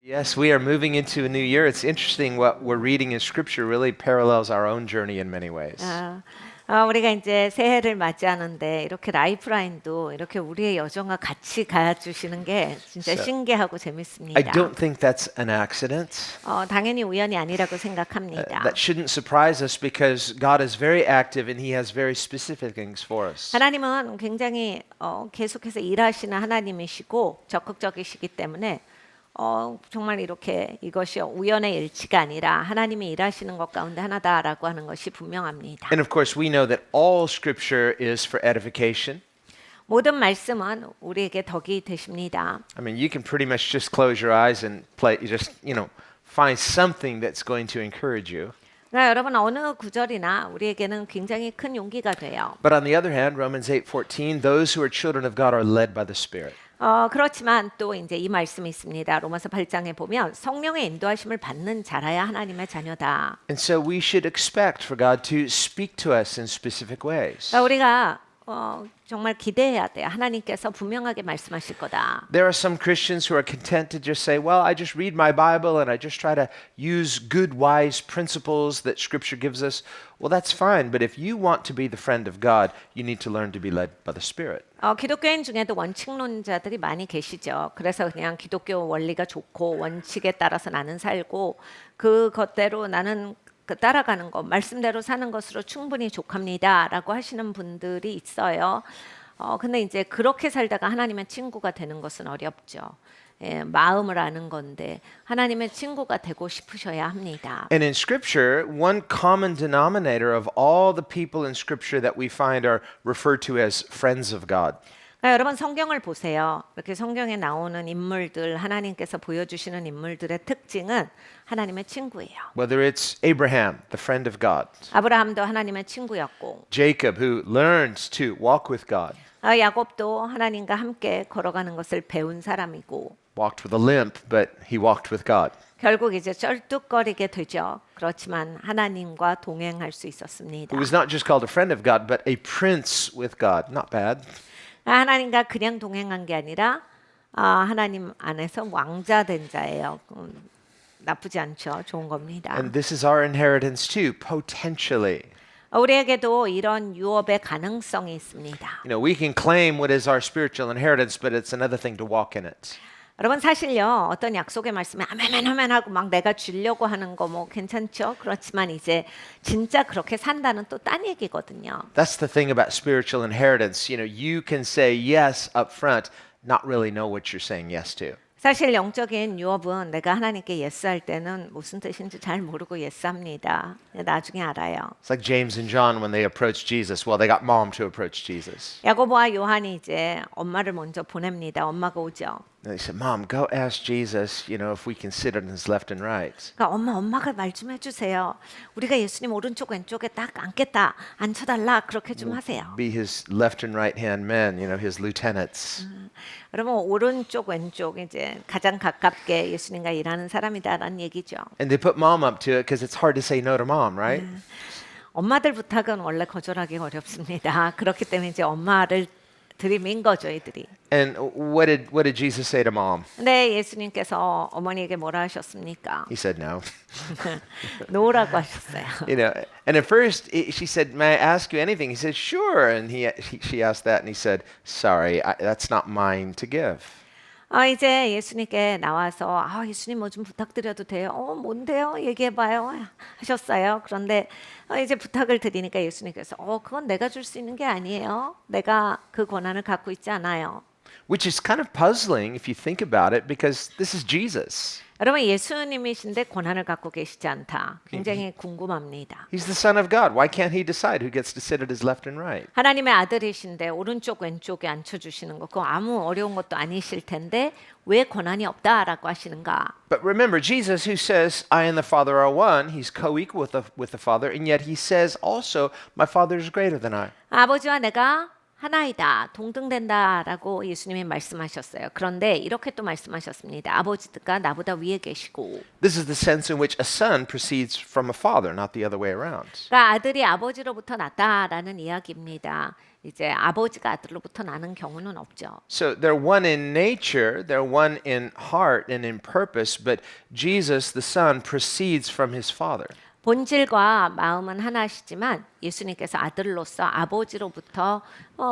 Yes, we are moving into a new year. It's interesting what we're reading in Scripture really parallels our own journey in many ways. 우리가 이제 새해를 맞이하는데 이렇게 라이프라인도 이렇게 우리의 여정과 같이 가주시는 게 진짜 So, 신기하고 I 재밌습니다. don't think that's an accident. 당연히 우연이 아니라고 생각합니다. That shouldn't surprise us because God is very active and He has very specific things for us. 하나님은 굉장히 계속해서 일하시는 하나님이시고 적극적이시기 때문에 정말 이렇게 이것이 우연의 일치가 아니라 하나님이 일하시는 것 가운데 하나다라고 하는 것이 분명합니다. And of course, we know that all Scripture is for edification. 모든 말씀은 우리에게 덕이 되십니다. I mean, you can pretty much just close your eyes and find something that's going to encourage you. 그러니까 여러분 어느 구절이나 우리에게는 굉장히 큰 용기가 돼요. But on the other hand, Romans 8:14, those who are children of God are led by the Spirit. 그렇지만 또 이제 이 말씀이 있습니다. 로마서 8장에 보면 성령의 인도하심을 받는 자라야 하나님의 자녀다. And so we should expect for God to speak to us in specific ways. 그러니까 우리가 정말 기대해야 돼요. 하나님께서 분명하게 말씀하실 거다. There are some Christians who are content to just say, well, I just read my Bible and I just try to use good, wise principles that Scripture gives us. Well, that's fine. But if you want to be the friend of God, you need to learn to be led by the Spirit. 기독교인 중에도 원칙론자들이 많이 계시죠. 그래서 그냥 기독교 원리가 좋고 원칙에 따라서 나는 살고 그것대로 나는 따라가는 것, 말씀대로 사는 것으로 충분히 족합니다라고 하시는 분들이 있어요. 근데 이제 그렇게 살다가 하나님의 친구가 되는 것은 어렵죠. 마음을 아는 건데 하나님의 친구가 되고 싶으셔야 합니다. And in Scripture, one common denominator of all the people in Scripture that we find are referred to as friends of God. 그러니까 여러분 성경을 보세요. 이렇게 성경에 나오는 인물들, 하나님께서 보여주시는 인물들의 특징은 하나님의 친구예요. Whether it's Abraham, the friend of God, 아브라함도 하나님의 친구였고, Jacob, who learned to walk with God, 야곱도 하나님과 함께 걸어가는 것을 배운 사람이고, walked with a limp, but he walked with God. 결국 이제 쩔뚝거리게 되죠. 그렇지만 하나님과 동행할 수 있었습니다. Who was not just called a friend of God, but a prince with God. Not bad. 하나님과 그냥 동행한 게 아니라 하나님 안에서 왕자 된 자예요. 나쁘지 않죠. 좋은 겁니다. And this is our inheritance too, potentially. 우리에게도 이런 유업의 가능성이 있습니다. You know, we can claim what is our spiritual inheritance, but it's another thing to walk in it. 여러분 사실요 어떤 약속의 말씀에 아멘 하고 막 내가 주려고 하는 거 뭐 괜찮죠. 그렇지만 이제 진짜 그렇게 산다는 또 딴 얘기거든요. That's the thing about spiritual inheritance. You know, you can say yes up front, not really know what you're saying yes to. 사실 영적인 유업은 내가 하나님께 예스할 때는 무슨 뜻인지 잘 모르고 예스합니다. 나중에 알아요. It's like James and John when they approached Jesus. Well, they got mom to approach Jesus. 야고보와 요한이 이제 엄마를 먼저 보냅니다. 엄마가 오죠. And they said, Mom, go ask Jesus, if we can sit on his left and right. 그러니까 엄마가 말 좀 해주세요. 우리가 예수님 오른쪽 왼쪽에 딱 앉겠다. 앉혀달라. 그렇게 좀 하세요. Be his left and right hand men, his lieutenants. 여러분 오른쪽 왼쪽 이제 가장 가깝게 예수님과 일하는 사람이다라는 얘기죠. And they put mom up to it because it's hard to say no to mom, right? 엄마들 부탁은 원래 거절하기 어렵습니다. 그렇기 때문에 이제 엄마를 들이민 거죠, 이들이. And what did Jesus say to mom? 근데 예수님께서 어머니에게 뭐라 하셨습니까? He said no. 노라고 하셨어요. And at first she said, "May I ask you anything?" He said, "Sure." And she asked that, and he said, "Sorry, that's not mine to give." 이제 예수님께 나와서 예수님 뭐 좀 부탁드려도 돼요? 뭔데요? 얘기해봐요 하셨어요. 그런데 이제 부탁을 드리니까 예수님께서 그건 내가 줄 수 있는 게 아니에요. 내가 그 권한을 갖고 있지 않아요. Which is kind of puzzling if you think about it, because this is Jesus. 여러분 예수님이신데 권한을 갖고 계시지 않다. 굉장히 궁금합니다. He's the Son of God. Why can't he decide who gets to sit at his left and right? 하나님의 아들이신데 오른쪽 왼쪽에 앉혀주시는 거 그거 아무 어려운 것도 아니실 텐데 왜 권한이 없다라고 하시는가? But remember, Jesus, who says, "I and the Father are one," he's co-equal with the Father, and yet he says also, "My Father is greater than I." 아버지와 내가 하나이다, 동등된다라고 예수님이 말씀하셨어요. 그런데 이렇게 또 말씀하셨습니다. 아버지가 나보다 위에 계시고. This is the sense in which a son proceeds from a father, not the other way around. 그러니까 아들이 아버지로부터 났다라는 이야기입니다. 이제 아버지가 아들로부터 나는 경우는 없죠. So they're one in nature, they're one in heart and in purpose, but Jesus, the Son, proceeds from his Father. 본질과 마음은 하나시지만 예수님께서 아들로서 아버지로부터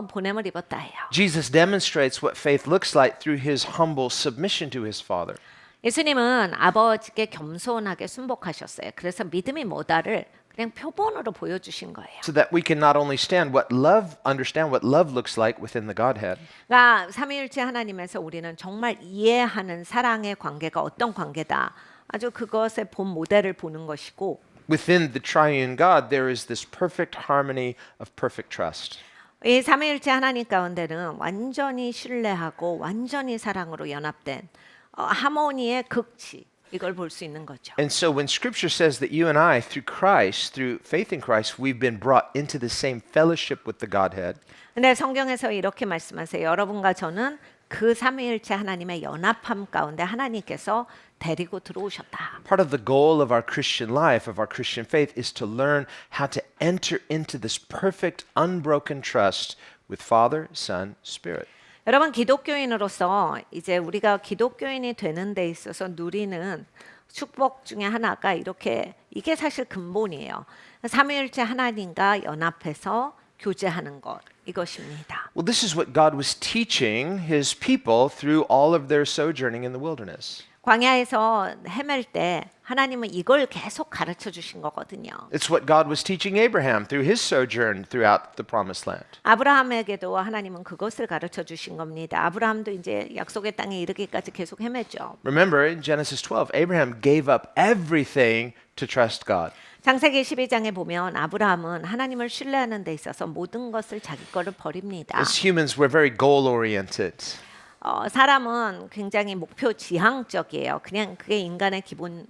보냄을 입었다 해요. Jesus demonstrates what faith looks like through his humble submission to his Father. 예수님은 아버지께 겸손하게 순복하셨어요. 그래서 믿음이 뭐다를 그냥 표본으로 보여주신 거예요. So that we can not only understand what love looks like within the Godhead, 그러니까 삼위일체 하나님에서 우리는 정말 이해하는 사랑의 관계가 어떤 관계다. 아주 그것의 본 모델을 보는 것이고 within the triune God, there is this perfect harmony of perfect trust. 이 삼위일체 하나님 가운데는 완전히 신뢰하고 완전히 사랑으로 연합된 하모니의 극치 이걸 볼 수 있는 거죠. And so when Scripture says that you and I, through Christ, through faith in Christ, we've been brought into the same fellowship with the Godhead, 근데 성경에서 이렇게 말씀하세요. 여러분과 저는 그 삼위일체 하나님의 연합함 가운데 하나님께서 데리고 들어오셨다. part of the goal of our Christian life, of our Christian faith, is to learn how to enter into this perfect, unbroken trust with Father, Son, Spirit. 여러분 기독교인으로서 이제 우리가 기독교인이 되는 데 있어서 누리는 축복 중에 하나가 이게 사실 근본이에요. 삼위일체 하나님과 연합해서 교제하는 것 이것입니다. Well, this is what God was teaching his people through all of their sojourning in the wilderness. 광야에서 헤맬 때 하나님은 이걸 계속 가르쳐 주신 거거든요. It's what God was teaching Abraham through his sojourn throughout the promised land. 아브라함에게도 하나님은 그것을 가르쳐 주신 겁니다. 아브라함도 이제 약속의 땅에 이르기까지 계속 헤맸죠. Remember in Genesis 12, Abraham gave up everything to trust God. 창세기 12장에 보면 아브라함은 하나님을 신뢰하는 데 있어서 모든 것을 자기 거를 버립니다. As humans, we're very goal oriented. 사람은 굉장히 목표 지향적이에요. 그냥 그게 인간의 기본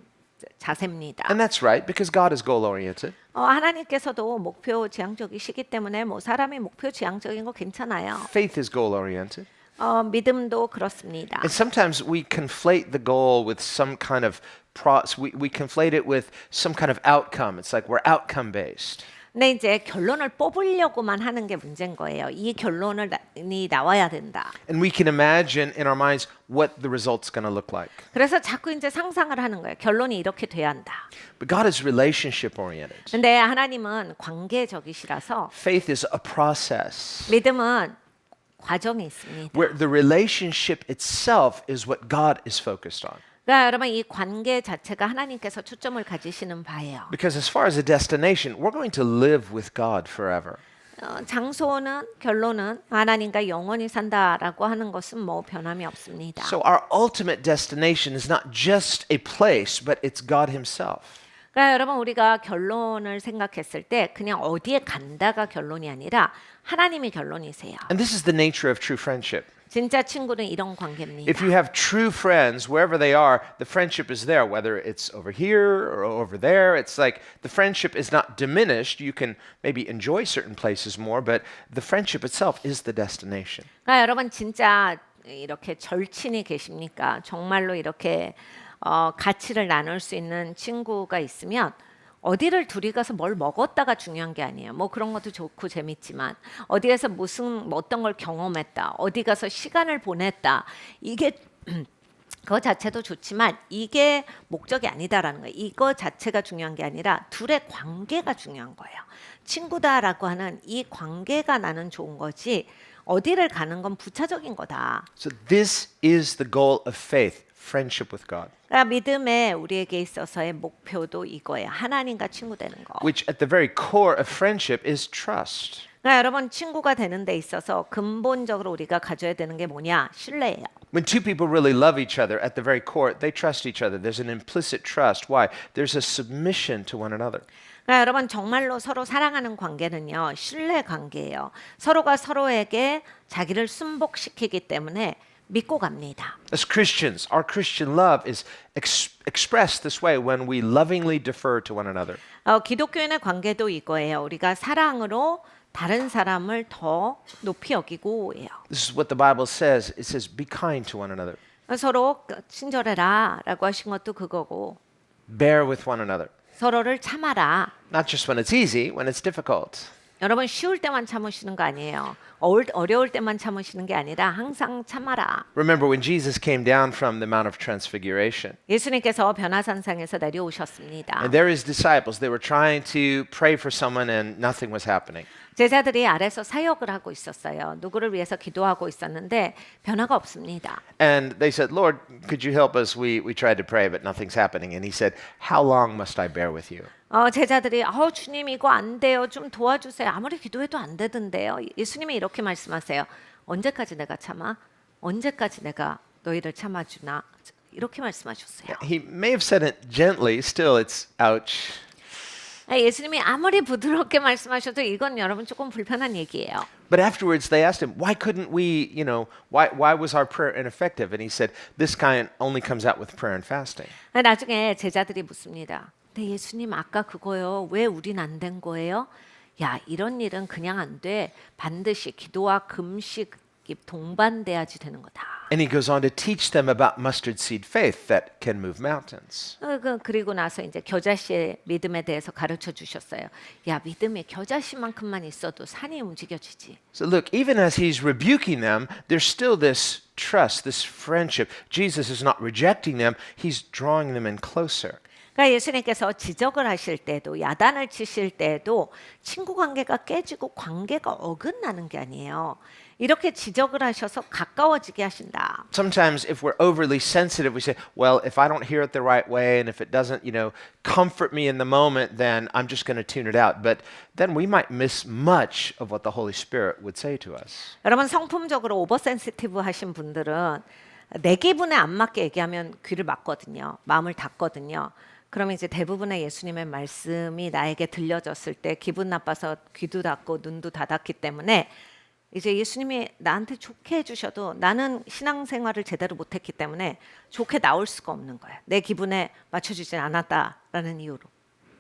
자세입니다. And that's right because God is goal oriented. 하나님께서도 목표 지향적이시기 때문에 뭐 사람이 목표 지향적인 거 괜찮아요. Faith is goal oriented. 믿음도 그렇습니다. And sometimes we conflate the goal with some kind of we conflate it with some kind of outcome. It's like we're outcome based. 근데 이제 결론을 뽑으려고만 하는 게 문제인 거예요. 이 결론이 나와야 된다. And we can imagine in our minds what the result's going to look like. 그래서 자꾸 이제 상상을 하는 거예요. 결론이 이렇게 돼야 한다. But God is relationship oriented. 근데 하나님은 관계적이시라서 Faith is a process 믿음은 과정이 있습니다. where the relationship itself is what God is focused on. 그러니까 여러분 이 관계 자체가 하나님께서 초점을 가지시는 바예요. Because as far as a destination, we're going to live with God forever. 장소는 결론은 하나님과 영원히 산다라고 하는 것은 뭐 변함이 없습니다. So our ultimate destination is not just a place, but it's God himself. 그러니까 여러분 우리가 결론을 생각했을 때 그냥 어디에 간다가 결론이 아니라 하나님이 결론이세요. And this is the nature of true friendship. 진짜 친구는 이런 관계입니다. If you have true friends, wherever they are, the friendship is there, whether it's over here or over there. It's like the friendship is not diminished. You can maybe enjoy certain places more, but the friendship itself is the destination. 그러니까 여러분 진짜 이렇게 절친이 계십니까? 정말로 이렇게 가치를 나눌 수 있는 친구가 있으면 어디를 둘이 가서 뭘 먹었다가 중요한 게 아니에요. 뭐 그런 것도 좋고 재밌지만 어디에서 무슨 어떤 걸 경험했다, 어디 가서 시간을 보냈다. 이게 그거 자체도 좋지만 이게 목적이 아니다라는 거예요. 이거 자체가 중요한 게 아니라 둘의 관계가 중요한 거예요. 친구다라고 하는 이 관계가 나는 좋은 거지 어디를 가는 건 부차적인 거다. So this is the goal of faith, friendship with God. 그러니까 믿음에 우리에게 있어서의 목표도 이거예요. 하나님과 친구 되는 거. Which at the very core of friendship is trust. 그러니까 여러분 친구가 되는 데 있어서 근본적으로 우리가 가져야 되는 게 뭐냐? 신뢰예요. When two people really love each other, at the very core, they trust each other. There's an implicit trust. Why? There's a submission to one another. 그러니까 여러분 정말로 서로 사랑하는 관계는요. 신뢰 관계예요. 서로가 서로에게 자기를 순복시키기 때문에 믿고 갑니다. As Christians, our Christian love is expressed this way when we lovingly defer to one another. 기독교인의 관계도 이거예요. 우리가 사랑으로 다른 사람을 더 높이 여기고예요. This is what the Bible says. It says, be kind to one another. 서로 친절해라라고 하신 것도 그거고 Bear with one another. 서로를 참아라. Not just when it's easy, when it's difficult. 여러분 쉬울 때만 참으시는 거 아니에요. 어려울 때만 참으시는 게 아니라 항상 참아라. Remember when Jesus came down from the Mount of Transfiguration, 예수님께서 변화산상에서 내려오셨습니다. and there his disciples, they were trying to pray for someone and nothing was happening. 제자들이 아래서 사역을 하고 있었어요. 누구를 위해서 기도하고 있었는데 변화가 없습니다. And they said, Lord, could you help us? We tried to pray, but nothing's happening. And he said, how long must I bear with you? 제자들이 주님 이거 안 돼요. 좀 도와주세요. 아무리 기도해도 안 되던데요. 예수님이 이렇게 말씀하세요. 언제까지 내가 참아? 언제까지 내가 너희를 참아주나? 이렇게 말씀하셨어요. He may have said it gently, still it's ouch. 예수님이 아무리 부드럽게 말씀하셔도 이건 여러분 조금 불편한 얘기예요. But afterwards they asked him, why couldn't we, why was our prayer ineffective? And he said, this kind only comes out with prayer and fasting. 나중에 제자들이 묻습니다. 근데 예수님 아까 그거요. 왜 우린 안 된 거예요? 야, 이런 일은 그냥 안 돼. 반드시 기도와 금식이 동반돼야지 되는 거다. And he goes on to teach them about mustard seed faith that can move mountains. 그리고 나서 이제 겨자씨의 믿음에 대해서 가르쳐 주셨어요. 야, 믿음이 겨자씨만큼만 있어도 산이 움직여지지. So look, even as he's rebuking them, there's still this trust, this friendship. Jesus is not rejecting them, he's drawing them in closer. 그러니까 예수님께서 지적을 하실 때도 야단을 치실 때도 친구 관계가 깨지고 관계가 어긋나는 게 아니에요. 이렇게 지적을 하셔서 가까워지게 하신다. Sometimes if we're overly sensitive, we say, well, if I don't hear it the right way and if it doesn't, comfort me in the moment, then I'm just going to tune it out. But then we might miss much of what the Holy Spirit would say to us. 여러분 성품적으로 오버센시티브 하신 분들은 내 기분에 안 맞게 얘기하면 귀를 막거든요. 마음을 닫거든요. 그러면 이제 대부분의 예수님의 말씀이 나에게 들려졌을 때 기분 나빠서 귀도 닫고 눈도 닫았기 때문에 이제 예수님이 나한테 좋게 해주셔도 나는 신앙생활을 제대로 못했기 때문에 좋게 나올 수가 없는 거예요. 내 기분에 맞춰주진 않았다라는 이유로.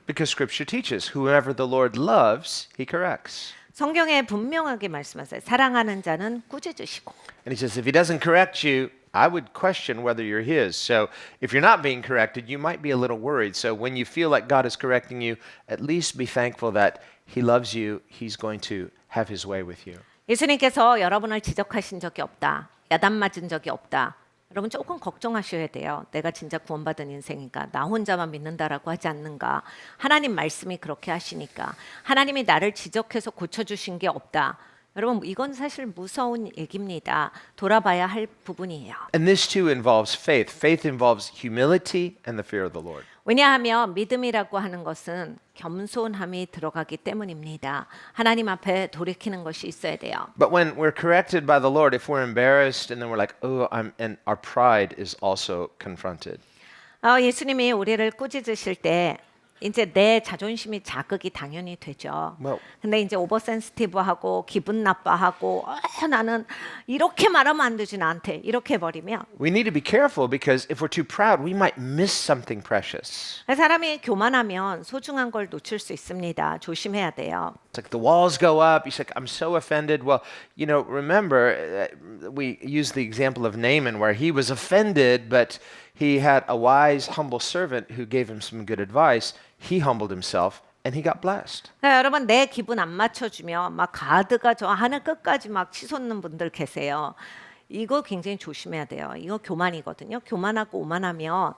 Because Scripture teaches, whoever the Lord loves, he corrects. 성경에 분명하게 말씀하세요. 사랑하는 자는 꾸짖으시고. And he says, if he doesn't correct you, I would question whether you're his. So if you're not being corrected, you might be a little worried. So when you feel like God is correcting you, at least be thankful that he loves you. He's going to have his way with you. 예수님께서 여러분을 지적하신 적이 없다. 야단 맞은 적이 없다. 여러분 조금 걱정하셔야 돼요. 내가 진짜 구원받은 인생인가? 나 혼자만 믿는다라고 하지 않는가? 하나님 말씀이 그렇게 하시니까. 하나님이 나를 지적해서 고쳐주신 게 없다. 여러분 이건 사실 무서운 얘기입니다. 돌아봐야 할 부분이에요. And this too involves faith. Faith involves humility and the fear of the Lord. 왜냐하면 믿음이라고 하는 것은 겸손함이 들어가기 때문입니다. 하나님 앞에 돌이키는 것이 있어야 돼요. But when we're corrected by the Lord, if we're embarrassed and then we're like, and our pride is also confronted. 예수님이 우리를 꾸짖으실 때 이제 내 자존심이 자극이 당연히 되죠. 근데 이제 오버센시티브하고 기분 나빠하고 나는 이렇게 말하면 안 되지 나한테 이렇게 해버리면 We need to be careful because if we're too proud, we might miss something precious. 사람이 교만하면 소중한 걸 놓칠 수 있습니다. 조심해야 돼요. It's like the walls go up. He's like, I'm so offended. Well, remember, we used the example of Naaman where he was offended, but he had a wise, humble servant who gave him some good advice. He humbled himself and he got blessed. 여러분 내 기분 안 맞춰주면 막 가드가 저 하늘 끝까지 막 치솟는 분들 계세요. 이거 굉장히 조심해야 돼요. 이거 교만이거든요. 교만하고 오만하면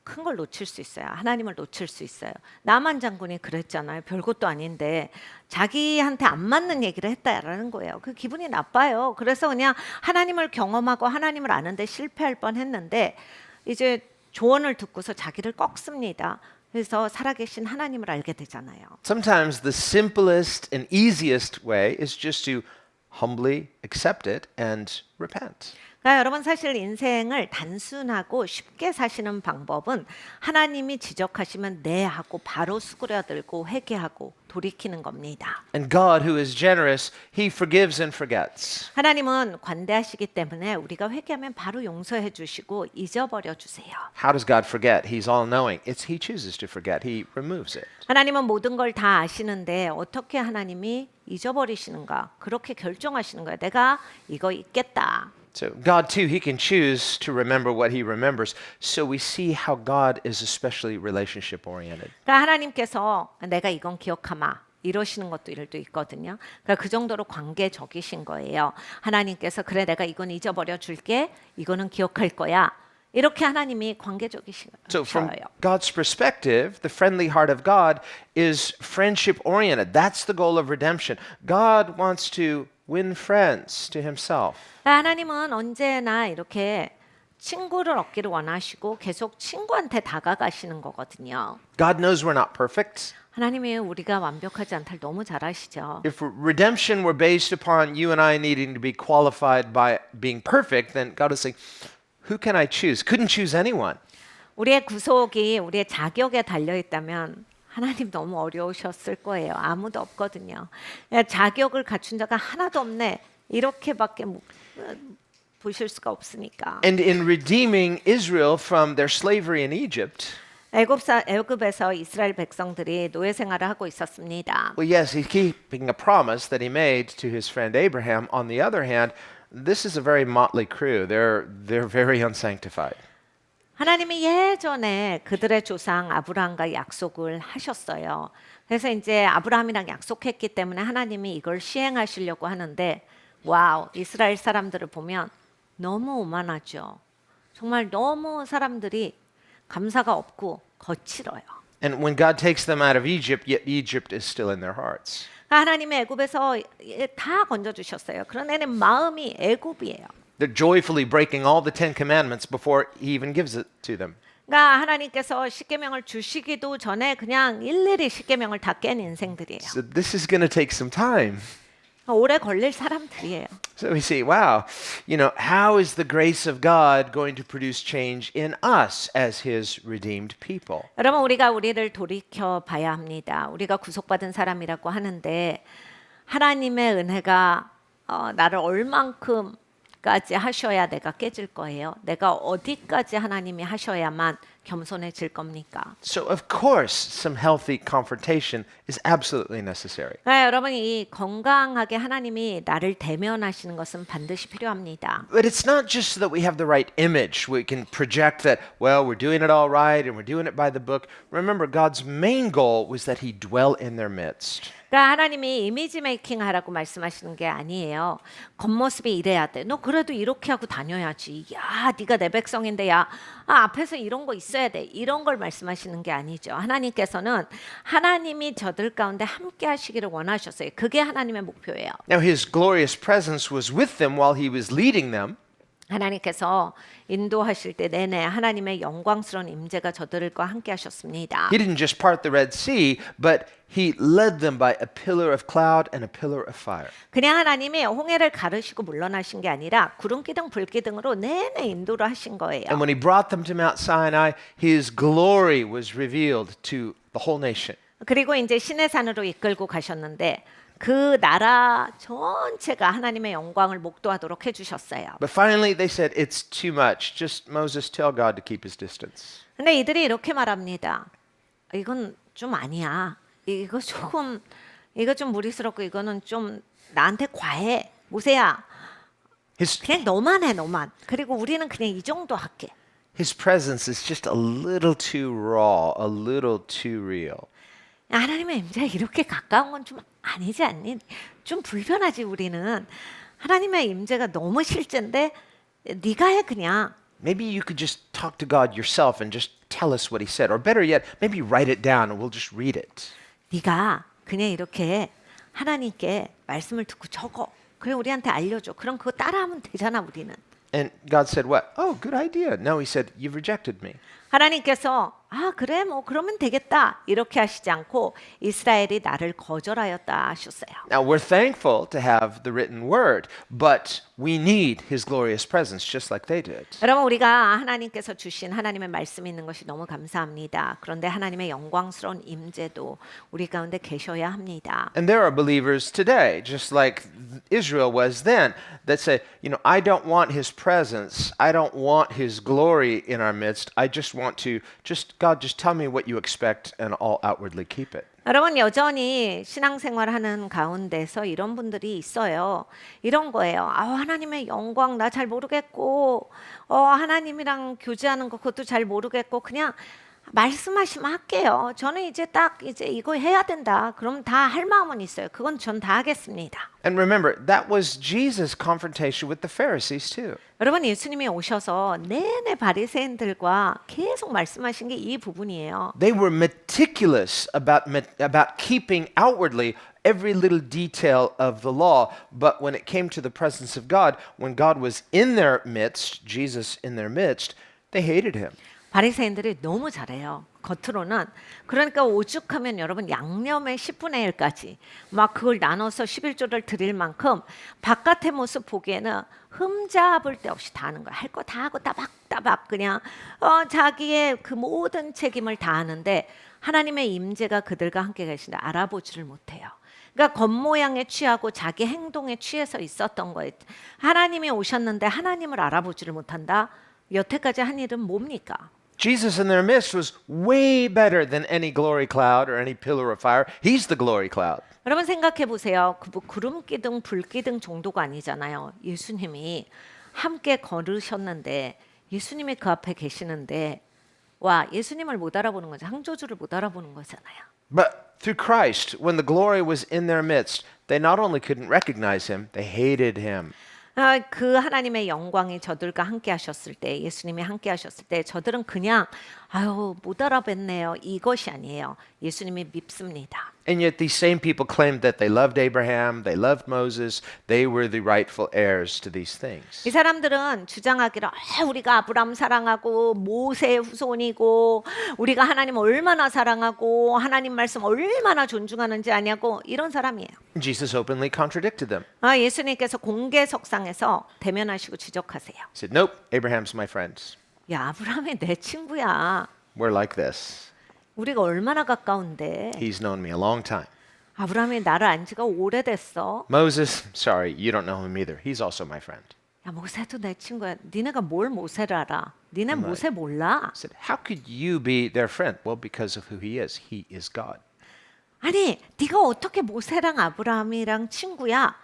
큰 걸 놓칠 수 있어요. 하나님을 놓칠 수 있어요. 나만 장군이 그랬잖아요. 별것도 아닌데 자기한테 안 맞는 얘기를 했다라는 거예요. 그 기분이 나빠요. 그래서 그냥 하나님을 경험하고 하나님을 아는데 실패할 뻔했는데 이제 조언을 듣고서 자기를 꺾습니다. 그래서 살아계신 하나님을 알게 되잖아요. Sometimes the simplest and easiest way is just to humbly accept it and repent. 그러니까 여러분 사실 인생을 단순하고 쉽게 사시는 방법은 하나님이 지적하시면 네 하고 바로 수그려들고 회개하고 돌이키는 겁니다. And God, who is generous, He forgives and forgets. 하나님은 관대하시기 때문에 우리가 회개하면 바로 용서해 주시고 잊어버려 주세요. How does God forget? He's all-knowing. It's He chooses to forget. He removes it. 하나님은 모든 걸 다 아시는데 어떻게 하나님이 잊어버리시는가? 그렇게 결정하시는 거예요. 내가 이거 잊겠다. So God too, He can choose to remember what He remembers. So we see how God is especially relationship oriented. 그러니까 하나님께서 내가 이건 기억하마 이러시는 것들도 있거든요. 그러니까 그 정도로 관계적이신 거예요. 하나님께서 그래 내가 이건 잊어버려 줄게. 이거는 기억할 거야. 이렇게 하나님이 관계적이신 So from 거예요. God's perspective, the friendly heart of God is friendship oriented. That's the goal of redemption. God wants to win friends to Himself. 하나님은 언제나 이렇게 친구를 얻기를 원하시고 계속 친구한테 다가가시는 거거든요. God knows we're not perfect. 하나님이 우리가 완벽하지 않다를 너무 잘 아시죠. If redemption were based upon you and I needing to be qualified by being perfect, then God is saying, who can I choose? Couldn't choose anyone. 우리의 구속이 우리의 자격에 달려 있다면 하나님 너무 어려우셨을 거예요. 아무도 없거든요. 자격을 갖춘 자가 하나도 없네. 이렇게밖에 보실 수가 없으니까. And in redeeming Israel from their slavery in Egypt, 애굽에서 이스라엘 백성들이 노예 생활을 하고 있었습니다. well, yes, He's keeping a promise that He made to His friend Abraham. On the other hand, this is a very motley crew. They're very unsanctified. 하나님이 예전에 그들의 조상 아브라함과 약속을 하셨어요. 그래서 이제 아브라함이랑 약속했기 때문에 하나님이 이걸 시행하시려고 하는데 와우, 이스라엘 사람들을 보면 너무 오만하죠. 정말 너무 사람들이 감사가 없고 거칠어요. And when God takes them out of Egypt, yet Egypt is still in their hearts. 하나님의 애굽에서 다 건져 주셨어요. 그런 마음이 애굽이에요. They're joyfully breaking all the 10 commandments before He even gives it to them. 그러니까 하나님께서 십계명을 주시기도 전에 그냥 일일이 십계명을 다 깬 인생들이에요. So this is going to take some time. 오래 걸릴 사람들이에요. So we see, wow, how is the grace of God going to produce change in us as His redeemed people? 여러분 우리가 우리를 돌이켜 봐야 합니다. 우리가 구속받은 사람이라고 하는데 하나님의 은혜가 나를 얼만큼까지 하셔야 내가 깨질 거예요. 내가 어디까지 하나님이 하셔야만 겸손해질 겁니까? So of course, some healthy confrontation is absolutely necessary. 여러분 이 건강하게 하나님이 나를 대면하시는 것은 반드시 필요합니다. But it's not just so that we have the right image. We can project that, well, we're doing it all right and we're doing it by the book. Remember, God's main goal was that He dwell in their midst. 그러니까 하나님이 이미지 메이킹 하라고 말씀하시는 게 아니에요. 겉모습이 이래야 돼. 너 그래도 이렇게 하고 다녀야지. 야, 네가 내 백성인데 야, 앞에서 이런 거 있어야 돼. 이런 걸 말씀하시는 게 아니죠. 하나님께서는 하나님이 저들 가운데 함께 하시기를 원하셨어요. 그게 하나님의 목표예요. Now, His glorious presence was with them while He was leading them. 하나님께서 인도하실 때 내내 하나님의 영광스러운 임재가 저들과 함께 하셨습니다. He didn't just part the Red Sea, but He led them by a pillar of cloud and a pillar of fire. 그냥 하나님이 홍해를 가르시고 물러나신 게 아니라 구름기둥 불기둥으로 내내 인도를 하신 거예요. And when He brought them to Mount Sinai, His glory was revealed to the whole nation. 그리고 이제 시내산으로 이끌고 가셨는데 그 나라 전체가 하나님의 영광을 목도하도록 해주셨어요. But finally they said, it's too much. Just Moses, tell God to keep His distance. 근데 이들이 이렇게 말합니다. 이건 좀 아니야. 이거 좀 무리스럽고 이거는 좀 나한테 과해. 모세야. 그냥 너만 해, 너만. 그리고 우리는 그냥 이 정도 할게. His presence is just a little too raw, a little too real. 하나님의 임재가 이렇게 가까운 건 좀 아니지 않니? 좀 불편하지 우리는. 하나님의 임재가 너무 실제인데 네가 해 그냥. Maybe you could just talk to God yourself and just tell us what He said. Or better yet, maybe write it down and we'll just read it. 네가 그냥 이렇게 하나님께 말씀을 듣고 적어. 그래 우리한테 알려줘. 그럼 그거 따라하면 되잖아 우리는. And God said what? Oh, good idea. No, He said, you've rejected me. 하나님께서 아 그래 뭐 그러면 되겠다 이렇게 하시지 않고 이스라엘이 나를 거절하였다 하셨어요. Now, we're thankful to have the written word, but we need his glorious presence just like they did. 여러분 우리가 하나님께서 주신 하나님의 말씀이 있는 것이 너무 감사합니다. 그런데 하나님의 영광스러운 임재도 우리 가운데 계셔야 합니다. And there are believers today, just like Israel was then, that say, I don't want his presence. I don't want his glory in our midst. I just want to, God, just tell me what you expect and I'll outwardly keep it. 여러분 여전히 신앙생활하는 가운데서 이런 분들이 있어요. 이런 거예요. 하나님의 영광 나 잘 모르겠고 하나님이랑 교제하는 거 그것도 잘 모르겠고 그냥 말씀하시면 할게요. 저는 이제 이거 해야 된다. 그럼 다 할 마음은 있어요. 그건 전 다 하겠습니다. And remember, that was Jesus' confrontation with the Pharisees too. 여러분 예수님이 오셔서 내내 바리새인들과 계속 말씀하신 게 이 부분이에요. They were meticulous about keeping outwardly every little detail of the law, but when it came to the presence of God, when God was in their midst, Jesus in their midst, they hated him. 바리새인들이 너무 잘해요. 겉으로는 그러니까 오죽하면 여러분 양념의 10분의 1까지 막 그걸 나눠서 11조를 드릴 만큼 바깥의 모습 보기에는 흠잡을 데 없이 다 하는 거야. 할 거 다 하고 따박따박 그냥 자기의 그 모든 책임을 다 하는데 하나님의 임재가 그들과 함께 계신데 알아보지를 못해요. 그러니까 겉모양에 취하고 자기 행동에 취해서 있었던 거예요. 하나님이 오셨는데 하나님을 알아보지를 못한다. 여태까지 한 일은 뭡니까? Jesus in their midst was way better than any glory cloud or any pillar of fire. He's the glory cloud. 여러분 생각해 보세요. 그 구름 기둥, 불 기둥 정도가 아니잖아요. 예수님이 함께 걸으셨는데 예수님이 그 앞에 계시는데 와 예수님을 못 알아보는 거죠. 창조주를 못 알아보는 거잖아요. But through Christ, when the glory was in their midst, they not only couldn't recognize him, they hated him. 그 하나님의 영광이 저들과 함께 하셨을 때 예수님이 함께 하셨을 때 저들은 그냥 못 알아뵀네요. 이것이 아니에요. 예수님이 밉습니다. And yet these same people claimed that they loved Abraham, they loved Moses, they were the rightful heirs to these things. 이 사람들은 주장하기를 우리가 아브라함 사랑하고 모세의 후손이고 우리가 하나님 얼마나 사랑하고 하나님 말씀 얼마나 존중하는지 아냐고 이런 사람이에요. Jesus openly contradicted them. 예수님께서 공개석상에서 대면하시고 지적하세요. He said, "Nope, Abraham's my friend. 야 아브라함이 내 친구야. We're like this. 우리가 얼마나 가까운데. He's known me a long time. 아브라함이 나를 안 지가 오래됐어. Moses, sorry, you don't know him either. He's also my friend." 야 모세도 내 친구야. 니네가 뭘 모세를 알아? 니네 모세 몰라? I said, "How could you be their friend?" Well, because of who he is. He is God. 아니 네가 어떻게 모세랑 아브라함이랑 친구야?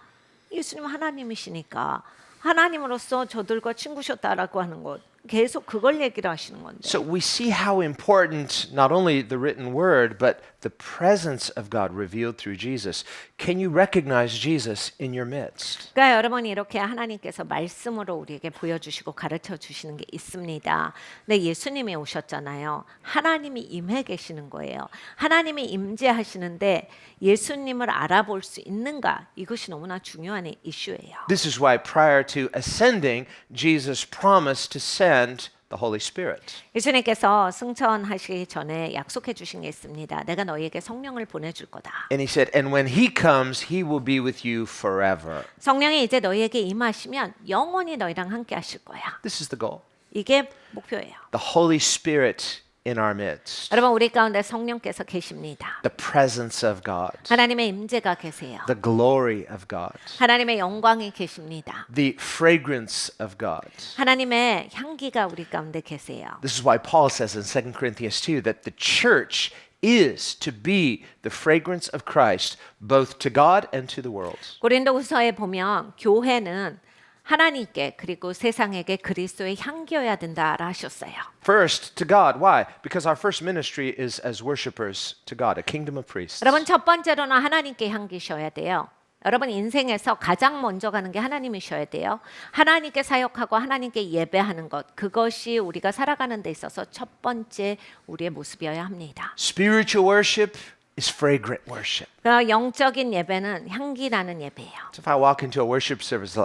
예수님 하나님이시니까 하나님으로서 저들과 친구셨다라고 하는 것 계속 그걸 얘기를 하시는 건데. So we see how important not only the written word, but the presence of God revealed through Jesus. Can you recognize Jesus in your midst? 그러니까 여러분 이렇게 하나님께서 말씀으로 우리에게 보여주시고 가르쳐 주시는 게 있습니다. 근데 예수님이 오셨잖아요. 하나님이 임해 계시는 거예요. 하나님이 임재하시는데 예수님을 알아볼 수 있는가? 이것이 너무나 중요한 이슈예요. This is why prior to ascending, Jesus promised to send the Holy Spirit. 예수님께서 승천하시기 전에 약속해 주신 게 있습니다. 내가 너희에게 성령을 보내줄 거다. And he said, "And when he comes, he will be with you forever." 성령이 이제 너희에게 임하시면 영원히 너희랑 함께 하실 거야. This is the goal. 이게 목표예요. The Holy Spirit in our midst. 여러분 우리 가운데 성령께서 계십니다. The presence of God. 하나님의 임재가 계세요. The glory of God. 하나님의 영광이 계십니다. The fragrance of God. 하나님의 향기가 우리 가운데 계세요. This is why Paul says in 2 Corinthians 2 that the church is to be the fragrance of Christ both to God and to the world. 고린도후서에 보면 교회는 하나님께 그리고 세상에게 그리스도의 향기여야 된다라 하셨어요. First to God. Why? Because our first ministry is as worshipers to God, a kingdom of priests. 여러분 첫 번째로는 하나님께 향기셔야 돼요. 여러분 인생에서 가장 먼저 가는 게 하나님이셔야 돼요. 하나님께 사역하고 하나님께 예배하는 것 그것이 우리가 살아가는 데 있어서 첫 번째 우리의 모습이어야 합니다. Spiritual worship is fragrant worship. 그러니까 영적인 예배는 향기 나는 예배예요. So if I walk into a worship service,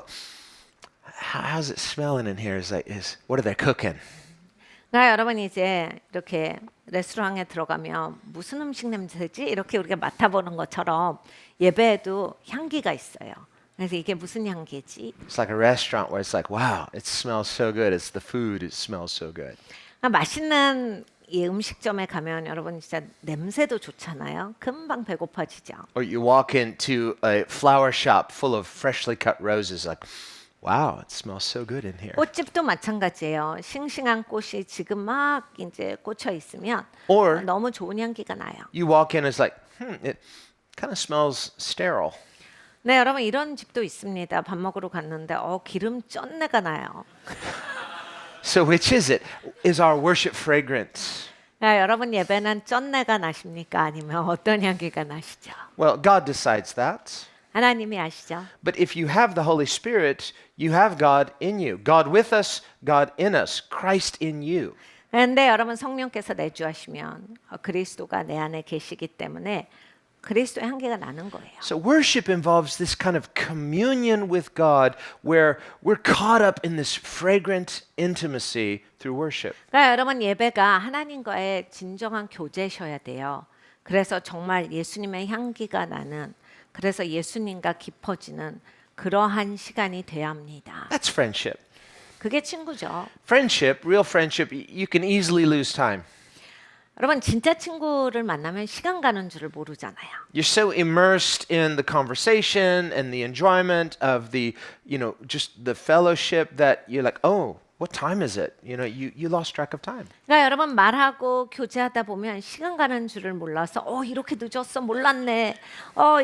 how's it smelling in here? What are they cooking? 그러니까 여러분 이제 이렇게 레스토랑에 들어가면 무슨 음식 냄새지? 이렇게 우리가 맡아보는 것처럼 예배에도 향기가 있어요. 그래서 이게 무슨 향기지? It's like a restaurant where it's like, wow, it smells so good. It's the food, it smells so good. 그러니까 맛있는 이 음식점에 가면 여러분 진짜 냄새도 좋잖아요. 금방 배고파지죠. Or you walk into a flower shop full of freshly cut roses, like, wow, it smells so good in here. 꽃집도 마찬가지예요. 싱싱한 꽃이 지금 막 이제 꽂혀 있으면 Or 너무 좋은 향기가 나요. you walk in, it's like, it kind of smells sterile. 네, 여러분 이런 집도 있습니다. 밥 먹으러 갔는데 기름 쩐내가 나요. So which is it? Is our worship fragrant? 야, 여러분 예배는 쩐내가 나십니까? 아니면 어떤 향기가 나시죠? Well, God decides that. 하나님이 아시죠? But if you have the Holy Spirit, you have God in you. God with us, God in us, Christ in you. 그런데 여러분 성령께서 내주하시면 그리스도가 내 안에 계시기 때문에 그리스도의 향기가 나는 거예요. So worship involves this kind of communion with God where we're caught up in this fragrant intimacy through worship. 그러니까 여러분 예배가 하나님과의 진정한 교제셔야 돼요. 그래서 정말 예수님의 향기가 나는 그래서 예수님과 깊어지는 그러한 시간이 돼야 합니다. That's friendship. 그게 친구죠. Friendship, real friendship, you can easily lose time. 여러분 진짜 친구를 만나면 시간 가는 줄을 모르잖아요. You're so immersed in the conversation and the enjoyment of just the fellowship that you're like, oh, what time is it? You lost track of time. 그러니까 여러분 말하고 교제하다 보면 시간 가는 줄을 몰라서 이렇게 늦었어 몰랐네.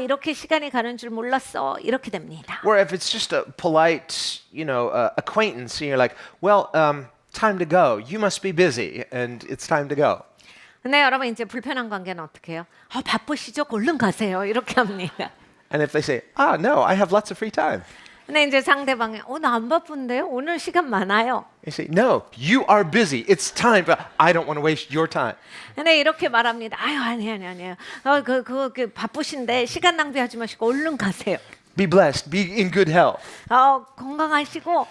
이렇게 시간이 가는 줄 몰랐어. 이렇게 됩니다. Where if it's just a polite, acquaintance, and you're like, well, time to go. You must be busy, and it's time to go. 근데 여러분 이제 불편한 관계는 어떻게 해요? 바쁘시죠? 얼른 가세요. 이렇게 합니다. And if they say, no, I have lots of free time. 근데 이제 상대방이 나 안 바쁜데요? 오늘 시간 많아요. They say, no, you are busy. It's time, but I don't want to waste your time. 근데 이렇게 말합니다. 아니에요. 그 바쁘신데 시간 낭비하지 마시고 얼른 가세요. Be blessed. Be in good health. 건강하시고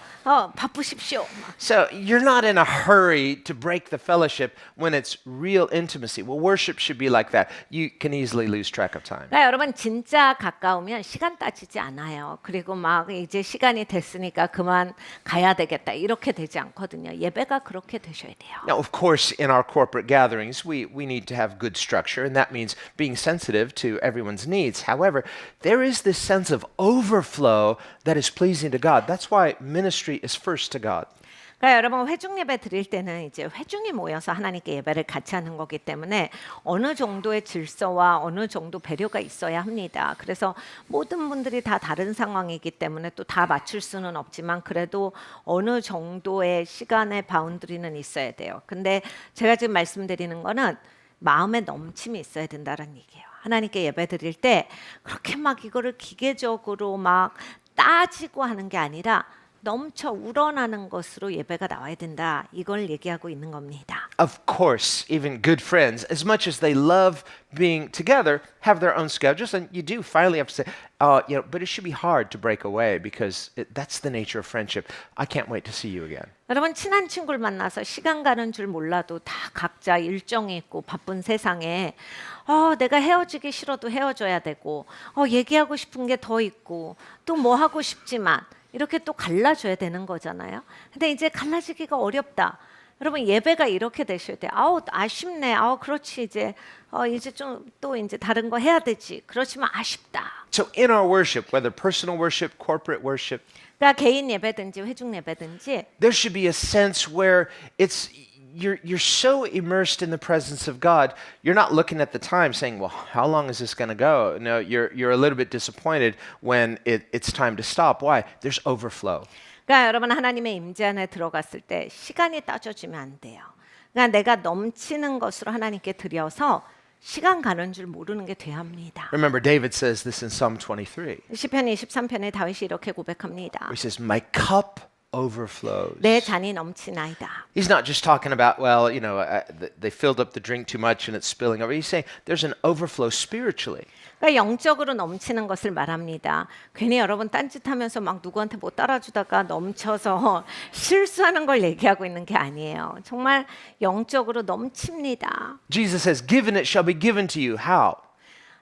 바쁘십시오. So you're not in a hurry to break the fellowship when it's real intimacy. Well, worship should be like that. You can easily lose track of time. 그러니까 여러분 진짜 가까우면 시간 따지지 않아요. 그리고 막 이제 시간이 됐으니까 그만 가야 되겠다 이렇게 되지 않거든요. 예배가 그렇게 되셔야 돼요. Now, of course, in our corporate gatherings, we need to have good structure, and that means being sensitive to everyone's needs. However, there is this sense of overflow that is pleasing to God. That's why ministry is first to God. 그러니까 여러분 회중 예배 드릴 때는 이제 회중이 모여서 하나님께 예배를 같이 하는 거기 때문에 어느 정도의 질서와 어느 정도 배려가 있어야 합니다. 그래서 모든 분들이 다 다른 상황이기 때문에 또 다 맞출 수는 없지만 그래도 어느 정도의 시간의 바운드리는 있어야 돼요. 근데 제가 지금 말씀드리는 거는 마음의 넘침이 있어야 된다는 얘기예요. 하나님께 예배 드릴 때 그렇게 막 이거를 기계적으로 막 따지고 하는 게 아니라 넘쳐 우러나는 것으로 예배가 나와야 된다. 이걸 얘기하고 있는 겁니다. Of course, even good friends, as much as they love being together, have their own schedules, and you do finally have to say, but it should be hard to break away because that's the nature of friendship. I can't wait to see you again. 여러분 친한 친구를 만나서 시간 가는 줄 몰라도 다 각자 일정이 있고 바쁜 세상에 내가 헤어지기 싫어도 헤어져야 되고 얘기하고 싶은 게 더 있고 또 뭐 하고 싶지만 이렇게 또 갈라져야 되는 거잖아요. 근데 이제 갈라지기가 어렵다. 여러분 예배가 이렇게 되셔야 돼요. 아쉽네. 그렇지 이제 좀 또 이제 다른 거 해야 되지. 그렇지만 아쉽다. So in our worship, whether personal worship, corporate worship, 그러니까 개인 예배든지 회중 예배든지 there should be a sense where you're so immersed in the presence of God, you're not looking at the time saying, well, how long is this going to go? No, you're a little bit disappointed when it's time to stop. Why? There's overflow. 그러니까 여러분 하나님의 임재 안에 들어갔을 때 시간이 따져지면 안 돼요. 그러니까 내가 넘치는 것으로 하나님께 드려서 시간 가는 줄 모르는 게 돼야 합니다. Remember, David says this in Psalm 23. 시편 23편에 다윗이 이렇게 고백합니다. He says, my cup overflows. 내 잔이 넘치나이다. He's not just talking about, well, they filled up the drink too much and it's spilling over. He's saying there's an overflow spiritually. 그러니까 영적으로 넘치는 것을 말합니다. 괜히 여러분 딴짓하면서 막 누구한테 못 따라주다가 넘쳐서 실수하는 걸 얘기하고 있는 게 아니에요. 정말 영적으로 넘칩니다. Jesus says, given it shall be given to you. How?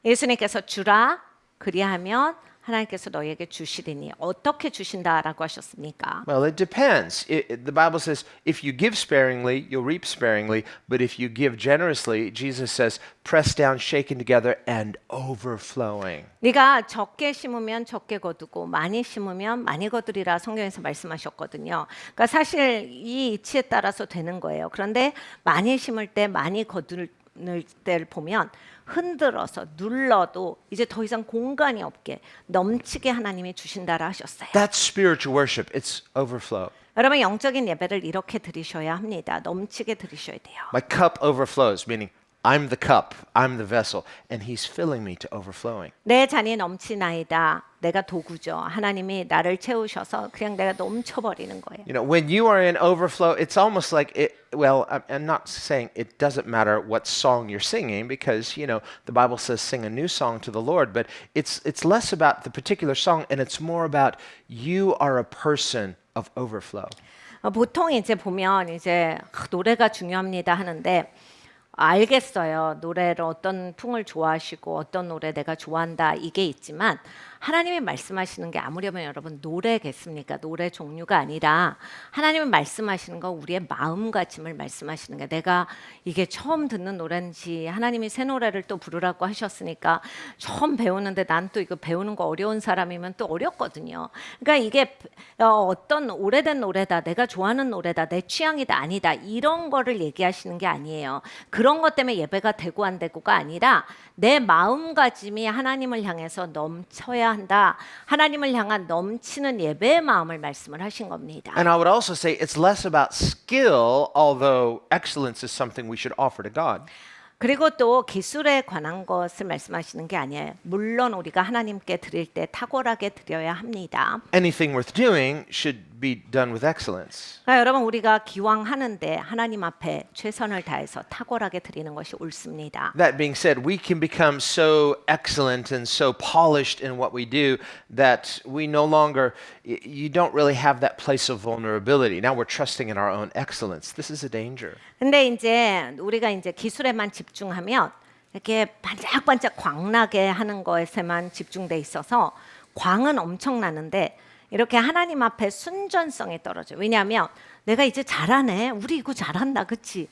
예수님께서 주라 그리하면 하나님께서 너에게 주시리니 어떻게 주신다라고 하셨습니까? Well, it depends. The Bible says, if you give sparingly, you'll reap sparingly. But if you give generously, Jesus says, pressed down, shaken together, and overflowing. 네가 적게 심으면 적게 거두고 많이 심으면 많이 거두리라 성경에서 말씀하셨거든요. 그러니까 사실 이 이치에 따라서 되는 거예요. 그런데 많이 심을 때 많이 거둘 때를 보면 흔들어서 눌러도 이제 더 이상 공간이 없게 넘치게 하나님이 주신다라 하셨어요. That's spiritual worship. It's overflow. 여러분 영적인 예배를 이렇게 드리셔야 합니다. 넘치게 드리셔야 돼요. My cup overflows, meaning I'm the cup, I'm the vessel, and He's filling me to overflowing. 내 잔이 넘치나이다. 내가 도구죠. 하나님이 나를 채우셔서 그냥 내가 넘쳐버리는 거예요. When you are in overflow, it's almost like it. Well, I'm not saying it doesn't matter what song you're singing because the Bible says sing a new song to the Lord, but it's less about the particular song and it's more about you are a person of overflow. 보통 이제 보면 이제 노래가 중요합니다 하는데 알겠어요. 노래를 어떤 풍을 좋아하시고 어떤 노래 내가 좋아한다 이게 있지만 하나님이 말씀하시는 게 아무려면 여러분 노래겠습니까? 노래 종류가 아니라 하나님이 말씀하시는 거 우리의 마음가짐을 말씀하시는 게 내가 이게 처음 듣는 노래인지 하나님이 새 노래를 또 부르라고 하셨으니까 처음 배우는데 난 또 이거 배우는 거 어려운 사람이면 또 어렵거든요. 그러니까 이게 어떤 오래된 노래다 내가 좋아하는 노래다 내 취향이다 아니다 이런 거를 얘기하시는 게 아니에요. 그런 것 때문에 예배가 되고 안 되고가 아니라 내 마음가짐이 하나님을 향해서 넘쳐야 한다. 하나님을 향한 넘치는 예배의 마음을 말씀을 하신 겁니다. And I would also say it's less about skill, although excellence is something we should offer to God. 그리고 또 기술에 관한 것을 말씀하시는 게 아니에요. 물론 우리가 하나님께 드릴 때 탁월하게 드려야 합니다. Anything worth doing should be done with excellence. 그러니까 여러분 우리가 기왕 하는데 하나님 앞에 최선을 다해서 탁월하게 드리는 것이 옳습니다. That being said, we can become so excellent and so polished in what we do that we no longer, you don't really have that place of vulnerability. Now we're trusting in our own excellence. This is a danger. 근데 이제 우리가 이제 기술에만 집중하면 이렇게 반짝반짝 광나게 하는 것에만 집중돼 있어서 광은 엄청나는데 이렇게 하나님 앞에 순전성이 떨어져요. 왜냐하면 내가 이제 잘하네. 우리 이거 잘한다. 그치?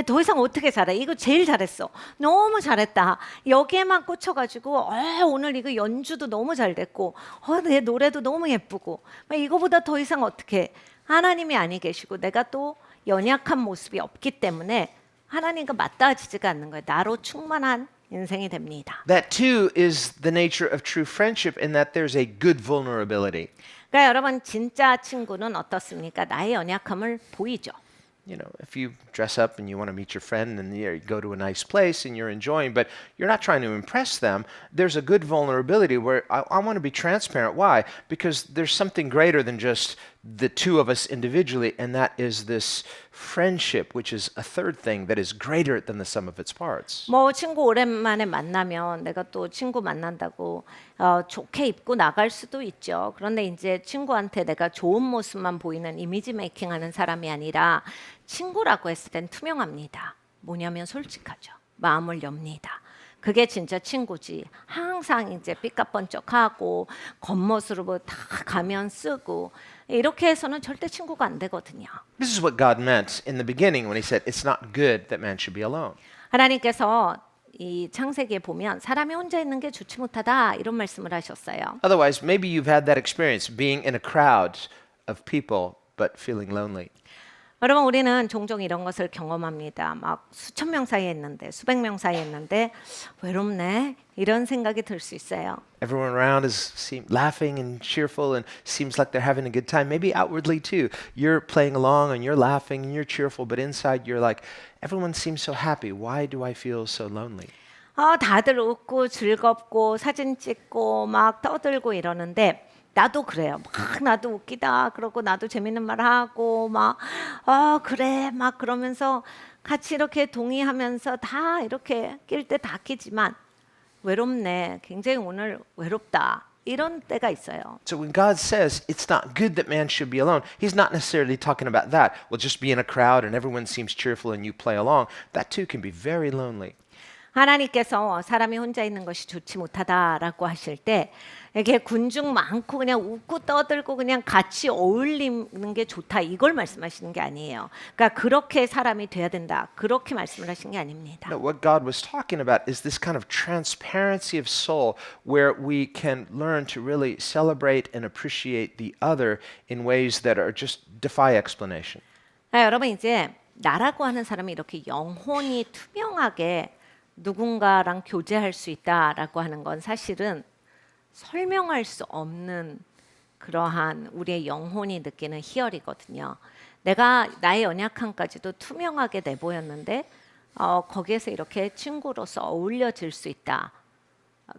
더 이상 어떻게 잘해? 이거 제일 잘했어. 너무 잘했다. 여기에만 꽂혀가지고 오늘 이거 연주도 너무 잘 됐고 내 노래도 너무 예쁘고 이거보다 더 이상 어떻게 하나님이 아니 계시고 내가 또 연약한 모습이 없기 때문에 하나님과 맞닿아지지가 않는 거예요. 나로 충만한 인생이 됩니다. That too is the nature of true friendship in that there's a good vulnerability. 그러니까 여러분 진짜 친구는 어떻습니까? 나의 연약함을 보이죠. If you dress up and you want to meet your friend and you go to a nice place and you're enjoying, but you're not trying to impress them, there's a good vulnerability where I want to be transparent. Why? Because there's something greater than just the two of us individually, and that is this friendship, which is a third thing that is greater than the sum of its parts. 뭐 친구 오랜만에 만나면 내가 또 친구 만난다고 좋게 입고 나갈 수도 있죠. 그런데 이제 친구한테 내가 좋은 모습만 보이는 이미지 메이킹하는 사람이 아니라 친구라고 했을 땐 투명합니다. 뭐냐면 솔직하죠. 마음을 엽니다. 그게 진짜 친구지. 항상 이제 삐까뻔쩍하고 겉멋으로 다 가면 쓰고 이렇게 해서는 절대 친구가 안 되거든요. This is what God meant in the beginning when He said, "It's not good that man should be alone." 하나님께서 이 창세기에 보면 사람이 혼자 있는 게 좋지 못하다 이런 말씀을 하셨어요. Otherwise, maybe you've had that experience being in a crowd of people but feeling lonely. 여러분 우리는 종종 이런 것을 경험합니다. 막 수천 명 사이에 있는데 수백 명 사이에 있는데 외롭네 이런 생각이 들 수 있어요. Everyone around is laughing and cheerful and seems like they're having a good time. Maybe outwardly too. You're playing along and you're laughing and you're cheerful, but inside you're like, everyone seems so happy. Why do I feel so lonely? 다들 웃고 즐겁고 사진 찍고 막 떠들고 이러는데 나도 그래요. 막 나도 웃기다 그러고 나도 재밌는 말 하고 막 그래 막 그러면서 같이 이렇게 동의하면서 다 이렇게 낄 때 다 끼지만 외롭네. 굉장히 오늘 외롭다. 이런 때가 있어요. So when God says it's not good that man should be alone, he's not necessarily talking about that. Well, just be in a crowd and everyone seems cheerful and you play along. That too can be very lonely. 하나님께서 사람이 혼자 있는 것이 좋지 못하다라고 하실 때 이렇게 군중 많고 그냥 웃고 떠들고 그냥 같이 어울리는 게 좋다 이걸 말씀하시는 게 아니에요. 그러니까 그렇게 사람이 돼야 된다. 그렇게 말씀을 하신 게 아닙니다. No, what God was talking about is this kind of transparency of soul where we can learn to really celebrate and appreciate the other in ways that are just defy explanation. 여러분 이제 나라고 하는 사람이 이렇게 영혼이 투명하게 누군가랑 교제할 수 있다라고 하는 건 사실은 설명할 수 없는 그러한 우리의 영혼이 느끼는 희열이거든요. 내가 나의 연약함까지도 투명하게 내보였는데 거기에서 이렇게 친구로서 어울려질 수 있다.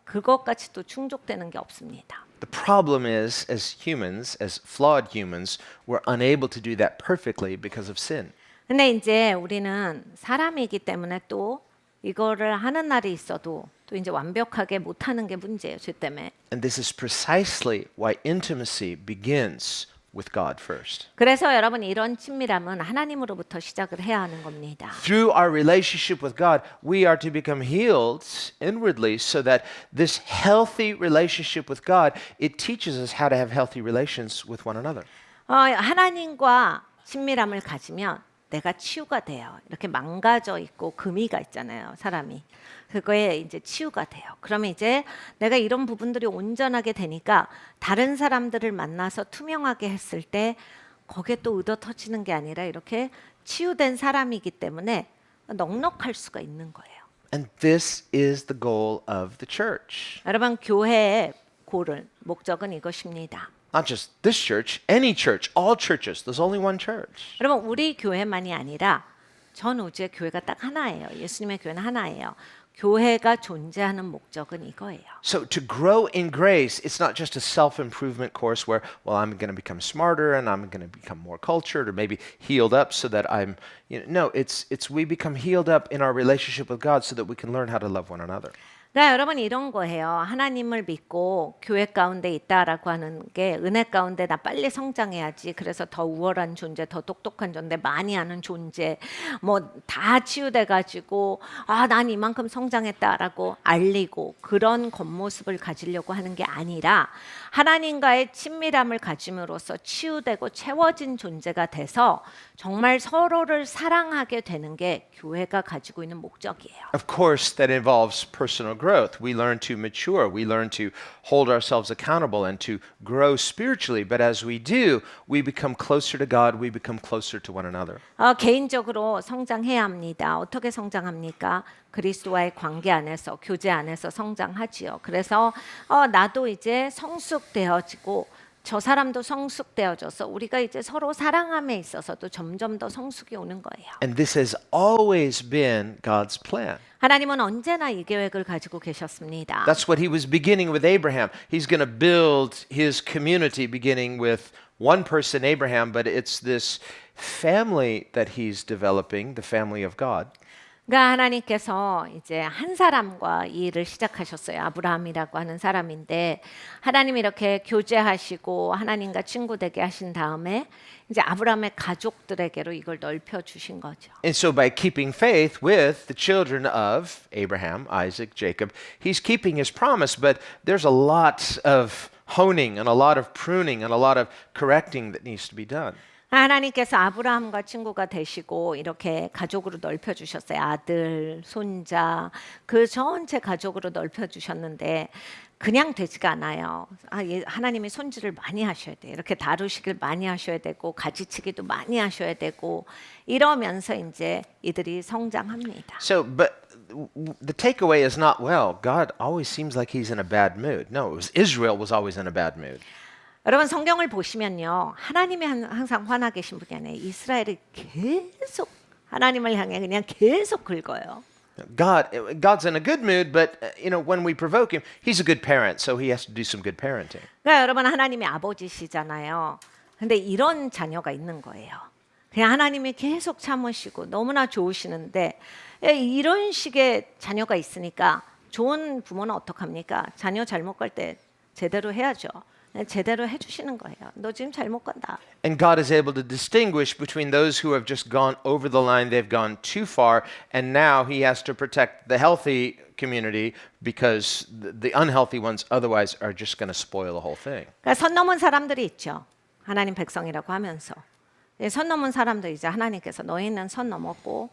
그것까지 또 충족되는 게 없습니다. The problem is, as humans, as flawed humans, we're unable to do that perfectly because of sin. 근데 이제 우리는 사람이기 때문에 또 이거를 하는 날이 있어도 또 이제 완벽하게 못하는 게 문제예요. 죄 때문에. And this is precisely why intimacy begins with God first. 그래서 여러분 이런 친밀함은 하나님으로부터 시작을 해야 하는 겁니다. Through our relationship with God, we are to become healed inwardly so that this healthy relationship with God, it teaches us how to have healthy relations with one another. 하나님과 친밀함을 가지면 내가 치유가 돼요. 이렇게 망가져 있고 금이가 있잖아요, 사람이. 그거에 이제 치유가 돼요. 그러면 이제 내가 이런 부분들이 온전하게 되니까 다른 사람들을 만나서 투명하게 했을 때 거기에 또 의도 터지는 게 아니라 이렇게 치유된 사람이기 때문에 넉넉할 수가 있는 거예요. And this is the goal of the church. 여러분 교회의 고른 목적은 이것입니다. Not just this church, any church, all churches. There's only one church. 여러분 우리 교회만이 아니라 전 우주의 교회가 딱 하나예요. 예수님의 교회는 하나예요. 교회가 존재하는 목적은 이거예요. So to grow in grace, it's not just a self-improvement course where, well, I'm going to become smarter and I'm going to become more cultured or maybe healed up so that I'm, no, it's we become healed up in our relationship with God so that we can learn how to love one another. 그러니까 여러분 이런 거예요. 하나님을 믿고 교회 가운데 있다라고 하는 게 은혜 가운데 나 빨리 성장해야지. 그래서 더 우월한 존재, 더 똑똑한 존재, 많이 아는 존재, 뭐 다 치유돼 가지고 난 이만큼 성장했다라고 알리고 그런 겉모습을 가지려고 하는 게 아니라 하나님과의 친밀함을 가짐으로써 치유되고 채워진 존재가 돼서 정말 서로를 사랑하게 되는 게 교회가 가지고 있는 목적이에요. Of course, that involves personal growth. We learn to mature. We learn to hold ourselves accountable and to grow spiritually. But as we do, we become closer to God. We become closer to one another. 개인적으로 성장해야 합니다. 어떻게 성장합니까? 그리스도와의 관계 안에서 교제 안에서 성장하지요. 그래서 나도 이제 성숙되어지고 저 사람도 성숙되어져서 우리가 이제 서로 사랑함에 있어서도 점점 더 성숙이 오는 거예요. And this has always been God's plan. 하나님은 언제나 이 계획을 가지고 계셨습니다. That's what he was beginning with Abraham. He's going to build his community beginning with one person, Abraham, but it's this family that he's developing, the family of God. 그러니까 하나님께서 이제 한 사람과 이 일을 시작하셨어요. 아브라함이라고 하는 사람인데 하나님이 이렇게 교제하시고 하나님과 친구 되게 하신 다음에 이제 아브라함의 가족들에게로 이걸 넓혀 주신 거죠. And so by keeping faith with the children of Abraham, Isaac, Jacob, he's keeping his promise, but there's a lot of honing and a lot of pruning and a lot of correcting that needs to be done. 하나님께서 아브라함과 친구가 되시고 이렇게 가족으로 넓혀 주셨어요. 아들, 손자, 그 전체 가족으로 넓혀 주셨는데 그냥 되지가 않아요. 하나님이 손질을 많이 하셔야 돼요. 이렇게 다루시길 많이 하셔야 되고 가지치기도 많이 하셔야 되고 이러면서 이제 이들이 성장합니다. So, but the takeaway is not, well, God always seems like he's in a bad mood. No, it was Israel was always in a bad mood. 여러분 성경을 보시면요. 하나님이 항상 화나 계신 분이 아니에요. 이스라엘이 계속 하나님을 향해 그냥 계속 긁어요. God's in a good mood, but when we provoke him, he's a good parent, so he has to do some good parenting. 그러니까 여러분 하나님이 아버지시잖아요. 근데 이런 자녀가 있는 거예요. 그냥 하나님이 계속 참으시고 너무나 좋으시는데 이런 식의 자녀가 있으니까 좋은 부모는 어떡합니까? 자녀 잘못 갈 때 제대로 해야죠. 제대로 해주시는 거예요. 너 지금 잘못 간다. And God is able to distinguish between those who have just gone over the line, they've gone too far, and now he has to protect the healthy community because the unhealthy ones otherwise are just going to spoil the whole thing. 그러니까 선 넘은 사람들이 있죠. 하나님 백성이라고 하면서. 선 넘은 사람도 이제 하나님께서 너희는 선 넘었고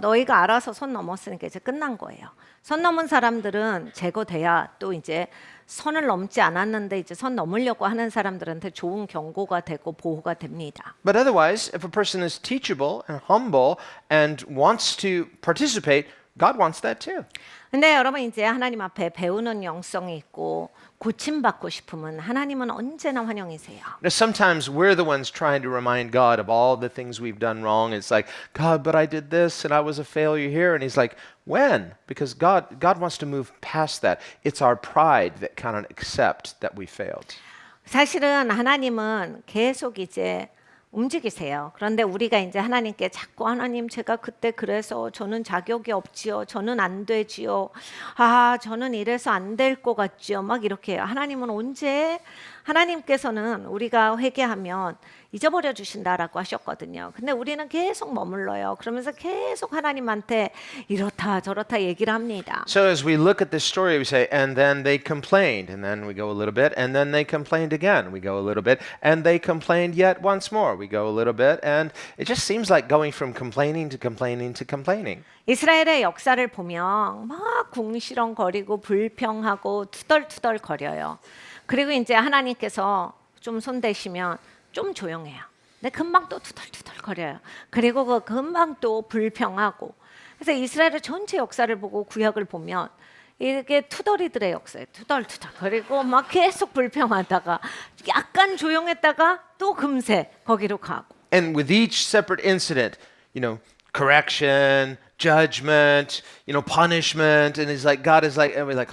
너희가 알아서 선 넘었으니까 이제 끝난 거예요. 선 넘은 사람들은 제거돼야 또 이제 선을 넘지 않았는데 이제 선 넘으려고 하는 사람들한테 좋은 경고가 되고 보호가 됩니다. But otherwise, if a person is teachable and humble and wants to participate, God wants that too. 근데 여러분 이제 하나님 앞에 배우는 영성이 있고 고침받고 싶으면 하나님은 언제나 환영이세요. Now, sometimes we're the ones trying to remind God of all the things we've done wrong. It's like, God, but I did this and I was a failure here. And he's like, when? Because God wants to move past that. It's our pride that cannot accept that we failed. 사실은 하나님은 계속 이제 움직이세요. 그런데 우리가 이제 하나님께 자꾸 하나님 제가 그때 그래서 저는 자격이 없지요. 저는 안 되지요. 저는 이래서 안 될 것 같지요. 막 이렇게 해요. 하나님은 언제 하나님께서는 우리가 회개하면 잊어버려 주신다라고 하셨거든요. 근데 우리는 계속 머물러요. 그러면서 계속 하나님한테 이렇다 저렇다 얘기를 합니다. So as we look at this story, we say, and then they complained, and then we go a little bit, and then they complained again. We go a little bit, and they complained yet once more. We go a little bit, and it just seems like going from complaining to complaining to complaining. 이스라엘의 역사를 보면 막 궁시렁거리고 불평하고 투덜투덜 거려요. 그리고 이제 하나님께서 좀 손대시면 좀 조용해요. 근데 금방 또 투덜투덜 거려요. 그리고 그 금방 또 불평하고. 그래서 이스라엘의 전체 역사를 보고 구약을 보면 이게 투덜이들의 역사예요. 투덜투덜. 그리고 막 계속 불평하다가 약간 조용했다가 또 금세 거기로 가고. And with each separate incident, correction, judgment, punishment, and God is like, and we're like,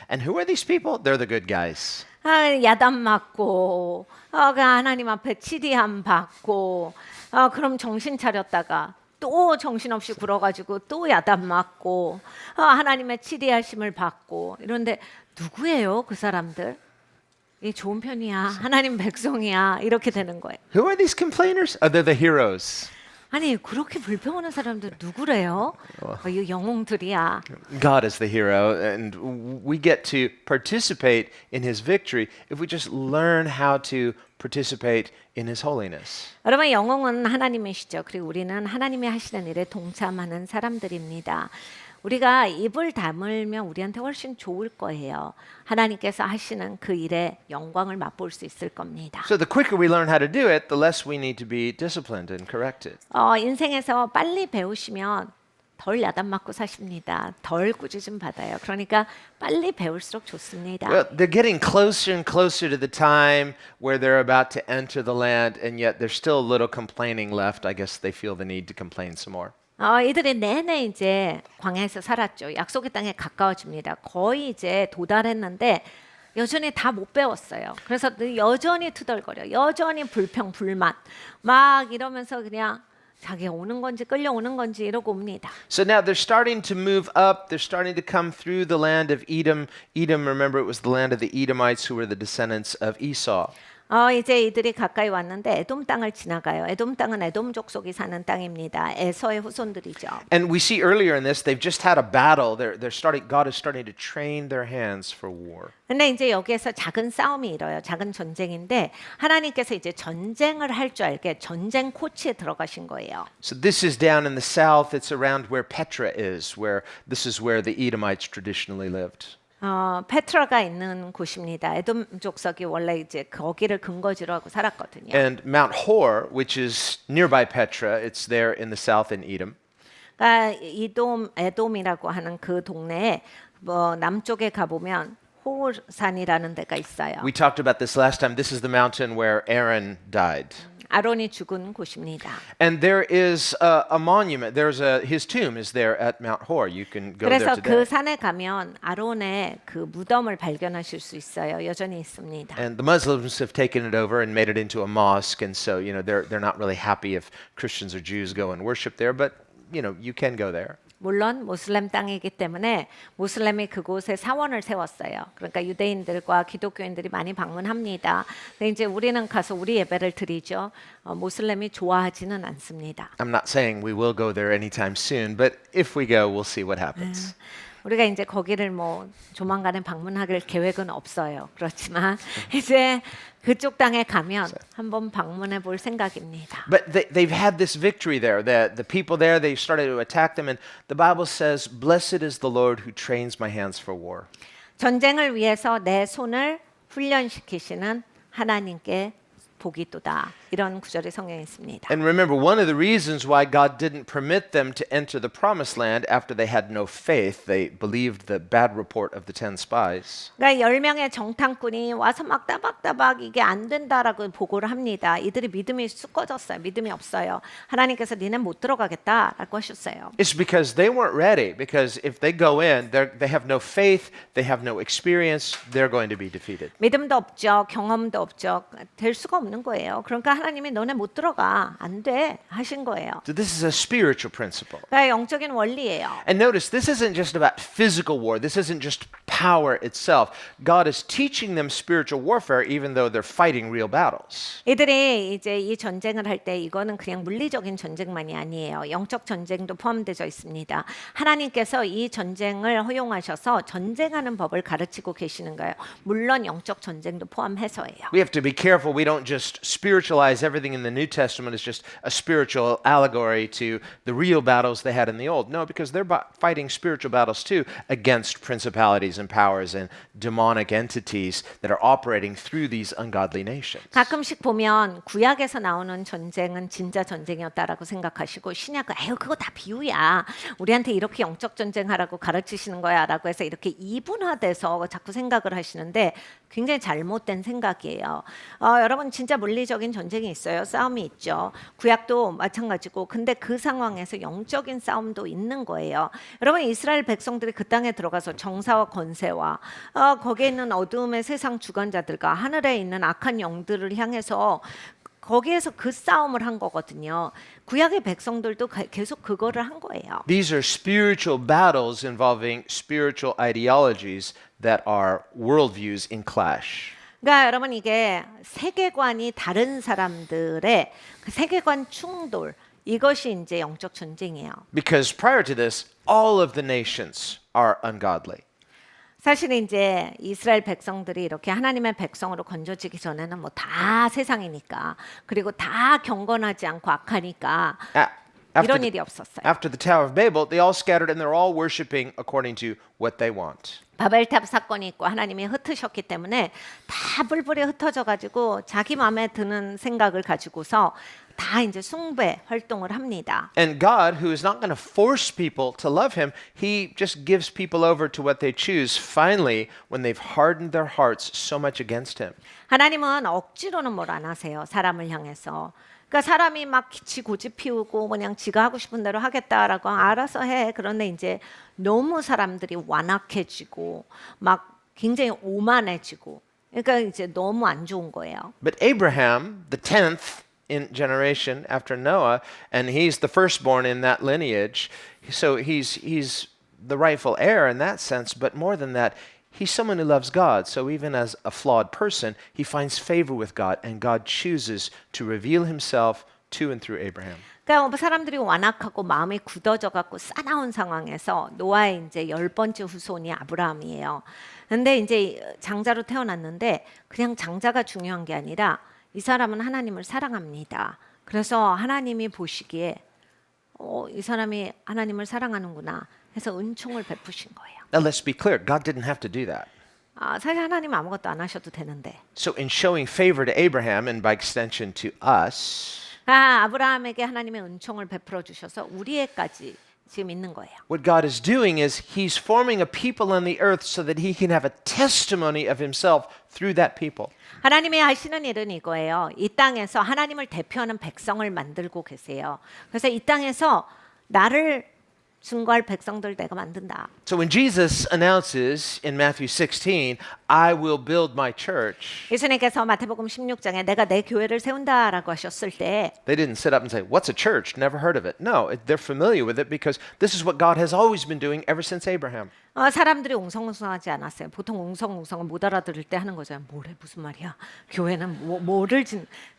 and who are these people? They're the good guys. 야단 맞고, 하나님 앞에 치리함 받고, 그럼 정신 차렸다가 또 정신없이 굴어가지고 또 야단 맞고, 하나님의 치리하심을 받고 이런데 누구예요 그 사람들? 이 좋은 편이야, 하나님 백성이야 이렇게 되는 거예요. Who are these complainers? They're the heroes. 아니 그렇게 불평하는 사람들 누구래요? 이 영웅들이야. God is the hero, and we get to participate in his victory if we just learn how to participate in his holiness. 여러분 영웅은 하나님이시죠. 그리고 우리는 하나님이 하시는 일에 동참하는 사람들입니다. 우리가 입을 다물면 우리한테 훨씬 좋을 거예요. 하나님께서 하시는 그 일의 영광을 맛볼 수 있을 겁니다. So the quicker we learn how to do it, the less we need to be disciplined and corrected. 인생에서 빨리 배우시면 덜 야단 맞고 사십니다. 덜 꾸짖음 받아요. 그러니까 빨리 배울수록 좋습니다. Well, they're getting closer and closer to the time where they're about to enter the land, and yet there's still a little complaining left. I guess they feel the need to complain some more. 이들이 내내 이제 광야에서 살았죠. 약속의 땅에 가까워집니다. 거의 이제 도달했는데 여전히 다 못 배웠어요. 그래서 여전히 투덜거려, 여전히 불평, 불만 막 이러면서 그냥 자기가 오는 건지 끌려오는 건지 이러고 옵니다. So now they're starting to move up. They're starting to come through the land of Edom. Edom, remember, it was the land of the Edomites who were the descendants of Esau. 이제 이들이 가까이 왔는데 에돔 땅을 지나가요. 에돔 땅은 에돔 족속이 사는 땅입니다. 에서의 후손들이죠. And we see earlier in this, they've just had a battle. God is starting to train their hands for war. 근데 이제 여기에서 작은 싸움이 일어요. 작은 전쟁인데 하나님께서 이제 전쟁을 할 줄 알게 전쟁 코치에 들어가신 거예요. So this is down in the south. It's around where Petra is, this is where the Edomites traditionally lived. 페트라가 있는 곳입니다. 에돔 족속이 원래 이제 거기를 근거지로 하고 살았거든요. And Mount Hor, which is nearby Petra, it's there in the south in Edom. 그러니까 에돔이라고 하는 그 동네에 남쪽에 가보면 호산이라는 데가 있어요. We talked about this last time. This is the mountain where Aaron died. 아론이 죽은 곳입니다. And there is a monument. His tomb is there at Mount Hor. You can go there 그래서 today. 그 산에 가면 아론의 그 무덤을 발견하실 수 있어요. 여전히 있습니다. And the Muslims have taken it over and made it into a mosque, and so they're not really happy if Christians or Jews go and worship there. But you can go there. 물론 모슬렘 땅이기 때문에 모슬렘이 그곳에 사원을 세웠어요. 그러니까 유대인들과 기독교인들이 많이 방문합니다. 근데 이제 우리는 가서 우리 예배를 드리죠. 모슬렘이 좋아하지는 않습니다. I'm not saying we will go there anytime soon, but if we go, we'll see what happens. 우리가 이제 거기를 뭐 조만간에 방문할 계획은 없어요. 그렇지만 이제 그쪽 땅에 가면 한번 방문해 볼 생각입니다. But they've had this victory there. The people there, they started to attack them, and the Bible says, "Blessed is the Lord who trains my hands for war." 전쟁을 위해서 내 손을 훈련시키시는 하나님께 복이 또다. 이런 구절이 성경에 있습니다. And remember, one of the reasons why God didn't permit them to enter the promised land after they had no faith, they believed the bad report of the 10 spies. 그러니까 10명의 정탐꾼이 와서 막 따박따박 이게 안 된다라고 보고를 합니다. 이들이 믿음이 쑥 꺼졌어요. 믿음이 없어요. 하나님께서 니네 못 들어가겠다라고 하셨어요. It's because they weren't ready. Because if they go in, they have no faith, they have no experience, they're going to be defeated. 믿음도 없죠. 경험도 없죠. 될 수가 없는 거예요. 그러니까 하나님이 너네 못 들어가. 안 돼. 하신 거예요. So this is a spiritual principle. 그러니까 영적인 원리예요. And notice, this isn't just about physical war. This isn't just power itself. God is teaching them spiritual warfare even though they're fighting real battles. 이들이 이제 이 전쟁을 할 때 이거는 그냥 물리적인 전쟁만이 아니에요. 영적 전쟁도 포함되어 있습니다. 하나님께서 이 전쟁을 허용하셔서 전쟁하는 법을 가르치고 계시는 거예요. 물론 영적 전쟁도 포함해서예요. We have to be careful we don't just spiritualize everything in the New Testament as just a spiritual allegory to the real battles they had in the Old. No, because they're fighting spiritual battles too against principalities and powers and demonic entities that are operating through these ungodly nations. 가끔씩 보면 구약에서 나오는 전쟁은 진짜 전쟁이었다라고 생각하시고 신약은 아유 그거 다 비유야. 우리한테 이렇게 영적 전쟁하라고 가르치시는 거야라고 해서 이렇게 이분화돼서 자꾸 생각을 하시는데 굉장히 잘못된 생각이에요. 여러분 진짜 물리적인 전쟁이 있어요. 싸움이 있죠. 구약도 마찬가지고 근데 그 상황에서 영적인 싸움도 있는 거예요. 여러분 이스라엘 백성들이 그 땅에 들어가서 정사와 권세와 거기에 있는 어두움의 세상 주관자들과 하늘에 있는 악한 영들을 향해서 거기에서 그 싸움을 한 거거든요. 구약의 백성들도 계속 그거를 한 거예요. These are spiritual battles involving spiritual ideologies that are worldviews in clash. 그러니까 여러분 이게 세계관이 다른 사람들의 그 세계관 충돌 이것이 이제 영적 전쟁이에요. Because prior to this, all of the nations are ungodly. 사실 이제 이스라엘 백성들이 이렇게 하나님의 백성으로 건져지기 전에는 뭐 다 세상이니까 그리고 다 경건하지 않고 악하니까 이런 일이 없었어요. After the Tower of Babel, they all scattered and they're all worshiping according to what they want. 바벨탑 사건이 있고 하나님이 흩으셨기 때문에 다 불불이 흩어져 가지고 자기 마음에 드는 생각을 가지고서 다 이제 숭배 활동을 합니다. And God, who is not going to force people to love him, he just gives people over to what they choose finally when they've hardened their hearts so much against him. 하나님은 억지로는 뭘 안 하세요. 사람을 향해서. 그러니까 사람이 막 지 고집 피우고 그냥 지가 하고 싶은 대로 하겠다라고 알아서 해. 그런데 이제 너무 사람들이 완악해지고 막 굉장히 오만해지고 그러니까 이제 너무 안 좋은 거예요. But Abraham, the 10th in generation after Noah, and he's the firstborn in that lineage, so he's the rightful heir in that sense, but more than that, he's someone who loves God. So even as a flawed person, he finds favor with God, and God chooses to reveal himself to and through Abraham. 그러니까 사람들이 완악하고 마음이 굳어져 갖고 싸나운 상황에서 노아의 이제 10번째 후손이 아브라함이에요. 근데 이제 장자로 태어났는데 그냥 장자가 중요한 게 아니라 이 사람은 하나님을 사랑합니다. 그래서 하나님이 보시기에 이 사람이 하나님을 사랑하는구나 해서 은총을 베푸신 거예요. Now let's be clear, God didn't have to do that. 사실 하나님 아무것도 안 하셔도 되는데. So in showing favor to Abraham and by extension to us, 아브라함에게 하나님의 은총을 베풀어 주셔서 우리에까지 지금 있는 거예요. What God is doing is He's forming a people on the earth so that He can have a testimony of Himself through that people. 하나님이 하시는 일은 이거예요. 이 땅에서 하나님을 대표하는 백성을 만들고 계세요. 그래서 이 땅에서 나를 증거할 백성들 내가 만든다. So when Jesus announces in Matthew 16, I will build my church, 예수님께서 마태복음 16장에 내가 내 교회를 세운다라고 하셨을 때 they didn't sit up and say, what's a church? Never heard of it. No, they're familiar with it because this is what God has always been doing ever since Abraham. 사람들이 웅성웅성하지 않았어요. 보통 웅성웅성은 못 알아들을 때 하는 거잖아요. 뭐래 무슨 말이야? 교회는 뭐를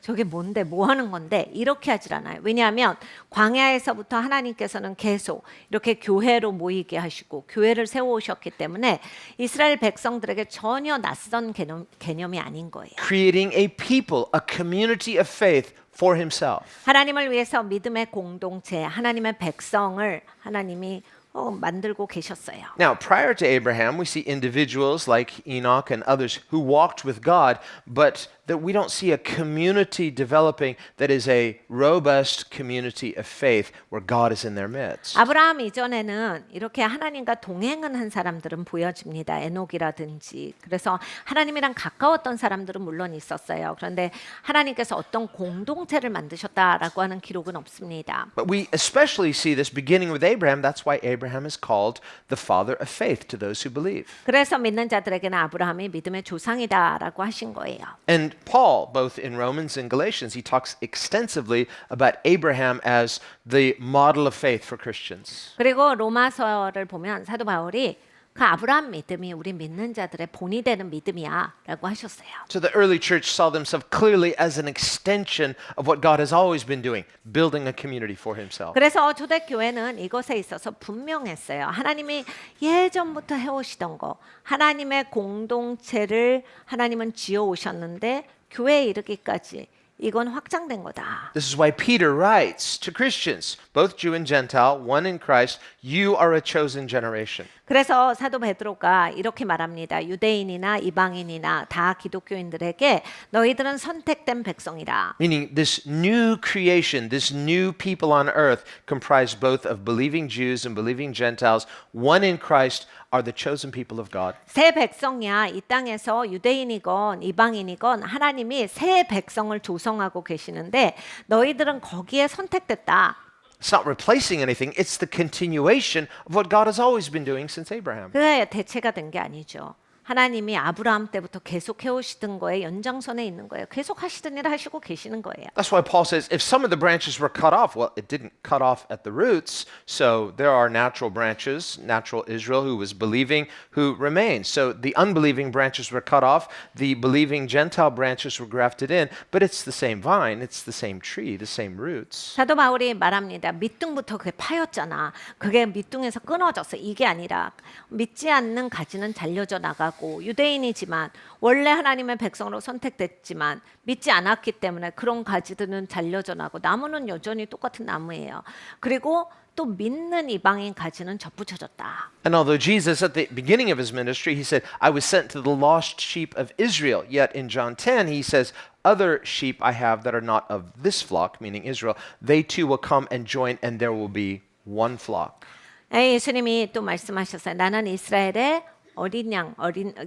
저게 뭔데 뭐 하는 건데 이렇게 하질 않아요. 왜냐하면 광야에서부터 하나님께서는 계속 이렇게 교회로 모이게 하시고 교회를 세워오셨기 때문에 이스라엘 백성들에게 전혀 낯선 개념이 아닌 거예요. Creating a people, a community of faith for Himself. 하나님을 위해서 믿음의 공동체, 하나님의 백성을 하나님이 만들고 계셨어요. Now, prior to Abraham, we see individuals like Enoch and others who walked with God, but that we don't see a community developing that is a robust community of faith where God is in their midst. 아브라함 이전에는 이렇게 하나님과 동행은 한 사람들은 보여집니다. 에녹이라든지. 그래서 하나님이랑 가까웠던 사람들은 물론 있었어요. 그런데 하나님께서 어떤 공동체를 만드셨다라고 하는 기록은 없습니다. But we especially see this beginning with Abraham. That's why Abraham is called the father of faith to those who believe. 그래서 믿는 자들에게는 아브라함이 믿음의 조상이다라고 하신 거예요. And Paul, both in Romans and Galatians, he talks extensively about Abraham as the model of faith for Christians. 그리고 로마서를 보면 사도 바울이 그 아브라함 믿음이 우리 믿는 자들의 본이 되는 믿음이야라고 하셨어요. So the early church saw themselves clearly as an extension of what God has always been doing, building a community for Himself. 그래서 초대교회는 이것에 있어서 분명했어요. 하나님이 예전부터 해오시던 거, 하나님의 공동체를 하나님은 지어오셨는데 교회에 이르기까지 이건 확장된 거다. This is why Peter writes to Christians, both Jew and Gentile, one in Christ, you are a chosen generation. 그래서 사도 베드로가 이렇게 말합니다. 유대인이나 이방인이나 다 기독교인들에게 너희들은 선택된 백성이라. Meaning this new creation, this new people on earth comprised both of believing Jews and believing Gentiles, one in Christ are the chosen people of God. 새 백성이야. 이 땅에서 유대인이건 이방인이건 하나님이 새 백성을 조성하고 계시는데 너희들은 거기에 선택됐다. It's not replacing anything, it's the continuation of what God has always been doing since Abraham. 그게 대체가 된 게 아니죠. 하나님이 아브라함 때부터 계속 해오시던 거에 연장선에 있는 거예요. 계속 하시던 일을 하시고 계시는 거예요. That's why Paul says if some of the branches were cut off, well, it didn't cut off at the roots. So there are natural branches, natural Israel who was believing, who remained. So the unbelieving branches were cut off, the believing Gentile branches were grafted in, but it's the same vine, it's the same tree, the same roots. 사도 바울이 말합니다. 밑둥부터 그게 파였잖아. 그게 밑둥에서 끊어졌어. 이게 아니라 믿지 않는 가지는 잘려져 나가고 유대인이지만 원래 하나님의 백성으로 선택됐지만 믿지 않았기 때문에 그런 가지들은 잘려져 나고 나무는 여전히 똑같은 나무예요. 그리고 또 믿는 이방인 가지는 접붙여졌다. And although Jesus at the beginning of his ministry, he said, I was sent to the lost sheep of Israel. Yet in John 10, he says, other sheep I have that are not of this flock, meaning Israel, they too will come and join and there will be one flock. 예수님이 또 말씀하셨어요. 나는 이스라엘의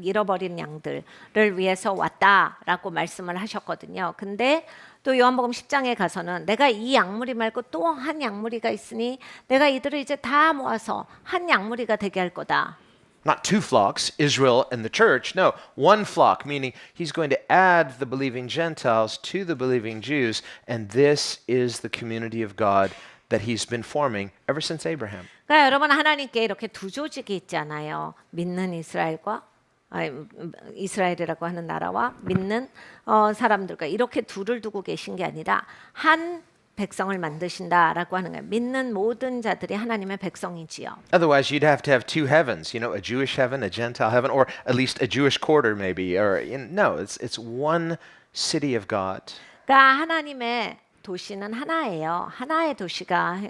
잃어버린 양들을 위해서 왔다라고 말씀을 하셨거든요. 근데 또 요한복음 10장에 가서는 내가 이 양무리 말고 또 한 양무리가 있으니 내가 이들을 이제 다 모아서 한 양무리가 되게 할 거다. Not two flocks, Israel and the church. No, one flock, meaning he's going to add the believing Gentiles to the believing Jews. And this is the community of God that he's been forming ever since Abraham. 그러니까 여러분 하나님께 이렇게 두 조직이 있잖아요. 믿는 이스라엘이라고 하는 나라와 믿는 사람들과 이렇게 둘을 두고 계신 게 아니라 한 백성을 만드신다라고 하는 거예요. 믿는 모든 자들이 하나님의 백성이지요. Otherwise, you'd have to have two heavens, you know, a Jewish heaven, a Gentile heaven, or at least a Jewish quarter maybe. Or no, it's one city of God. 그러니까 하나님의 도시는 하나예요. 하나의 도시가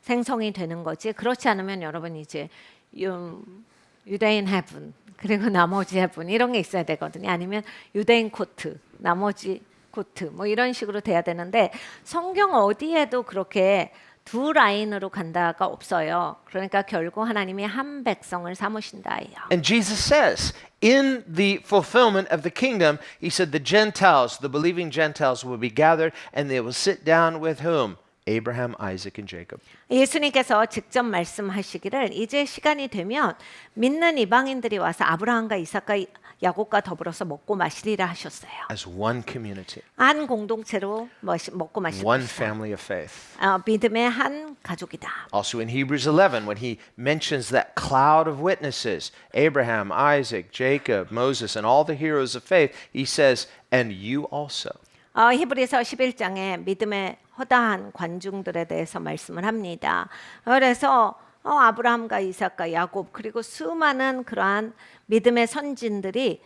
생성이 되는 거지. 그렇지 않으면 여러분 이제 유대인 헤븐 그리고 나머지 헤븐 이런 게 있어야 되거든요. 아니면 유대인 코트, 나머지 코트 뭐 이런 식으로 돼야 되는데 성경 어디에도 그렇게 두 라인으로 간다가 없어요. 그러니까 결국 하나님이 한 백성을 삼으신다예요. And Jesus says, in the fulfillment of the kingdom, he said the Gentiles, the believing Gentiles will be gathered and they will sit down with whom? Abraham, Isaac, and Jacob. 예수님께서 직접 말씀하시기를 이제 시간이 되면 믿는 이방인들이 와서 아브라함과 이삭과 야곱과 더불어서 먹고 마시리라 하셨어요. As one community, 한 공동체로 먹고 마시는 one 것이다. family of faith. 믿음의 한 가족이다. Also in Hebrews 11, when he mentions that cloud of witnesses, Abraham, Isaac, Jacob, Moses, and all the heroes of faith, he says, and you also. 히브리서 11장에 믿음의 허다한 관중들에 대해서 말씀을 합니다. 그래서 아브라함과 이삭과 야곱 그리고 수많은 그러한 믿음의 선진들이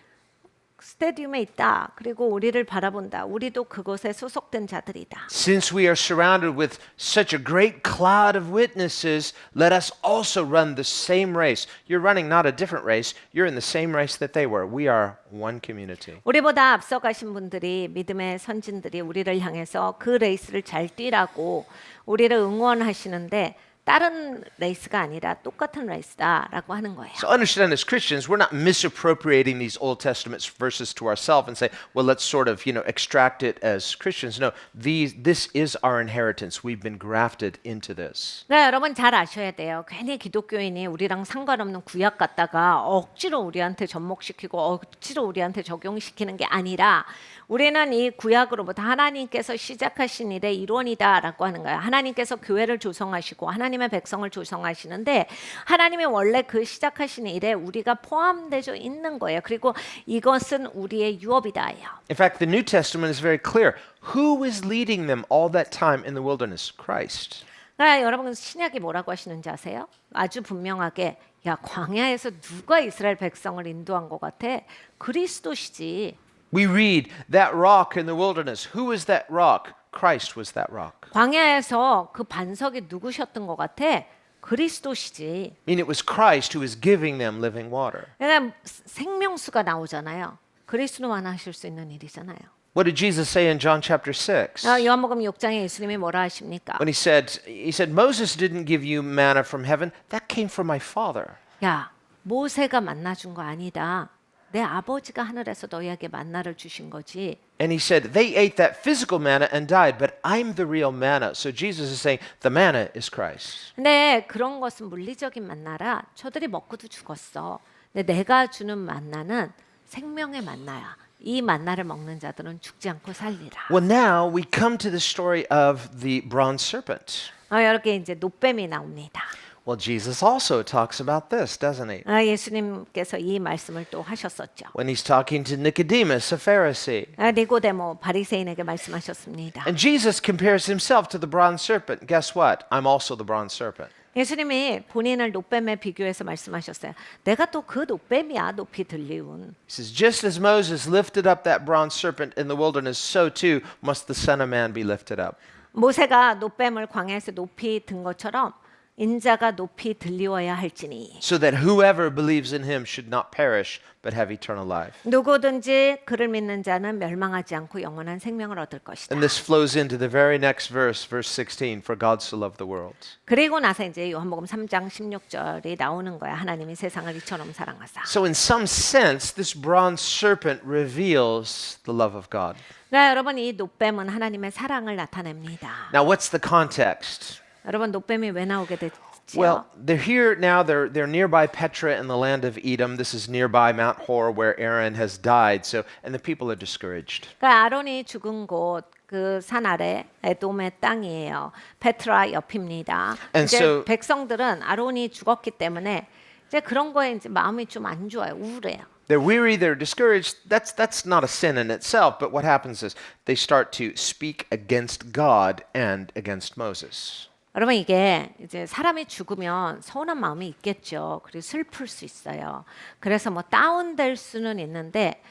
스테디움에 있다. 그리고 우리를 바라본다. 우리도 그곳에 소속된 자들이다. Since we are surrounded with such a great cloud of witnesses, let us also run the same race. You're running not a different race, you're in the same race that they were. We are one community. 우리보다 앞서가신 분들이 믿음의 선진들이 우리를 향해서 그 레이스를 잘 뛰라고 우리를 응원하시는데 다른 레이스가 아니라 똑같은 레이스다라고 하는 거예요. So understand as Christians, we're not misappropriating these Old Testament verses to ourselves and say, well, let's sort of, extract it as Christians. No, this is our inheritance. We've been grafted into this. 네, 여러분 잘 아셔야 돼요. 괜히 기독교인이 우리랑 상관없는 구약 갖다가 억지로 우리한테 접목시키고 억지로 우리한테 적용시키는 게 아니라 우리는 이 구약으로부터 하나님께서 시작하신 일의 일원이다라고 하는 거예요. 하나님께서 교회를 조성하시고 하나님의 백성을 조성하시는데 하나님이 원래 그 시작하신 일에 우리가 포함되어 있는 거예요. 그리고 이것은 우리의 유업이다요. In fact, the New Testament is very clear. Who was leading them all that time in the wilderness? Christ. 그러니까 여러분 신약이 뭐라고 하시는지 아세요? 아주 분명하게 야 광야에서 누가 이스라엘 백성을 인도한 것 같아? 그리스도시지. We read that rock in the wilderness. Who was that rock? Christ was that rock. 광야에서 그 반석이 누구셨던 것 같아? 그리스도시지. I mean, it was Christ who was giving them living water. 그러니까 생명수가 나오잖아요. 그리스도만 하실 수 있는 일이잖아요. What did Jesus say in John chapter 6? 요한복음 6장에 예수님이 뭐라 하십니까? When he said, Moses didn't give you manna from heaven. That came from my Father. 야, 모세가 만나 준 거 아니다. 내 아버지가 하늘에서 너희에게 만나를 주신 거지. And he said, they ate that physical manna and died, but I'm the real manna. So Jesus is saying, the manna is Christ. 근데 그런 것은 물리적인 만나라. 저들이 먹고도 죽었어. 근데 내가 주는 만나는 생명의 만나야. 이 만나를 먹는 자들은 죽지 않고 살리라. Well, now we come to the story of the bronze serpent. 여기 이제 노뱀이 나옵니다. Well, Jesus also talks about this, doesn't he? 예수님께서 이 말씀을 또 하셨었죠. When he's talking to Nicodemus, a Pharisee. 니고데모 바리새인에게 말씀하셨습니다. And Jesus compares himself to the bronze serpent. Guess what? I'm also the bronze serpent. 예수님이 본인을 노뱀에 비교해서 말씀하셨어요. 내가 또 그 노뱀이야, 높이 들리운. He says, just as Moses lifted up that bronze serpent in the wilderness, so too must the Son of Man be lifted up. 모세가 노뱀을 광야에서 높이 든 것처럼 인자가 높이 들리워야 할지니. So that whoever believes in him should not perish, but have eternal life. 누구든지 그를 믿는 자는 멸망하지 않고 영원한 생명을 얻을 것이다. And this flows into the very next verse, verse 16, for God so loved the world. 그리고 나서 이제 요한복음 3장 16절이 나오는 거야. 하나님이 세상을 이처럼 사랑하사. So in some sense, this bronze serpent reveals the love of God. 그러니까 여러분 이 노뱀은 하나님의 사랑을 나타냅니다. Now, what's the context? 여러분 노뱀이 왜 나오게 됐지요? Well, they're here now. They're nearby Petra in the land of Edom. This is nearby Mount Hor where Aaron has died. So, and the people are discouraged. 그러니까 아론이 죽은 곳 그 산 아래 에돔의 땅이에요. 페트라 옆입니다. And 이제 so- 백성들은 아론이 죽었기 때문에 이제 그런 거에 이제 마음이 좀 안 좋아요. 우울해요. They're weary. They're discouraged. That's not a sin in itself. But what happens is they start to speak against God and against Moses. 여러분 이게 이제 사람이 죽으면 서운한 마음이 있겠죠. 그리고 슬플 수 있어요. 그래서 뭐 다운될 수는 있는데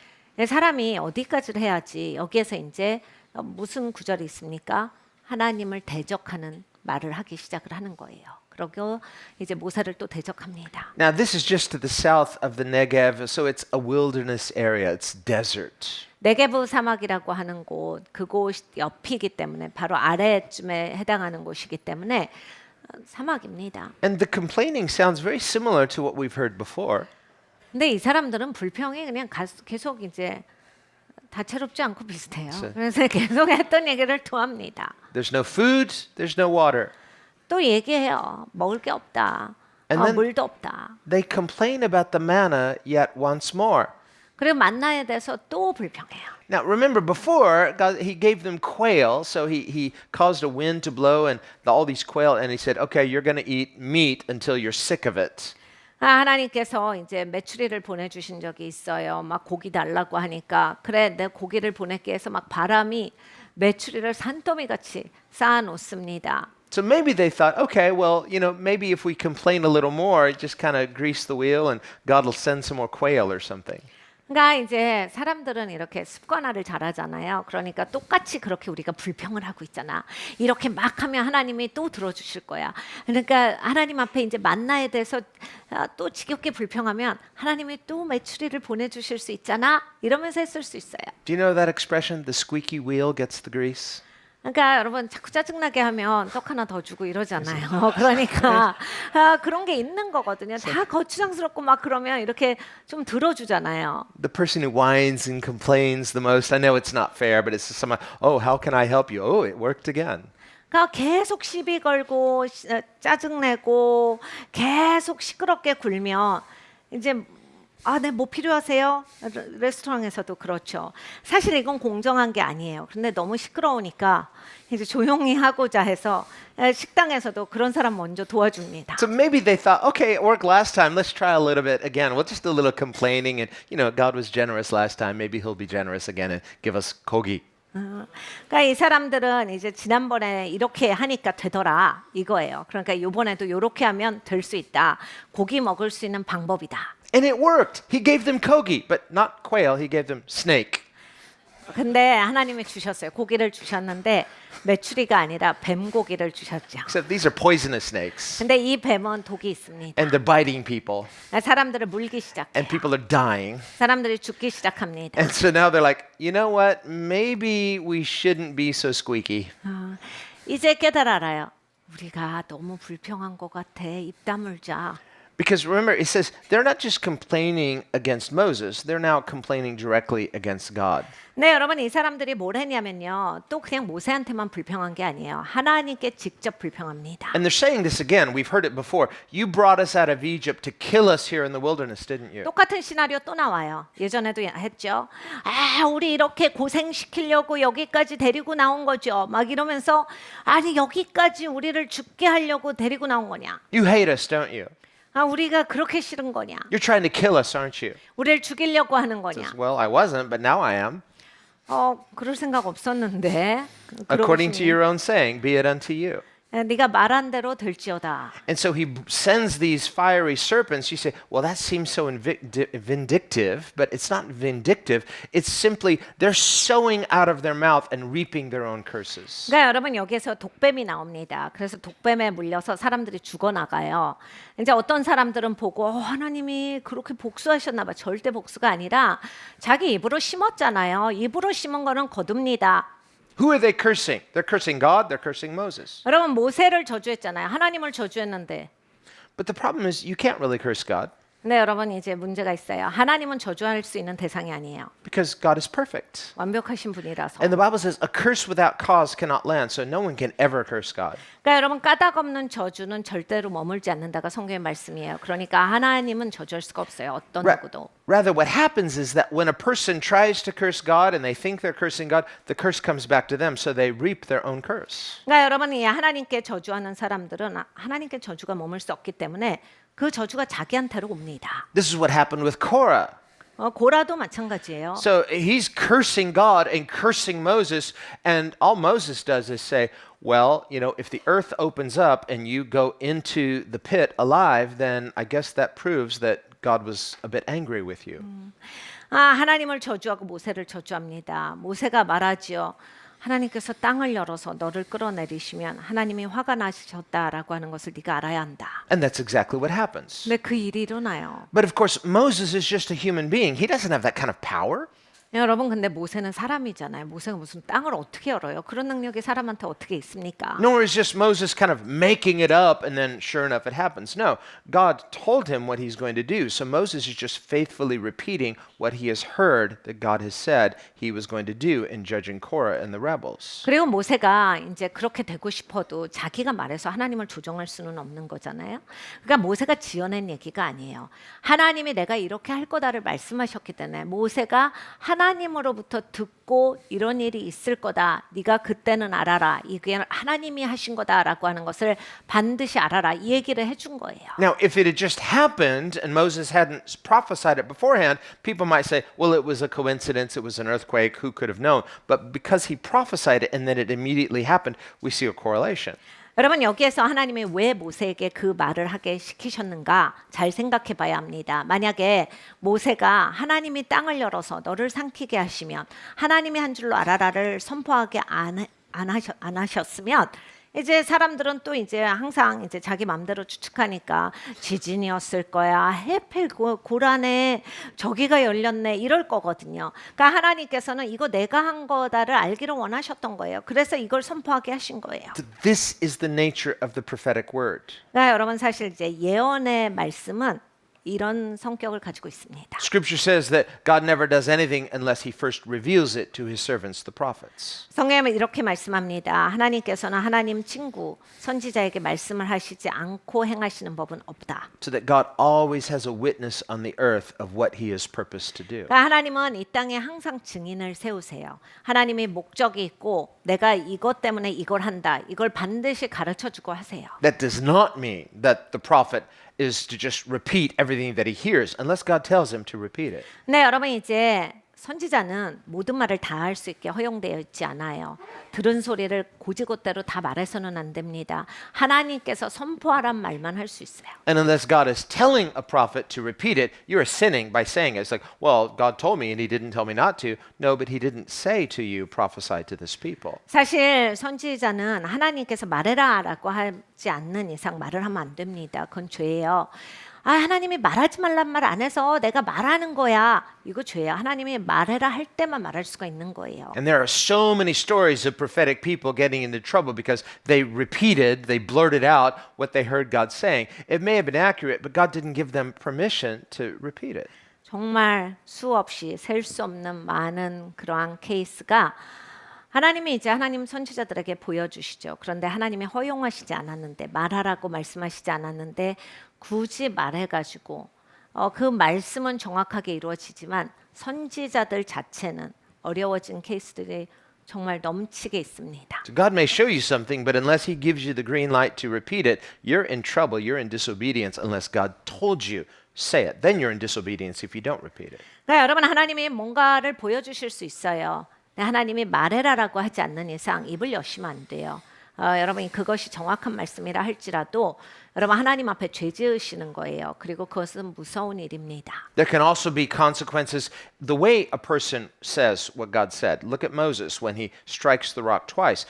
사람이 어디까지를 해야지 여기에서 이제 무슨 구절이 있습니까? 하나님을 대적하는 말을 하기 시작을 하는 거예요. 그러고 이제 모세를 또 대적합니다. Now, this is just to the south of the Negev, so it's a wilderness area. It's desert. 네게브 사막이라고 하는 곳, 그곳 옆이기 때문에 바로 아래쯤에 해당하는 곳이기 때문에 사막입니다. And the complaining sounds very similar to what we've heard before. 근데 이 사람들은 불평이 그냥 계속 이제 다채롭지 않고 비슷해요. 그래서 계속 했던 얘기를 또 합니다. There's no food, there's no water. 또 얘기해요. 먹을 게 없다. And then- 물도 없다. They complain about the manna yet once more. 그리고 만나에 대해서 또 불평해요. Now, remember before, God, he gave them quail, so he caused a wind to blow and all these quail, and he said, okay, you're going to eat meat until you're sick of it. 하나님께서 이제 메추리를 보내주신 적이 있어요. 막 고기 달라고 하니까 그래 내 고기를 보낼게 해서 막 바람이 메추리를 산더미 같이 쌓아놓습니다. So maybe they thought, okay, well, maybe if we complain a little more, just kind of grease the wheel and God will send some more quail or something. 그러니까 이제 사람들은 이렇게 습관화를 잘하잖아요. 그러니까 똑같이 그렇게 우리가 불평을 하고 있잖아. 이렇게 막 하면 하나님이 또 들어주실 거야. 그러니까 하나님 앞에 이제 만나에 대해서 또 지겹게 불평하면 하나님이 또 메추리를 보내주실 수 있잖아. 이러면서 했을 수 있어요. Do you know that expression, the squeaky wheel gets the grease? 그러니까 여러분 자꾸 짜증나게 하면 떡 하나 더 주고 이러잖아요. 그러니까 그런 게 있는 거거든요. 다 거추장스럽고 막 그러면 이렇게 좀 들어주잖아요. The person who whines and complains the most, I know it's not fair, but it's someone, oh, how can I help you? Oh, it worked again. 그러니까 계속 시비 걸고 짜증내고 계속 시끄럽게 굴면 이제 네, 뭐 필요하세요? 레스토랑에서도 그렇죠. 사실 이건 공정한 게 아니에요. 근데 너무 시끄러우니까 이제 조용히 하고자 해서 식당에서도 그런 사람 먼저 도와줍니다. So maybe they thought, okay, it worked last time. Let's try a little bit again. We'll just do a little complaining, and God was generous last time. Maybe He'll be generous again and give us kogi. 그러니까 이 사람들은 이제 지난번에 이렇게 하니까 되더라 이거예요. 그러니까 이번에도 이렇게 하면 될 수 있다. 고기 먹을 수 있는 방법이다. And it worked. He gave them kogi, but not quail. He gave them snake. 근데 하나님이 주셨어요. 고기를 주셨는데 메추리가 아니라 뱀 고기를 주셨죠. Except these are poisonous snakes, 근데 이 뱀은 독이 있습니다. and they're biting people, 사람들을 물기 and 시작해요. people are dying. 사람들이 죽기 시작합니다. And so now they're like, you know what? Maybe we shouldn't be so squeaky. 이제 깨달아요. 우리가 너무 불평한 것 같아. 입 다물자. Because remember, it says they're not just complaining against Moses, they're now complaining directly against God. 네, 여러분 이 사람들이 뭘 했냐면요. 또 그냥 모세한테만 불평한 게 아니에요. 하나님께 직접 불평합니다. And they're saying this again. We've heard it before. You brought us out of Egypt to kill us here in the wilderness, didn't you? 똑같은 시나리오 또 나와요. 예전에도 했죠. 우리 이렇게 고생시키려고 여기까지 데리고 나온 거죠. 막 이러면서 아니 여기까지 우리를 죽게 하려고 데리고 나온 거냐? You hate us, don't you? 우리가 그렇게 싫은 거냐? You're trying to kill us, aren't you? 우리를 죽이려고 하는 거냐? Says, well, I wasn't, but now I am. 그럴 생각 없었는데. According to your own saying, be it unto you. 네가 말한 대로 될지어다. And so he sends these fiery serpents. You say, well, that seems so vindictive, but it's not vindictive. It's simply they're sowing out of their mouth and reaping their own curses. 그러니까 여러분 여기에서 독뱀이 나옵니다. 그래서 독뱀에 물려서 사람들이 죽어나가요. 이제 어떤 사람들은 보고 하나님이 그렇게 복수하셨나 봐. 절대 복수가 아니라 자기 입으로 심었잖아요. 입으로 심은 거는 거둡니다. Who are they cursing? They're cursing God, they're cursing Moses. 여러분 모세를 저주했잖아요. 하나님을 저주했는데. But the problem is you can't really curse God 네, 여러분 이제 문제가 있어요. 하나님은 저주할 수 있는 대상이 아니에요. because God is perfect. 완벽하신 분이라서. And the Bible says a curse without cause cannot land, so no one can ever curse God. 그러니까 여러분 까닭 없는 저주는 절대로 머물지 않는다가 성경의 말씀이에요. 그러니까 하나님은 저주할 수가 없어요. 어떤 누구도. Rather, what happens is that when a person tries to curse God and they think they're cursing God, the curse comes back to them, so they reap their own curse. 그러니까 여러분이 하나님께 저주하는 사람들은 하나님께 저주가 머물 수 없기 때문에 그 저주가 자기한테로 옵니다. This is what happened with Korah. 고라도 마찬가지예요. So he's cursing God and cursing Moses, and all Moses does is say, well, if the earth opens up and you go into the pit alive, then I guess that proves that God was a bit angry with you. 하나님을 저주하고 모세를 저주합니다. 모세가 말하지요. 하나님께서 땅을 열어서 너를 끌어내리시면 하나님이 화가 나셨다라고 하는 것을 네가 알아야 한다. And that's exactly what happens. 근데 그 일이 일어나요. But of course, Moses is just a human being. He doesn't have that kind of power. 여러분 근데 모세는 사람이잖아요. 모세가 무슨 땅을 어떻게 열어요? 그런 능력이 사람한테 어떻게 있습니까? Nor is just Moses kind of making it up and then sure enough it happens. No, God told him what he's going to do. So Moses is just faithfully repeating what he has heard that God has said he was going to do in judging Korah and the rebels. 그리고 모세가 이제 그렇게 되고 싶어도 자기가 말해서 하나님을 조정할 수는 없는 거잖아요. 그러니까 모세가 지어낸 얘기가 아니에요. 하나님이 내가 이렇게 할 거다를 말씀하셨기 때문에 모세가 하나님으로부터 듣고 이런 일이 있을 거다. 네가 그때는 알아라. 이게 하나님이 하신 거다라고 하는 것을 반드시 알아라. 이 얘기를 해준 거예요. Now, if it had just happened and Moses hadn't prophesied it beforehand, people might say, well, it was a coincidence, it was an earthquake, who could have known? But because he prophesied it and then it immediately happened, we see a correlation. 여러분 여기에서 하나님이 왜 모세에게 그 말을 하게 시키셨는가 잘 생각해 봐야 합니다. 만약에 모세가 하나님이 땅을 열어서 너를 삼키게 하시면 하나님이 한 줄로 알아라를 선포하게 안 하셨으면 이제 사람들은 또 이제 항상 이제 자기 마음대로 추측하니까 지진이었을 거야. 해필 고란에 저기가 열렸네 이럴 거거든요. 그러니까 하나님께서는 이거 내가 한 거다를 알기를 원하셨던 거예요. 그래서 이걸 선포하게 하신 거예요. This is the nature of the prophetic word. 그러니까 여러분 사실 이제 예언의 말씀은 이런 성격을 가지고 있습니다. Scripture says that God never does anything unless he first reveals it to his servants, the prophets. 성경에는 이렇게 말씀합니다. 하나님께서는 하나님 친구 선지자에게 말씀을 하시지 않고 행하시는 법은 없다. So that God always has a witness on the earth of what he has purposed to do. 그러니까 하나님은 이 땅에 항상 증인을 세우세요. 하나님이 목적이 있고 내가 이것 때문에 이걸 한다. 이걸 반드시 가르쳐주고 하세요. That does not mean that the prophet is to just repeat everything that he hears unless God tells him to repeat it. 네, 여러분 이제 선지자는 모든 말을 다 할 수 있게 허용되어 있지 않아요. 들은 소리를 고지고대로 다 말해서는 안 됩니다. 하나님께서 선포하란 말만 할 수 있어요. And unless God is telling a prophet to repeat it, you're sinning by saying it. It's like, well, God told me and he didn't tell me not to. No, but he didn't say to you, prophesy to this people. 사실 선지자는 하나님께서 말해라라고 하지 않는 이상 말을 하면 안 됩니다. 그건 죄예요. 하나님이 말하지 말란 말 안 해서 내가 말하는 거야. 이거 죄야. 하나님이 말해라 할 때만 말할 수가 있는 거예요. And there are so many stories of prophetic people getting into trouble because they blurted out what they heard God saying. It may have been accurate, but God didn't give them permission to repeat it. 정말 수없이 셀 수 없는 많은 그러한 케이스가 하나님이 이제 하나님 선지자들에게 보여주시죠. 그런데 하나님이 허용하시지 않았는데 말하라고 말씀하시지 않았는데 굳이 말해가지고 그 말씀은 정확하게 이루어지지만 선지자들 자체는 어려워진 케이스들이 정말 넘치게 있습니다. So God may show you something, but unless he gives you the green light to repeat it, you're in trouble, you're in disobedience unless God told you, say it. Then you're in disobedience if you don't repeat it. 그러니까 여러분 하나님이 뭔가를 보여주실 수 있어요. 하나님이 말해라라고 하지 않는 이상 입을 여시면 안 돼요. 여러분이 그것이 정확한 말씀이라 할지라도 여러분 하나님 앞에 죄 지으시는 거예요. 그리고 그것은 무서운 일입니다. There can also be consequences the way a person says what God said. Look at Moses when he strikes the rock twice.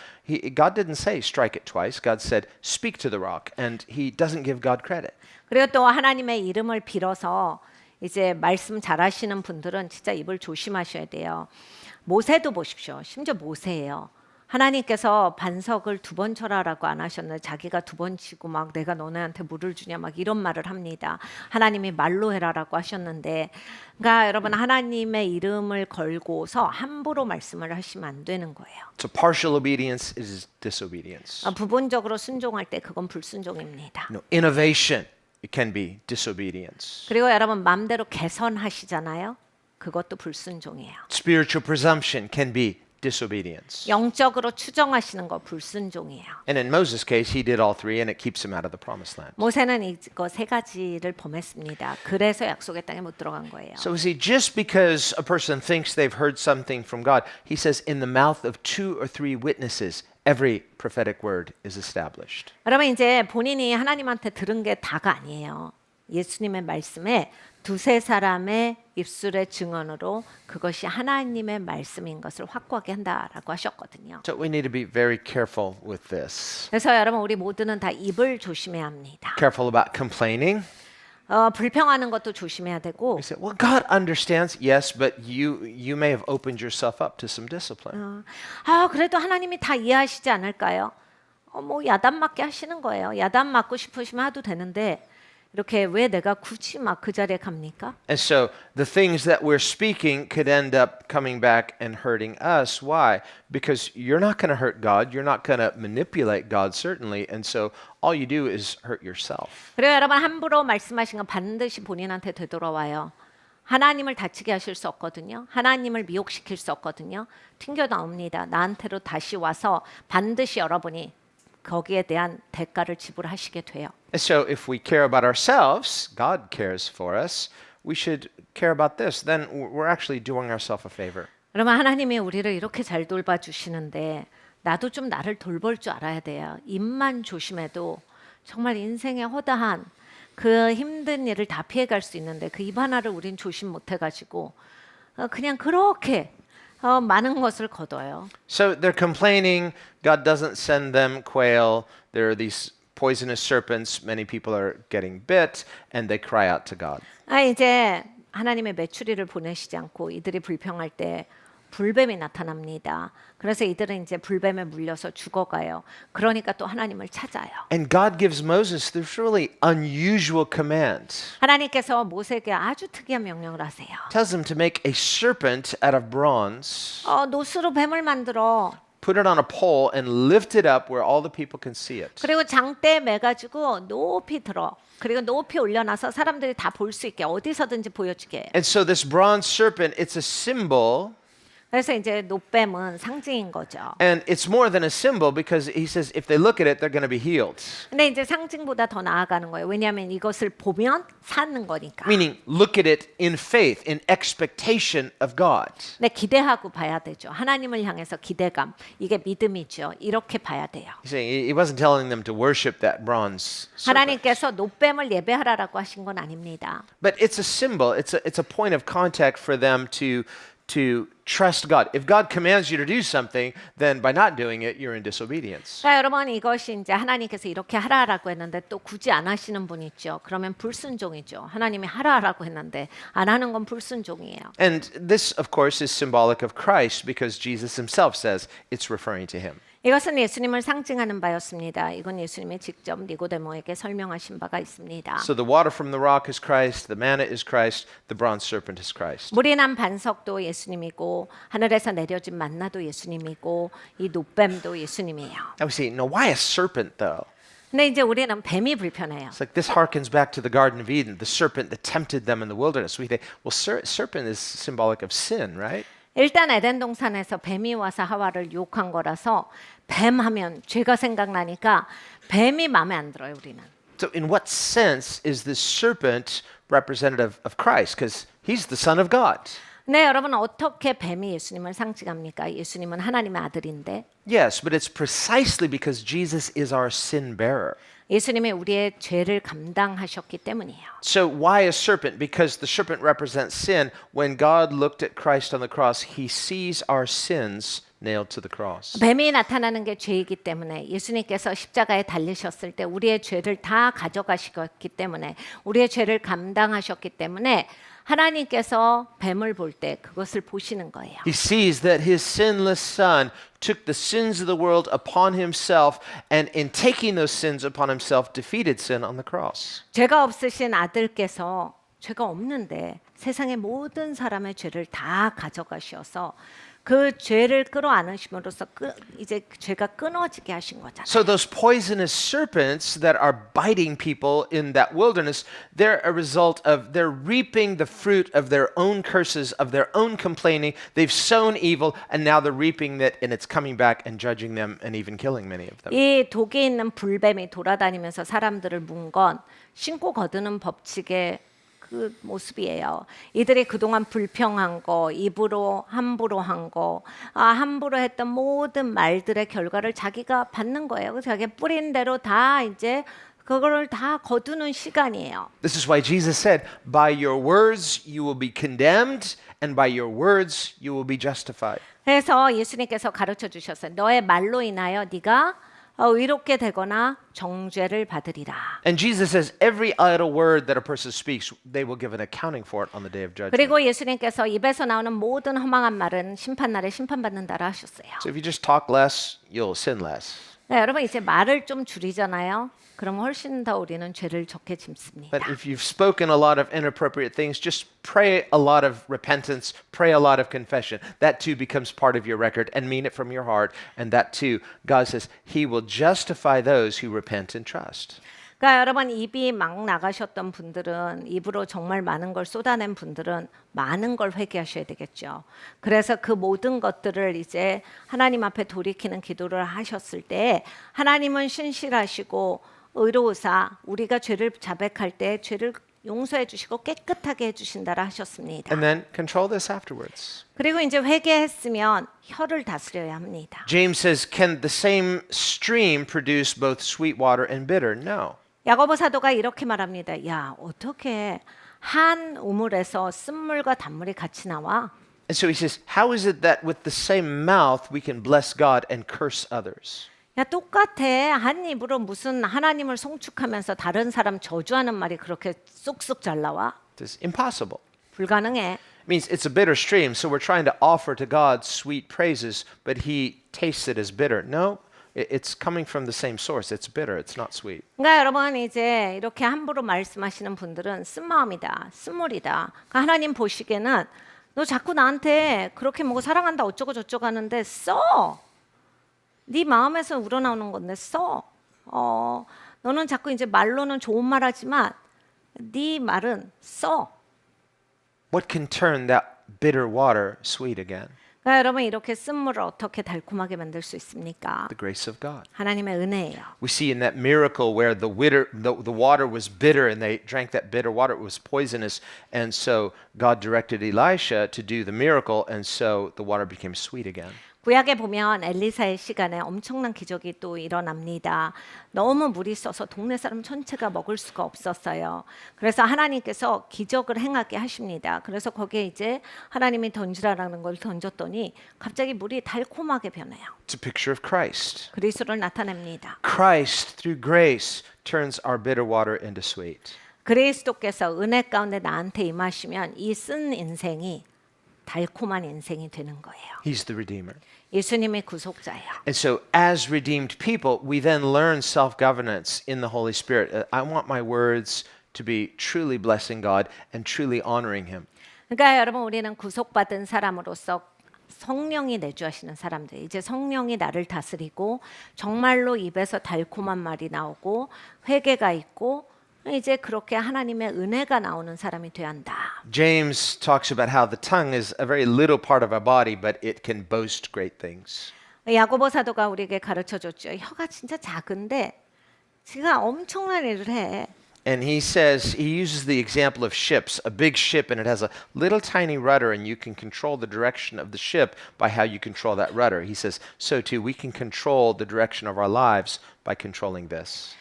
God didn't say strike it twice. God said speak to the rock, and he doesn't give God credit. 그리고 또 하나님의 이름을 빌어서 이제 말씀 잘하시는 분들은 진짜 입을 조심하셔야 돼요. 모세도 보십시오. 심지어 모세예요. 하나님께서 반석을 2번 쳐라라고 안 하셨는데 자기가 2번 치고 막 내가 너네한테 물을 주냐 막 이런 말을 합니다. 하나님이 말로 해라라고 하셨는데 그러니까 여러분 하나님의 이름을 걸고서 함부로 말씀을 하시면 안 되는 거예요. So partial obedience is disobedience. 부분적으로 순종할 때 그건 불순종입니다. No, innovation, it can be disobedience. 그리고 여러분 마음대로 개선하시잖아요. 그것도 불순종이에요. Spiritual presumption can be disobedience. 영적으로 추정하시는 거 불순종이에요. And in Moses' case, he did all three, and it keeps him out of the promised land. 모세는 이거 3가지를 범했습니다. 그래서 약속의 땅에 못 들어간 거예요. So see, just because a person thinks they've heard something from God, he says, in the mouth of 2 or 3 witnesses, every prophetic word is established. 여러분 이제 본인이 하나님한테 들은 게 다가 아니에요. 예수님의 말씀에 두세 사람의 입술의 증언으로 그것이 하나님의 말씀인 것을 확고하게 한다라고 하셨거든요. So we need to be very careful with this. 그래서 여러분 우리 모두는 다 입을 조심해야 합니다. Careful about complaining. 불평하는 것도 조심해야 되고 We say, well, God understands. Yes, but you may have opened yourself up to some discipline. 그래도 하나님이 다 이해하시지 않을까요? 뭐 야단 맞게 하시는 거예요. 야단 맞고 싶으시면 해도 되는데 이렇게 왜 내가 굳이 막 그 자리에 갑니까? And so the things that we're speaking could end up coming back and hurting us. Why? Because you're not going to hurt God. You're not going to manipulate God, certainly. And so all you do is hurt yourself. 그래요, 여러분 함부로 말씀하신 건 반드시 본인한테 되돌아와요. 하나님을 다치게 하실 수 없거든요. 하나님을 미혹시킬 수 없거든요. 튕겨 나옵니다. 나한테로 다시 와서 반드시 여러분이 거기에 대한 대가를 지불하시게 돼요. And so if we care about ourselves, God cares for us, we should care about this. Then we're actually doing ourselves a favor. 그러면 하나님이 우리를 이렇게 잘 돌봐주시는데 나도 좀 나를 돌볼 줄 알아야 돼요. 입만 조심해도 정말 인생의 허다한 그 힘든 일을 다 피해갈 수 있는데 그 입 하나를 우린 조심 못해가지고 그냥 그렇게 많은 것을 거둬요. So they're complaining, God doesn't send them quail. There are these poisonous serpents. Many people are getting bit, and they cry out to God. 이제 하나님의 메추리를 보내시지 않고 이들이 불평할 때 불뱀이 나타납니다. 그래서 이들은 이제 불뱀에 물려서 죽어가요. 그러니까 또 하나님을 찾아요. And God gives Moses this really unusual command. 하나님께서 모세에게 아주 특이한 명령을 하세요. Tells him to make a serpent out of bronze, 노스로 뱀을 만들어. put it on a pole, and lift it up where all the people can see it. 그리고 장대에 매가지고 높이 들어. 그리고 높이 올려놔서 사람들이 다 볼 수 있게 어디서든지 보여주게. And so this bronze serpent, it's a symbol. 그래서 이제 노뱀은 상징인 거죠. And it's more than a symbol because he says if they look at it, they're going to be healed. 근데 이제 상징보다 더 나아가는 거예요. 왜냐하면 이것을 보면 사는 거니까. Meaning, look at it in faith, in expectation of God. 네, 기대하고 봐야 되죠. 하나님을 향해서 기대감. 이게 믿음이죠. 이렇게 봐야 돼요. He's saying he wasn't telling them to worship that bronze serpent. 하나님께서 노뱀을 예배하라라고 하신 건 아닙니다. But it's a symbol. It's a point of contact for them to trust God. If God commands you to do something, then by not doing it, you're in disobedience. 자, 여러분 이것이 이제 하나님께서 이렇게 하라라고 했는데 또 굳이 안 하시는 분 있죠. 그러면 불순종이죠. 하나님이 하라라고 했는데 안 하는 건 불순종이에요. And this, of course, is symbolic of Christ because Jesus himself says it's referring to him. 이것은 예수님을 상징하는 바였습니다. 이건 예수님이 직접 니고데모에게 설명하신 바가 있습니다. So the water from the rock is Christ, the manna is Christ, the bronze serpent is Christ. 물이 난 반석도 예수님이고 하늘에서 내려진 만나도 예수님이고 이 노뱀도 예수님이에요. Now we see, no, why a serpent though? 근데 이제 우리는 뱀이 불편해요. It's like this harkens back to the Garden of Eden, the serpent that tempted them in the wilderness. We think, well, serpent is symbolic of sin, right? 일단 에덴 동산에서 뱀이 와서 하와를 유혹한 거라서 뱀 하면 죄가 생각나니까 뱀이 마음에 안 들어요, 우리는. So in what sense is this serpent representative of Christ? Because he's the Son of God. 네, 여러분 어떻게 뱀이 예수님을 상징합니까? 예수님은 하나님의 아들인데 Yes, but it's precisely because Jesus is our sin bearer. 예수님이 우리의 죄를 감당하셨기 때문이에요. So why a serpent? Because the serpent represents sin. When God looked at Christ on the cross, he sees our sins nailed to the cross. 뱀이 나타나는 게 죄이기 때문에 예수님께서 십자가에 달리셨을 때 우리의 죄를 다 가져가셨기 때문에 우리의 죄를 감당하셨기 때문에 하나님께서 뱀을 볼 때 그것을 보시는 거예요. He sees that his sinless son took the sins of the world upon himself and in taking those sins upon himself defeated sin on the cross. 죄가 없으신 아들께서 죄가 없는데 세상의 모든 사람의 죄를 다 가져가셔서 그 죄를 끌어안으심으로써 이제 죄가 끊어지게 하신 거잖아요. So those poisonous serpents that are biting people in that wilderness, they're a result of they're reaping the fruit of their own curses, of their own complaining. They've sown evil and now they're reaping that and it's coming back and judging them and even killing many of them. 이 독이 있는 불뱀이 돌아다니면서 사람들을 문 건 신고 거두는 법칙의 그 모습이에요. 이들이 그동안 불평한 거, 입으로 함부로 한 거, 함부로 했던 모든 말들의 결과를 자기가 받는 거예요. 그래서 자기 뿌린 대로 다 이제 그거를 다 거두는 시간이에요. This is why Jesus said, by your words you will be condemned, and by your words you will be justified. 그래서 예수님께서 가르쳐 주셨어요. 너의 말로 인하여 네가 의롭게 되거나 정죄를 받으리라. And Jesus says, every idle word that a person speaks, they will give an accounting for it on the day of judgment. 그리고 예수님께서 입에서 나오는 모든 허망한 말은 심판날에 심판받는다라 하셨어요. So if you just talk less, you'll sin less. 네, 여러분 이제 말을 좀 줄이잖아요. 그럼 훨씬 더 우리는 죄를 적게 짓습니다. But if you've spoken a lot of inappropriate things, just pray a lot of repentance, pray a lot of confession. That too becomes part of your record, and mean it from your heart. And that too, God says, He will justify those who repent and trust. 그러니까 여러분 입이 막 나가셨던 분들은 입으로 정말 많은 걸 쏟아낸 분들은 많은 걸 회개하셔야 되겠죠. 그래서 그 모든 것들을 이제 하나님 앞에 돌이키는 기도를 하셨을 때 하나님은 신실하시고 의로우사 우리가 죄를 자백할 때 죄를 용서해 주시고 깨끗하게 해 주신다라 하셨습니다. And then control this afterwards. 그리고 이제 회개했으면 혀를 다스려야 합니다. James says, can the same stream produce both sweet water and bitter? No. 야고보 사도가 이렇게 말합니다. 야, 어떻게 한 우물에서 쓴물과 단물이 같이 나와? And so he says, how is it that with the same mouth we can bless God and curse others? 야, 똑같아. 한 입으로 무슨 하나님을 송축하면서 다른 사람 저주하는 말이 그렇게 쑥쑥 잘 나와? It's impossible. 불가능해. It means it's a bitter stream, so we're trying to offer to God sweet praises, but he tastes it as bitter. No, it's coming from the same source. It's bitter. It's not sweet. 그러니까 여러분 이제 이렇게 함부로 말씀하시는 분들은 쓴마음이다, 쓴물이다. 그러니까 하나님 보시기에는 너 자꾸 나한테 그렇게 뭐고 사랑한다 어쩌고 저쩌고 하는데 써. 네 마음에서 우러나오는 건데 써. 너는 자꾸 이제 말로는 좋은 말하지만 네 말은 써. What can turn that bitter water sweet again? 그러니까 여러분 이렇게 쓴물을 어떻게 달콤하게 만들 수 있습니까? The grace of God. 하나님의 은혜예요. We see in that miracle where the water was bitter and they drank that bitter water. It was poisonous. And so God directed Elisha to do the miracle. And so the water became sweet again. 구약에 보면 엘리사의 시간에 엄청난 기적이 또 일어납니다. 너무 물이 써서 동네 사람 전체가 먹을 수가 없었어요. 그래서 하나님께서 기적을 행하게 하십니다. 그래서 거기에 이제 하나님이 던지라라는 걸 던졌더니 갑자기 물이 달콤하게 변해요. It's a picture of Christ. 그리스도를 나타냅니다. Christ, through grace, turns our bitter water into sweet. 그리스도께서 은혜 가운데 나한테 임하시면 이 쓴 인생이 달콤한 인생이 되는 거예요. He's the Redeemer. 예수님의 구속자예요. And so, as redeemed people, we then learn self-governance in the Holy Spirit. I want my words to be truly blessing God and truly honoring Him. 그러니까 여러분 우리는 구속받은 사람으로서 성령이 내주하시는 사람들. 이제 성령이 나를 다스리고 정말로 입에서 달콤한 말이 나오고 회개가 있고 이제 그렇게 하나님의 은혜가 나오는 사람이 되어야 한다. James talks about how the tongue is a very little part of our body, but it can boast great things. 야고보 사도가 우리에게 가르쳐 줬죠. 혀가 진짜 작은데 지가 엄청난 일을 해. And he says, he uses the example of ships, a big ship, and it has a little tiny rudder, and you can control the direction of the ship by how you control that rudder. He says, so too, we can control the direction of our lives by controlling this.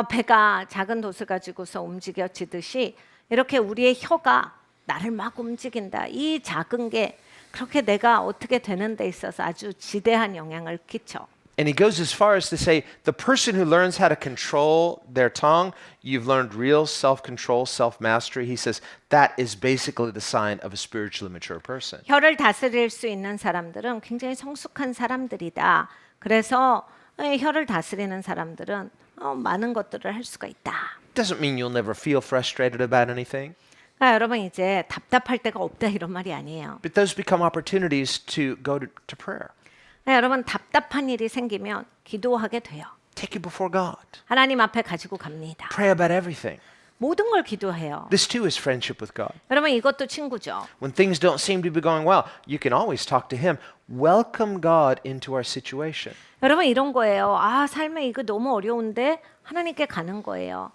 배가 작은 돛을 가지고서 움직여지듯이 이렇게 우리의 혀가 나를 막 움직인다. 이 작은 게 그렇게 내가 어떻게 되는 데 있어서 아주 지대한 영향을 끼쳐. And he goes as far as to say, the person who learns how to control their tongue, you've learned real self-control, self-mastery. He says that is basically the sign of a spiritually mature person. 혀를 다스릴 수 있는 사람들은 굉장히 성숙한 사람들이다. 그래서 혀를 다스리는 사람들은 많은 것들을 할 수가 있다. Doesn't mean you'll never feel frustrated about anything. 그러니까 여러분 이제 답답할 때가 없다 이런 말이 아니에요. But those become opportunities to go to prayer. 그러니까 여러분 답답한 일이 생기면 기도하게 돼요. Take it before God. 하나님 앞에 가지고 갑니다. Pray about everything. 모든 걸 기도해요. This too is friendship with God. 여러분 이것도 친구죠. When things don't seem to be going well, you can always talk to Him. Welcome God into our situation. 여러분 이런 거예요. 삶에 이거 너무 어려운데 하나님께 가는 거예요.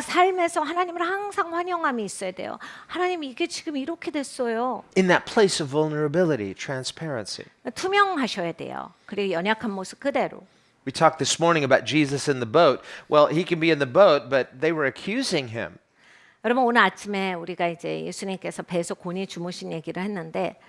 삶에서 하나님을 항상 환영함이 있어야 돼요. 하나님 이게 지금 이렇게 됐어요. In that place of vulnerability, transparency. 투명하셔야 돼요. 그리고 연약한 모습 그대로. We talked this morning about Jesus in the boat. Well, he can be in the boat, but they were accusing him. 여러분 오늘 아침에 우리가 이제 예수님께서 배에서 곤히 주무신 얘기를 했는데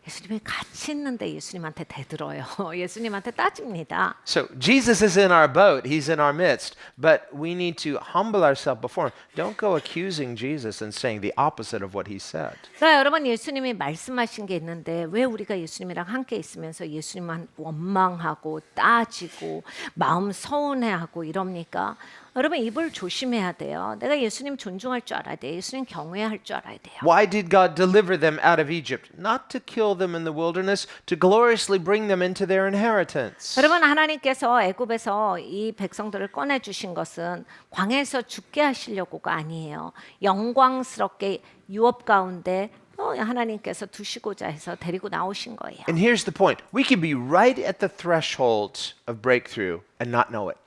예수님이 같이 있는데 예수님한테 대들어요. 예수님한테 따집니다. So Jesus is in our boat. He's in our midst. But we need to humble ourselves before him. Don't go accusing Jesus and saying the opposite of what he said. 그러니까 여러분 예수님이 말씀하신 게 있는데 왜 우리가 예수님이랑 함께 있으면서 예수님만 원망하고 따지고 마음 서운해하고 이럽니까? 여러분 입을 조심해야 돼요. 내가 예수님 존중할 줄 알아야 돼요. 예수님 경외할 줄 알아야 돼요. Why did God deliver them out of Egypt? Not to kill them in the wilderness, to gloriously bring them into their inheritance. 여러분 하나님께서 애굽에서 이 백성들을 꺼내 주신 것은 광야에서 죽게 하시려고가 아니에요. 영광스럽게 유업 가운데 하나님께서 두시고자 해서 데리고 나오신 거예요. And here's the point. We can be right at the threshold of breakthrough and not know it.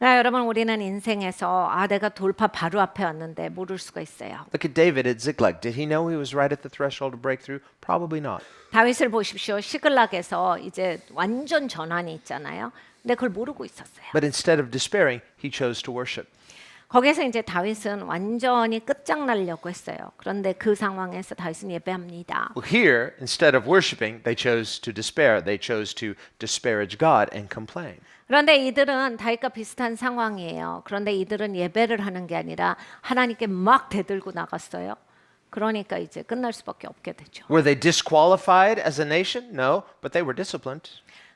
여러분 우리는 인생에서 내가 돌파 바로 앞에 왔는데 모를 수가 있어요. Look at David at Ziklag. Did he know he was right at the threshold of breakthrough? Probably not. 다윗을 보십시오. 시글락에서 이제 완전 전환이 있잖아요. 근데 그걸 모르고 있었어요. But instead of despairing, he chose to worship. 거기서 이제 다윗은 완전히 끝장나려고 했어요. 그런데 그 상황에서 다윗은 예배합니다. Well, here, instead of worshiping, they chose to despair. They chose to disparage God and complain. 그런데 이들은 다윗과 비슷한 상황이에요. 그런데 이들은 예배를 하는 게 아니라 하나님께 막 대들고 나갔어요. 그러니까 이제 끝날 수밖에 없게 되죠. Were they disqualified as a nation? No, but they were disciplined.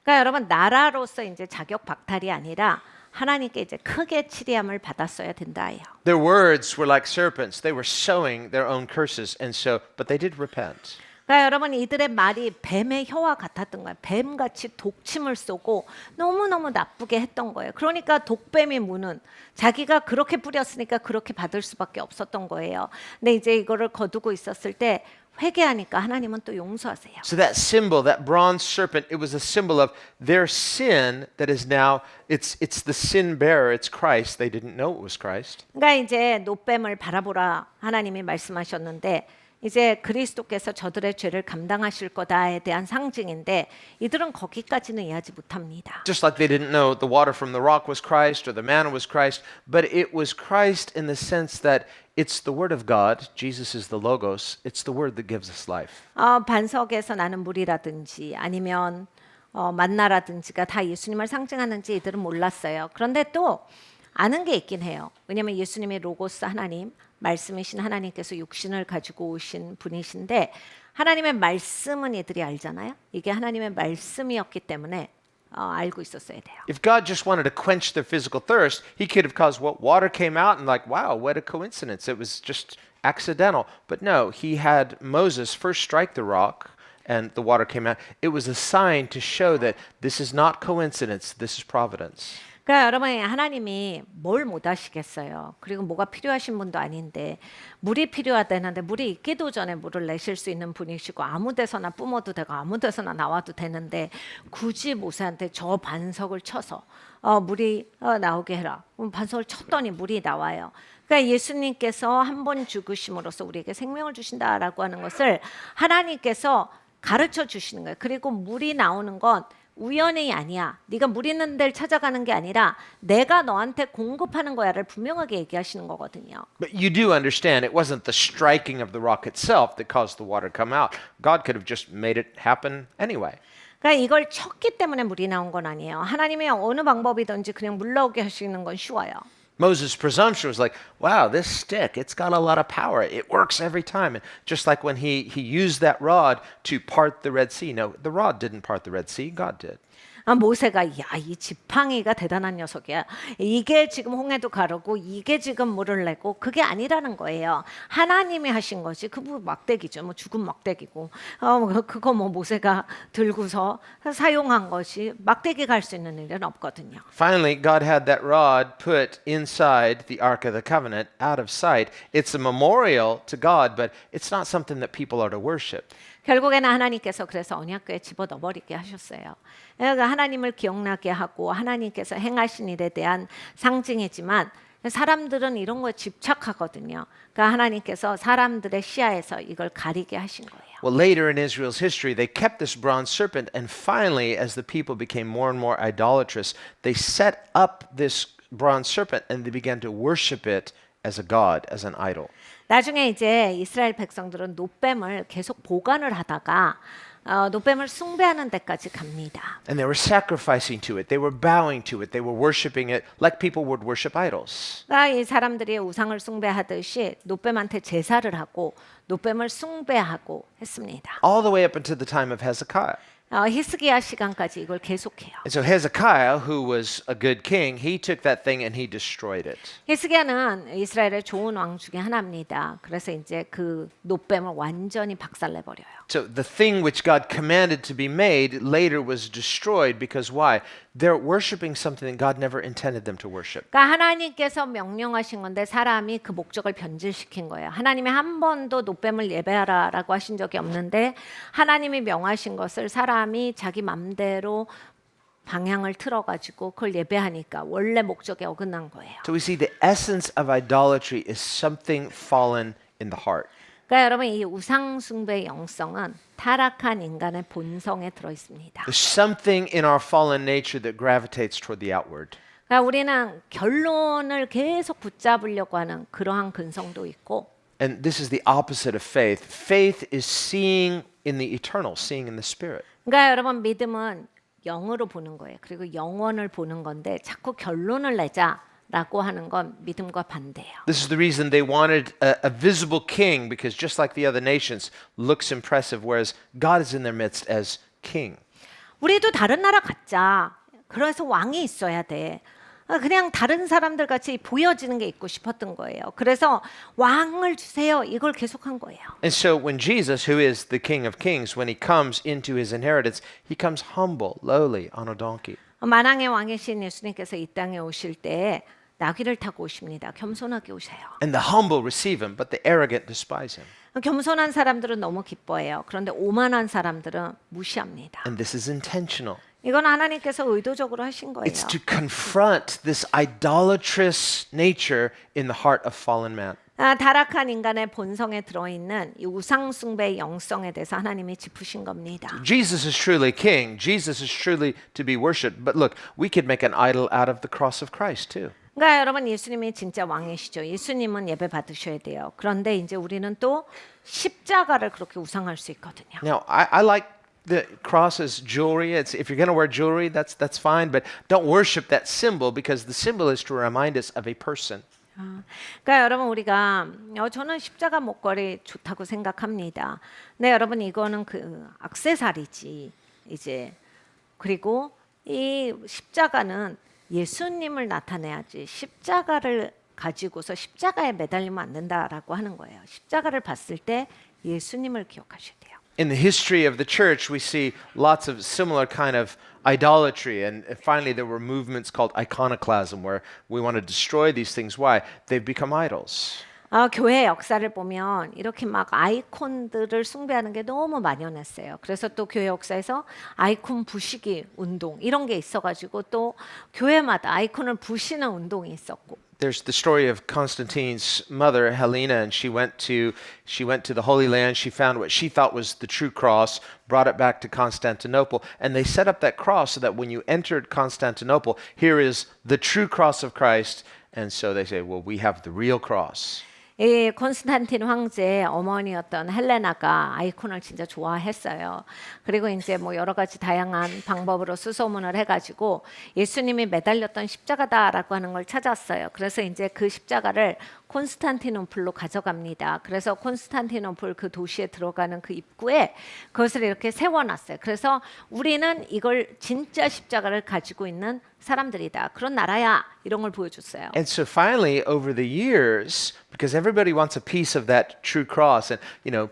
그러니까 여러분 나라로서 이제 자격 박탈이 아니라 하나님께 이제 크게 치리함을 받았어야 된다예요. Their words were like serpents. They were sowing their own curses, and so, but they did repent. 그러니까 여러분 이들의 말이 뱀의 혀와 같았던 거예요. 뱀같이 독침을 쏘고 너무너무 나쁘게 했던 거예요. 그러니까 독뱀이 무는 자기가 그렇게 뿌렸으니까 그렇게 받을 수밖에 없었던 거예요. 근데 이제 이거를 거두고 있었을 때 회개하니까 하나님은 또 용서하세요. So that symbol, that bronze serpent, it was a symbol of their sin that is now, it's the sin bearer, it's Christ. They didn't know it was Christ. 그러니까 이제 노뱀을 바라보라 하나님이 말씀하셨는데 이제 그리스도께서 저들의 죄를 감당하실 거다에 대한 상징인데 이들은 거기까지는 이해하지 못합니다. Just like they didn't know the water from the rock was Christ or the manna was Christ, but it was Christ in the sense that it's the Word of God. Jesus is the Logos. It's the Word that gives us life. 반석에서 나는 물이라든지 아니면 만나라든지가 다 예수님을 상징하는지 이들은 몰랐어요. 그런데 또 아는 게 있긴 해요. 왜냐하면 예수님이 로고스 하나님, 말씀이신 하나님께서 육신을 가지고 오신 분이신데 하나님의 말씀은 이들이 알잖아요. 이게 하나님의 말씀이었기 때문에 알고 있었어야 돼요. If God just wanted to quench their physical thirst, He could have caused what water came out and like, wow, what a coincidence. It was just accidental. But no, He had Moses first strike the rock and the water came out. It was a sign to show that this is not coincidence, this is providence. 그러니까 여러분 하나님이 뭘 못 하시겠어요. 그리고 뭐가 필요하신 분도 아닌데 물이 필요하다는데 물이 있기도 전에 물을 내실 수 있는 분이시고 아무 데서나 뿜어도 되고 아무 데서나 나와도 되는데 굳이 모세한테 저 반석을 쳐서 물이 나오게 해라. 반석을 쳤더니 물이 나와요. 그러니까 예수님께서 한 번 죽으심으로써 우리에게 생명을 주신다라고 하는 것을 하나님께서 가르쳐 주시는 거예요. 그리고 물이 나오는 건 우연이 아니야. 네가 물 있는 데를 찾아가는 게 아니라 내가 너한테 공급하는 거야를 분명하게 얘기하시는 거거든요. But you do understand it wasn't the striking of the rock itself that caused the water to come out. God could have just made it happen anyway. 그러니까 이걸 쳤기 때문에 물이 나온 건 아니에요. 하나님이 어느 방법이든지 그냥 물 나오게 하시는 건 쉬워요. Moses' presumption was like, wow, this stick, it's got a lot of power. It works every time. And just like when he used that rod to part the Red Sea. No, the rod didn't part the Red Sea. God did. 모세가 이 지팡이가 대단한 녀석이야. 이게 지금 홍해도 가르고 이게 지금 물을 내고 그게 아니라는 거예요. 하나님이 하신 것이 그 막대기죠. 뭐 죽은 막대기고 그거 뭐 모세가 들고서 사용한 것이 막대기가 할 수 있는 일은 없거든요. Finally, God had that rod put inside the Ark of the Covenant out of sight. It's a memorial to God, but it's not something that people are to worship. 결국에는 하나님께서 그래서 언약궤에 집어넣어버리게 하셨어요. 그러니까 하나님을 기억나게 하고 하나님께서 행하신 일에 대한 상징이지만 사람들은 이런 거에 집착하거든요. 그러니까 하나님께서 사람들의 시야에서 이걸 가리게 하신 거예요. Well, later in Israel's history, they kept this bronze serpent, and finally, as the people became more and more idolatrous, they set up this bronze serpent and they began to worship it as a god, as an idol. 나중에 이제 이스라엘 백성들은 노뱀을 계속 보관을 하다가 노뱀을 숭배하는 데까지 갑니다. And they were sacrificing to it, they were bowing to it, they were worshiping it like people would worship idols. 그러니까 이 사람들이 우상을 숭배하듯이 노뱀한테 제사를 하고 노뱀을 숭배하고 했습니다. All the way up until the time of Hezekiah. 히스기야 시간까지 이걸 계속해요. And so Hezekiah, who was a good king, he took that thing and he destroyed it. 히스기야는 이스라엘의 좋은 왕 중에 하나입니다. 그래서 이제 그 노뱀을 완전히 박살내 버려요. So the thing which God commanded to be made later was destroyed because why? They're worshiping something that God never intended them to worship. 그러니까 하나님께서 명령하신 건데 사람이 그 목적을 변질시킨 거예요. 하나님이 한 번도 노뱀을 예배하라라고 하신 적이 없는데 하나님이 명하신 것을 사람이 자기 맘대로 방향을 틀어가지고 그걸 예배하니까 원래 목적에 어긋난 거예요. So we see the essence of idolatry is something fallen in the heart. 그러니까 여러분 이 우상 숭배의 영성은 타락한 인간의 본성에 들어 있습니다. There's something in our fallen nature that gravitates toward the outward. 그러니까 우리는 결론을 계속 붙잡으려고 하는 그러한 근성도 있고 And this is the opposite of faith. Faith is seeing in the eternal, seeing in the spirit. 그러니까 여러분 믿음은 영으로 보는 거예요. 그리고 영원을 보는 건데 자꾸 결론을 내자라고 하는 건 믿음과 반대예요. This is the reason they wanted a visible king because just like the other nations, looks impressive, whereas God is in their midst as king. 우리도 다른 나라 갖자. 그래서 왕이 있어야 돼. 그냥 다른 사람들 같이 보여지는 게 있고 싶었던 거예요. 그래서 왕을 주세요. 이걸 계속한 거예요. And so when Jesus, who is the King of Kings, when he comes into his inheritance, he comes humble, lowly, on a donkey. 만왕의 왕이신 예수님께서 이 땅에 오실 때 나귀를 타고 오십니다. 겸손하게 오세요. And the humble receive him, but the arrogant despise him. 겸손한 사람들은 너무 기뻐해요. 그런데 오만한 사람들은 무시합니다. And this is intentional. 이건 하나님께서 의도적으로 하신 거예요. It's to confront this idolatrous nature in the heart of fallen man. 타락한 인간의 본성에 들어있는 이 우상 숭배의 영성에 대해서 하나님이 짚으신 겁니다. Jesus is truly king. Jesus is truly to be worshipped. But look, we could make an idol out of the cross of Christ too. 그러니까 여러분 예수님이 진짜 왕이시죠. 예수님은 예배 받으셔야 돼요. 그런데 이제 우리는 또 십자가를 그렇게 우상할 수 있거든요. Now, I like the cross as jewelry. It's, if you're going to wear jewelry, that's fine. But don't worship that symbol because the symbol is to remind us of a person. 그러니까 여러분 우리가 저는 십자가 목걸이 좋다고 생각합니다. 근데 여러분 이거는 그 액세서리지 이제 그리고 이 십자가는 예수님을 나타내야지 십자가를 가지고서 십자가에 매달리면 안 된다라고 하는 거예요. 십자가를 봤을 때 예수님을 기억하셔야 돼요. In the history of the church, we see lots of similar kind of idolatry. And finally, there were movements called iconoclasm where we want to destroy these things. Why? They've become idols. 교회 역사를 보면 이렇게 막 아이콘들을 숭배하는 게 너무 만연했어요. 그래서 또 교회 역사에서 아이콘 부시기 운동 이런 게 있어가지고 또 교회마다 아이콘을 부시는 운동이 있었고. There's the story of Constantine's mother, Helena, and she went to the Holy Land. She found what she thought was the true cross, brought it back to Constantinople, and they set up that cross so that when you entered Constantinople, here is the true cross of Christ. And so they say, well, we have the real cross. 이 콘스탄틴 황제의 어머니였던 헬레나가 아이콘을 진짜 좋아했어요. 그리고 이제 뭐 여러 가지 다양한 방법으로 수소문을 해가지고 예수님이 매달렸던 십자가다라고 하는 걸 찾았어요. 그래서 이제 그 십자가를 콘스탄티노플로 가져갑니다. 그래서 콘스탄티노플 그 도시에 들어가는 그 입구에 그것을 이렇게 세워놨어요. 그래서 우리는 이걸 진짜 십자가를 가지고 있는 사람들이다. 그런 나라야. 이런 걸 보여줬어요. And so finally, over the years, because everybody wants a piece of that true cross, and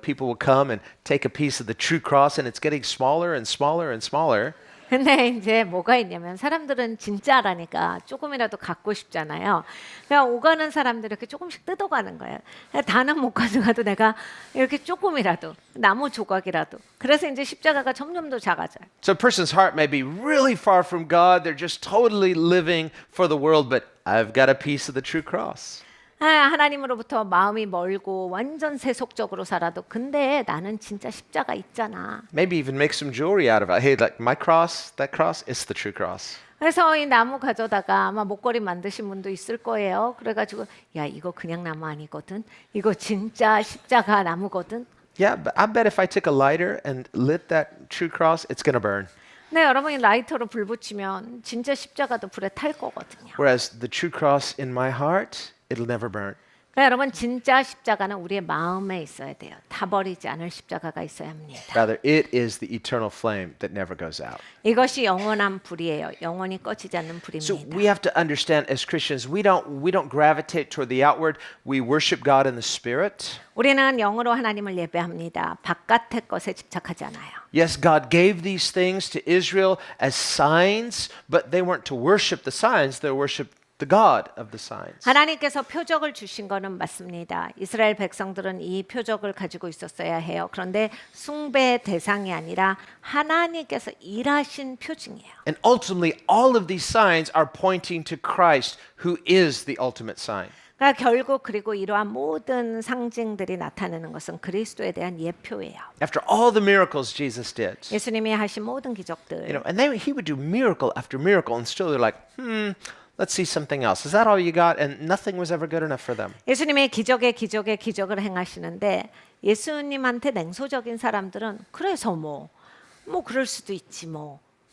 people will come and take a piece of the true cross, and it's getting smaller and smaller and smaller. 근데 이제 뭐가 있냐면 사람들은 진짜라니까 조금이라도 갖고 싶잖아요. 그냥 오가는 사람들 이렇게 조금씩 뜯어가는 거예요. 다는 못 가져가도 내가 이렇게 조금이라도 나무 조각이라도. 그래서 이제 십자가가 점점 더 작아져요. So a person's heart may be really far from God. They're just totally living for the world, but I've got a piece of the true cross. 하나님으로부터 마음이 멀고 완전 세속적으로 살아도 근데 나는 진짜 십자가 있잖아. Maybe even make some jewelry out of it. Hey, like my cross, that cross, it's the true cross. 그래서 이 나무 가져다가 아마 목걸이 만드신 분도 있을 거예요. 그래가지고 야 이거 그냥 나무 아니거든. 이거 진짜 십자가 나무거든. Yeah, but I bet if I took a lighter and lit that true cross, it's going to burn. 네, 여러분이 라이터로 불 붙이면 진짜 십자가도 불에 탈 거거든요. Whereas the true cross in my heart, it'll never burn. 그러니까 여러분 진짜 십자가는 우리의 마음에 있어야 돼요. 다 버리지 않을 십자가가 있어야 합니다. Rather, it is the eternal flame that never goes out. 이것이 영원한 불이에요. 영원히 꺼지지 않는 So 불입니다. we have to understand as Christians, we don't gravitate toward the outward. We worship God in the spirit. 우리는 영으로 하나님을 예배합니다. 바깥의 것에 집착하지 않아요. Yes, God gave these things to Israel as signs, but they weren't to worship the signs, they worshiped the God of the signs. 하나님께서 표적을 주신 거는 맞습니다. 이스라엘 백성들은 이 표적을 가지고 있었어야 해요. 그런데 숭배의 대상이 아니라 하나님께서 일하신 표징이에요. And ultimately, all of these signs are pointing to Christ, who is the ultimate sign. 그러니까 결국 그리고 이러한 모든 상징들이 나타내는 것은 그리스도에 대한 예표예요. After all the miracles Jesus did, 예수님이 하신 모든 기적들. and then he would do miracle after miracle, and still they're like, let's see something else. Is that all you got? And nothing was ever good enough for them. 예수님이 기적을 행하시는데 예수님한테 냉소적인 사람들은 그래서 뭐 그럴 수도 있지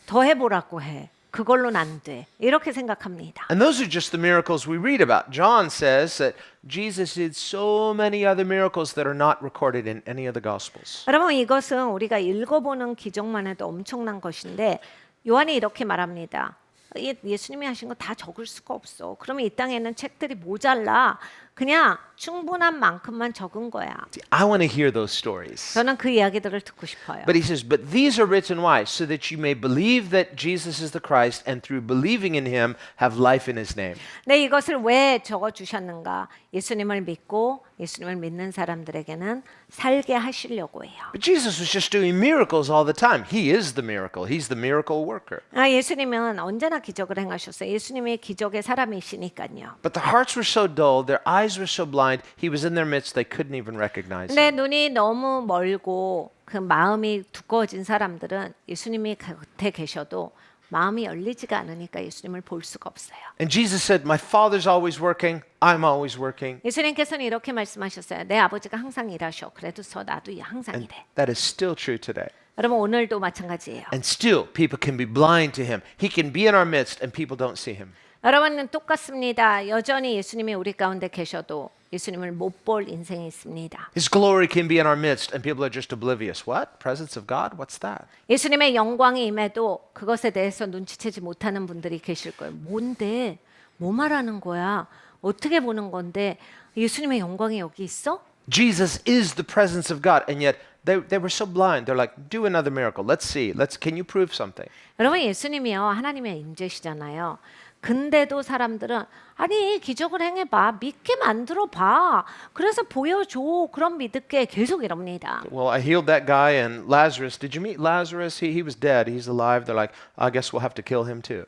더 해보라고 해. 그걸로는 안 돼. 이렇게 생각합니다. And those are just the miracles we read about. John says that Jesus did so many other miracles that are not recorded in any of the Gospels. 여러분 이것은 우리가 읽어보는 기적만 해도 엄청난 것인데 요한이 이렇게 말합니다. 예수님이 하신 거 다 적을 수가 없어. 그러면 이 땅에는 책들이 모자라. 그냥 충분한 만큼만 적은 거야. See, I want to hear those stories. 저는 그 이야기들을 듣고 싶어요. But he says, but these are written why? So that you may believe that Jesus is the Christ and through believing in him have life in his name. 네, 이것을 왜 적어 주셨는가? 예수님을 믿고 예수님을 믿는 사람들에게는 살게 하시려고 해요. But Jesus was just doing miracles all the time. He is the miracle. He's the miracle worker. 예수님은 언제나 기적을 행하셨어요. 예수님이 기적의 사람이시니까요. But the hearts were so dull, their eyes were so blind, he was in their midst, they couldn't even recognize 근데 him. 눈이 너무 멀고 그 마음이 두꺼워진 사람들은 예수님이 곁에 계셔도 마음이 열리지가 않으니까 예수님을 볼 수가 없어요. And Jesus said, my Father's always working, I'm always working. 예수님께서는 이렇게 말씀하셨어요. 내 아버지가 항상 일하셔. 그래도 나도 항상 And 일해. that is still true today. 여러분 오늘도 마찬가지예요. And still, people can be blind to him. He can be in our midst and people don't see him. 여러분은 똑같습니다. 여전히 예수님이 우리 가운데 계셔도 예수님을 못 볼 인생이 있습니다. His glory can be in our midst and people are just oblivious. What? Presence of God? What's that? 예수님의 영광이 임해도 그것에 대해서 눈치채지 못하는 분들이 계실 거예요. 뭔데? 뭐 말하는 거야? 어떻게 보는 건데 예수님의 영광이 여기 있어? Jesus is the presence of God, and yet they were so blind. They're like, do another miracle. Let's see. Can you prove something? 여러분 예수님이요 하나님의 임재시잖아요. 근데도 사람들은 아니 기적을 행해봐 믿게 만들어봐 그래서 보여줘 그럼 믿을게 계속 이럽니다. Well, I healed that guy and Lazarus. Did you meet Lazarus? He was dead. He's alive. They're like, I guess we'll have to kill him too.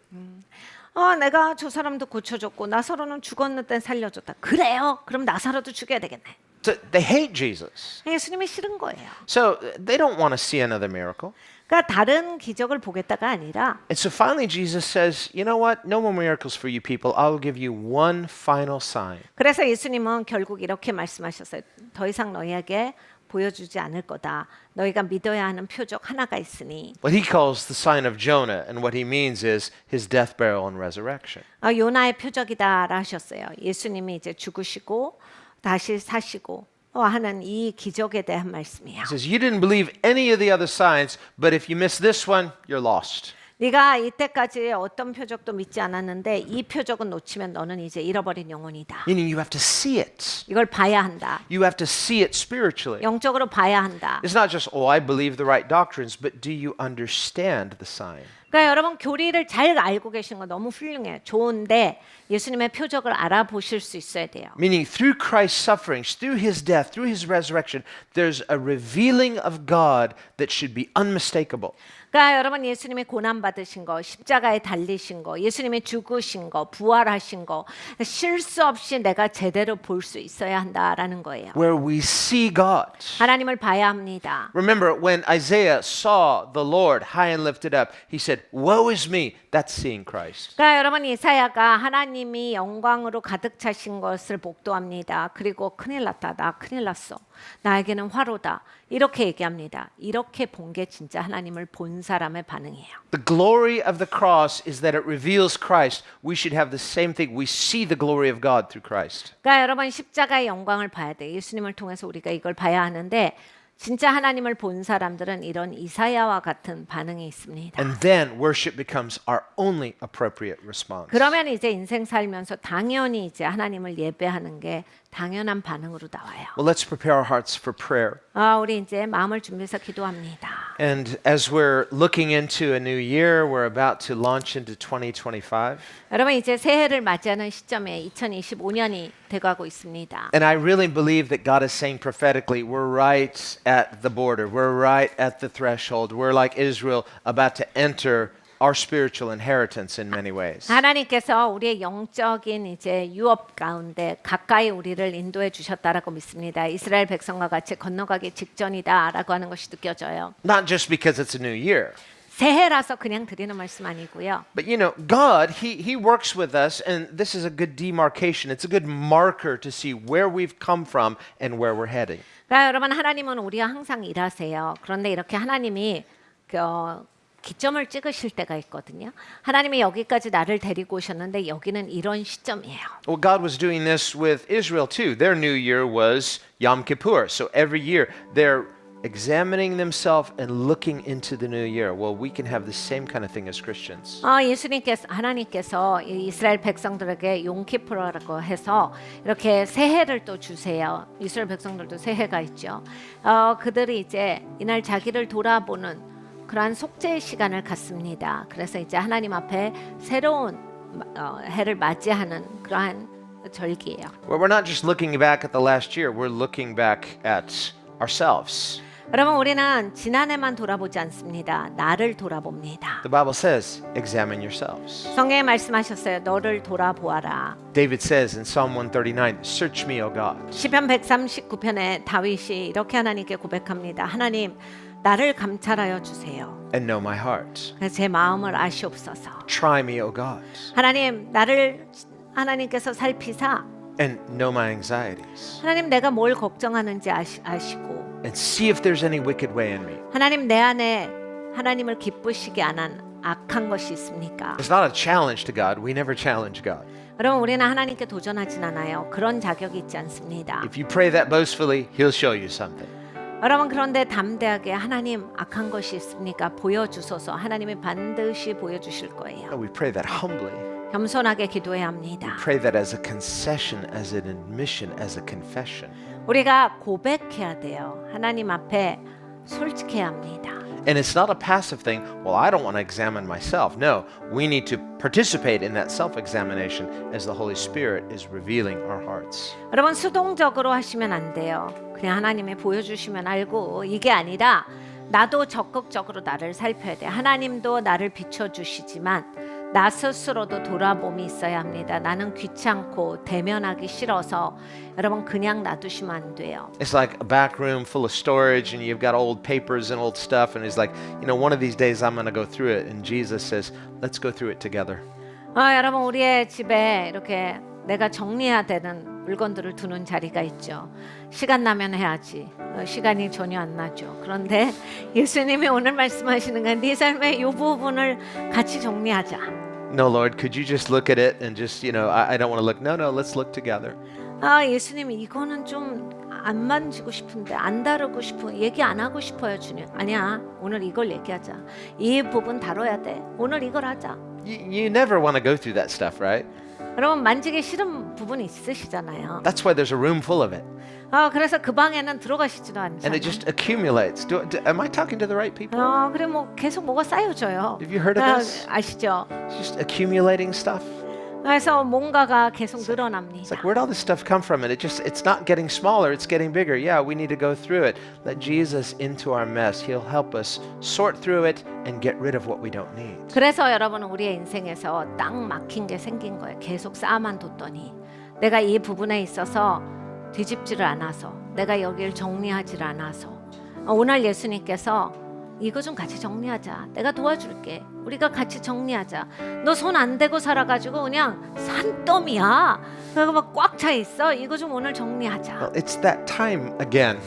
내가 저 사람도 고쳐줬고 나사로는 죽었는데 살려줬다. 그래요? 그럼 나사로도 죽여야 되겠네. So they hate Jesus. 예수님이 싫은 거예요. So they don't want to see another miracle. 그러니까 다른 기적을 보겠다가 아니라 And so finally Jesus says, you know what? No more miracles for you people. I'll give you one final sign. 그래서 예수님은 결국 이렇게 말씀하셨어요. 더 이상 너희에게 보여주지 않을 거다. 너희가 믿어야 하는 표적 하나가 있으니. What he calls the sign of Jonah, and what he means is his death, burial, and resurrection. 요나의 표적이다라 하셨어요. 예수님이 이제 죽으시고 다시 사시고 하는 이 기적에 대한 말씀이에요. He says, you didn't believe any of the other signs, but if you miss this one, you're lost. 네가 이때까지 어떤 표적도 믿지 않았는데 이 표적은 놓치면 너는 이제 잃어버린 영혼이다. Meaning you have to see it. 이걸 봐야 한다. You have to see it spiritually. 영적으로 봐야 한다. It's not just, oh, I believe the right doctrines, but do you understand the sign? 그러니까 여러분 교리를 잘 알고 계신 거 너무 훌륭해요. 좋은데 예수님의 표적을 알아보실 수 있어야 돼요. Meaning, through Christ's sufferings, through his death, through his resurrection, there's a revealing of God that should be unmistakable. 그러니까 여러분 예수님이 고난 받으신 거, 십자가에 달리신 거, 예수님이 죽으신 거, 부활하신 거 실수 없이 내가 제대로 볼 수 있어야 한다라는 거예요. Where we see God. 하나님을 봐야 합니다. Remember when Isaiah saw the Lord high and lifted up, he said, "Woe is me." That's seeing Christ. 그러니까 여러분 이사야가 하나님이 영광으로 가득 차신 것을 복도합니다. 그리고 큰일 났다. 나 큰일 났어. 나에게는 화로다. 이렇게 얘기합니다. 이렇게 본 게 진짜 하나님을 본 사람의 반응이에요. The glory of the cross is that it reveals Christ. We should have the same thing. We see the glory of God through Christ. 그러니까 여러분 십자가의 영광을 봐야 돼. 예수님을 통해서 우리가 이걸 봐야 하는데 진짜 하나님을 본 사람들은 이런 이사야와 같은 반응이 있습니다. And then worship becomes our only appropriate response. 그러면 이제 인생 살면서 당연히 이제 하나님을 예배하는 게 당연한 반응으로 나와요. Well, let's prepare our hearts for prayer. 우리 이제 마음을 준비해서 기도합니다. And as we're looking into a new year, we're about to launch into 2025. 여러분 이제 새해를 맞이하는 시점에 2025년이 돼가고 있습니다. And I really believe that God is saying prophetically, we're right at the border. We're right at the threshold. We're like Israel about to enter our spiritual inheritance in many ways. 하나님께서 우리의 영적인 이제 유업 가운데 가까이 우리를 인도해 주셨다라고 믿습니다. 이스라엘 백성과 같이 건너가기 직전이다라고 하는 것이 느껴져요. Not just because it's a new year. 새해라서 그냥 드리는 말씀 아니고요. But you know, God, he works with us, and this is a good demarcation. It's a good marker to see where we've come from and where we're heading. 그러니까 여러분 하나님은 우리와 항상 일하세요. 그런데 이렇게 하나님이 기점을 찍으실 때가 있거든요. 하나님이 여기까지 나를 데리고 오셨는데 여기는 이런 시점이에요. Well, God was doing this with Israel too. Their new year was Yom Kippur. So every year they're examining themselves and looking into the new year. Well, we can have the same kind of thing as Christians. 하나님께서 이 이스라엘 백성들에게 용키프라고 해서 이렇게 새해를 또 주세요. 이스라엘 백성들도 새해가 있죠. 그들이 이제 이날 자기를 돌아보는 그러한 속죄의 시간을 갖습니다. 그래서 이제 하나님 앞에 새로운 해를 맞이하는 그러한 절기예요. Well, we're not just looking back at the last year. We're looking back at ourselves. 여러분 우리는 지난해만 돌아보지 않습니다. 나를 돌아봅니다. The Bible says, examine yourselves. 성경에 말씀하셨어요. 너를 돌아보아라. David says in Psalm 139, search me, O God. 시편 139편에 다윗이 이렇게 하나님께 고백합니다. 하나님 나를 감찰하여 주세요. And know my heart. 제 마음을 아시옵소서. Try me, O God. 하나님 하나님께서 살피사 And know my anxieties. 하나님 내가 뭘 걱정하는지 아시고 And see if there's any wicked way in me. 하나님 내 안에 하나님을 기쁘시게 안 한 악한 것이 있습니까? It's not a challenge to God. We never challenge God. 여러분 우리는 하나님께 도전하진 않아요. 그런 자격이 있지 않습니다. If you pray that boastfully, He'll show you something. 여러분 그런데 담대하게 하나님 악한 것이 있습니까? 보여주소서. 하나님이 반드시 보여주실 거예요. No, we pray that humbly. 겸손하게 기도해야 합니다. Pray that as a concession, as an admission, as a confession. 우리가 고백해야 돼요. 하나님 앞에 솔직해야 합니다. And it's not a passive thing. Well, I don't want to examine myself. No, we need to participate in that self-examination as the Holy Spirit is revealing our hearts. 여러분 수동적으로 하시면 안 돼요. 그냥 하나님이 보여주시면 알고 이게 아니라 나도 적극적으로 나를 살펴야 돼. 하나님도 나를 비춰주시지만 나 스스로도 돌아봄이 있어야 합니다. 나는 귀찮고 대면하기 싫어서 여러분 그냥 놔두시면 안 돼요. It's like a back room full of storage and you've got old papers and old stuff and it's like, you know, one of these days I'm going to go through it and Jesus says, let's go through it together. 여러분 우리의 집에 이렇게 내가 정리해야 되는 물건들을 두는 자리가 있죠. 시간 나면 해야지. 시간이 전혀 안 나죠. 그런데 예수님이 오늘 말씀하시는 건 네 삶의 이 부분을 같이 정리하자. No, Lord, could you just look at it and just, you know, I don't want to look. No, let's look together. 예수님이 이거는 좀 안 만지고 싶은데 안 다루고 싶은 얘기 안 하고 싶어요 주님. 아니야 오늘 이걸 얘기하자. 이 부분 다뤄야 돼. 오늘 이걸 하자. You never want to go through that stuff, right? 여러분 만지기 싫은 부분이 있으시잖아요. That's why there's a room full of it. 그래서 그 방에는 들어가시지도 And 않잖아요. it just accumulates. Am I talking to the right people? 그래 뭐 계속 뭐가 쌓여져요. Have you heard of this? 아시죠? It's just accumulating stuff. 그래서 뭔가가 계속 It's 늘어납니다. like, where'd all this stuff come from? And it's not getting smaller, it's getting bigger. Yeah, we need to go through it. Let Jesus into our mess. He'll help us sort through it and get rid of what we don't need. 그래서 여러분은 우리의 인생에서 딱 막힌 게 생긴 거예요. 계속 쌓아만 뒀더니 내가 이 부분에 있어서 뒤집지를 않아서 내가 여기를 정리하지를 않아서 오늘 예수님께서 이거 좀 같이 정리하자. 내가 도와줄게. 우리가 같이 정리하자. 너 손 안 대고 살아가지고 그냥 산더미야. 그거 막 꽉 차 있어. 이거 좀 오늘 정리하자. Well, it's that time again.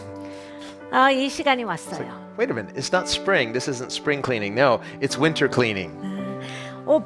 이 시간이 It's like, 왔어요. wait a minute, it's not spring. This isn't spring cleaning. No, it's winter cleaning.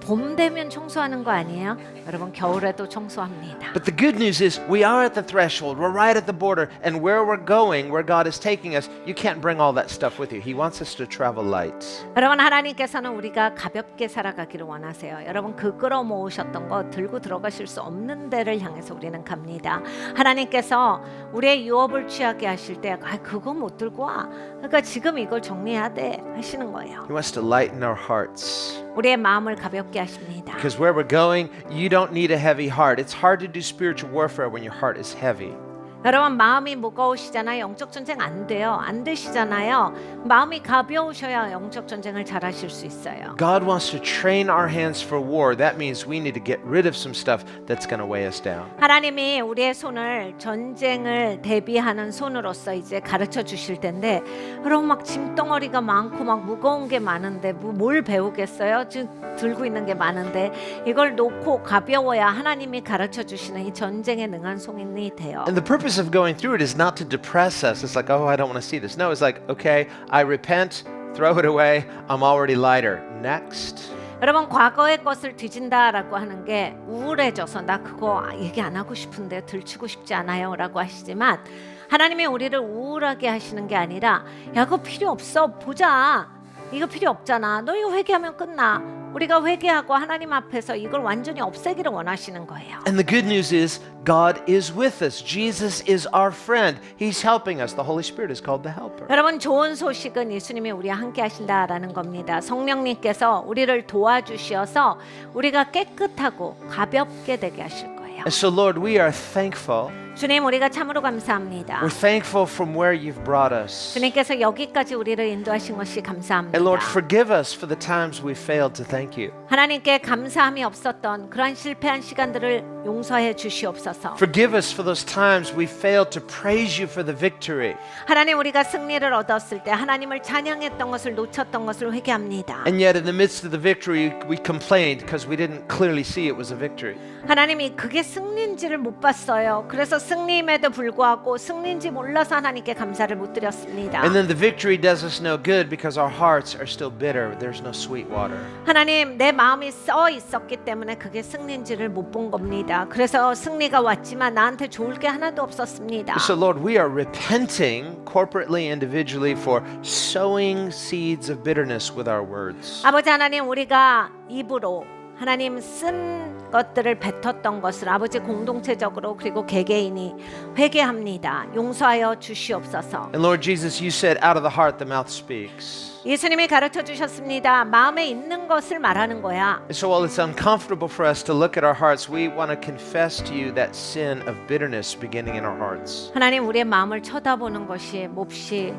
봄 되면 청소하는 거 아니에요? 여러분 겨울에도 청소합니다. But the good news is we are at the threshold. We're right at the border. And where we're going, where God is taking us, you can't bring all that stuff with you. He wants us to travel light. 여러분 하나님께서는 우리가 가볍게 살아가기를 원하세요. 여러분 그 끌어모으셨던 거 들고 들어가실 수 없는 데를 향해서 우리는 갑니다. 하나님께서 우리의 유업을 취하게 하실 때 그거 못 들고 와. 그러니까 지금 이걸 정리해야 돼 하시는 거예요. He wants to lighten our hearts. 우리의 마음을 가볍게 하십니다. Because where we're going, you don't need a heavy heart. It's hard to do spiritual warfare when your heart is heavy. 여러분 마음이 무거우시잖아요. 영적 전쟁 안 돼요. 안 되시잖아요. 마음이 가벼우셔야 영적 전쟁을 잘하실 수 있어요. God wants to train our hands for war. That means we need to get rid of some stuff that's going to weigh us down. 하나님이 우리의 손을 전쟁을 대비하는 손으로서 이제 가르쳐 주실 텐데 여러분 막 짐덩어리가 많고 막 무거운 게 많은데 뭘 배우겠어요? 지금 들고 있는 게 많은데 이걸 놓고 가벼워야 하나님이 가르쳐 주시는 이 전쟁에 능한 손이 돼요. And the purpose of going through it is not to depress us. It's like, oh, I don't want to see this. No, it's like, okay, I repent, throw it away. I'm already lighter. Next. 여러분 과거의 것을 뒤진다라고 하는 게 우울해져서 나 그거 얘기 안 하고 싶은데 들추고 싶지 않아요라고 하시지만 하나님이 우리를 우울하게 하시는 게 아니라 야 그거 필요 없어 보자 이거 필요 없잖아 너 이거 회개하면 끝나 우리가 회개하고 하나님 앞에서 이걸 완전히 없애기를 원하시는 거예요. And the good news is God is with us. Jesus is our friend. He's helping us. The Holy Spirit is called the helper. 여러분 좋은 소식은 예수님이 우리와 함께 하신다라는 겁니다. 성령님께서 우리를 도와주셔서 우리가 깨끗하고 가볍게 되게 하실 거예요. And so, Lord, we are thankful. 주님 우리가 참으로 감사합니다. We're thankful from where you've brought us. 주님께서 여기까지 우리를 인도하신 것이 감사합니다. And Lord, forgive us for the times we failed to thank you. 하나님께 감사함이 없었던 그러한 실패한 시간들을 용서해 주시옵소서. Forgive us for those times we failed to praise you for the victory. 하나님 우리가 승리를 얻었을 때 하나님을 찬양했던 것을 놓쳤던 것을 회개합니다. And yet in the midst of the victory we complained because we didn't clearly see it was a victory. 하나님이 그게 승리인지를 못 봤어요. 그래서 승리임에도 불구하고 승리인지 몰라서 하나님께 감사를 못 드렸습니다. And then the victory does us no good because our hearts are still bitter. There's no sweet water. 하나님 내 마음이 써 있었기 때문에 그게 승리인지를 못 본 겁니다. 그래서 승리가 왔지만 나한테 좋을 게 하나도 없었습니다. So Lord, we are repenting corporately, individually for sowing seeds of bitterness with our words. 아버지 하나님 우리가 입으로 하나님 쓴 것들을 뱉었던 것을 아버지 공동체적으로 그리고 개개인이 회개합니다. 용서하여 주시옵소서. And Lord Jesus, you said out of the heart the mouth speaks. 예수님이 가르쳐 주셨습니다. 마음에 있는 것을 말하는 거야. And so while it's uncomfortable for us to look at our hearts, we want to confess to you that sin of bitterness beginning in our hearts. 하나님 우리의 마음을 쳐다보는 것이 몹시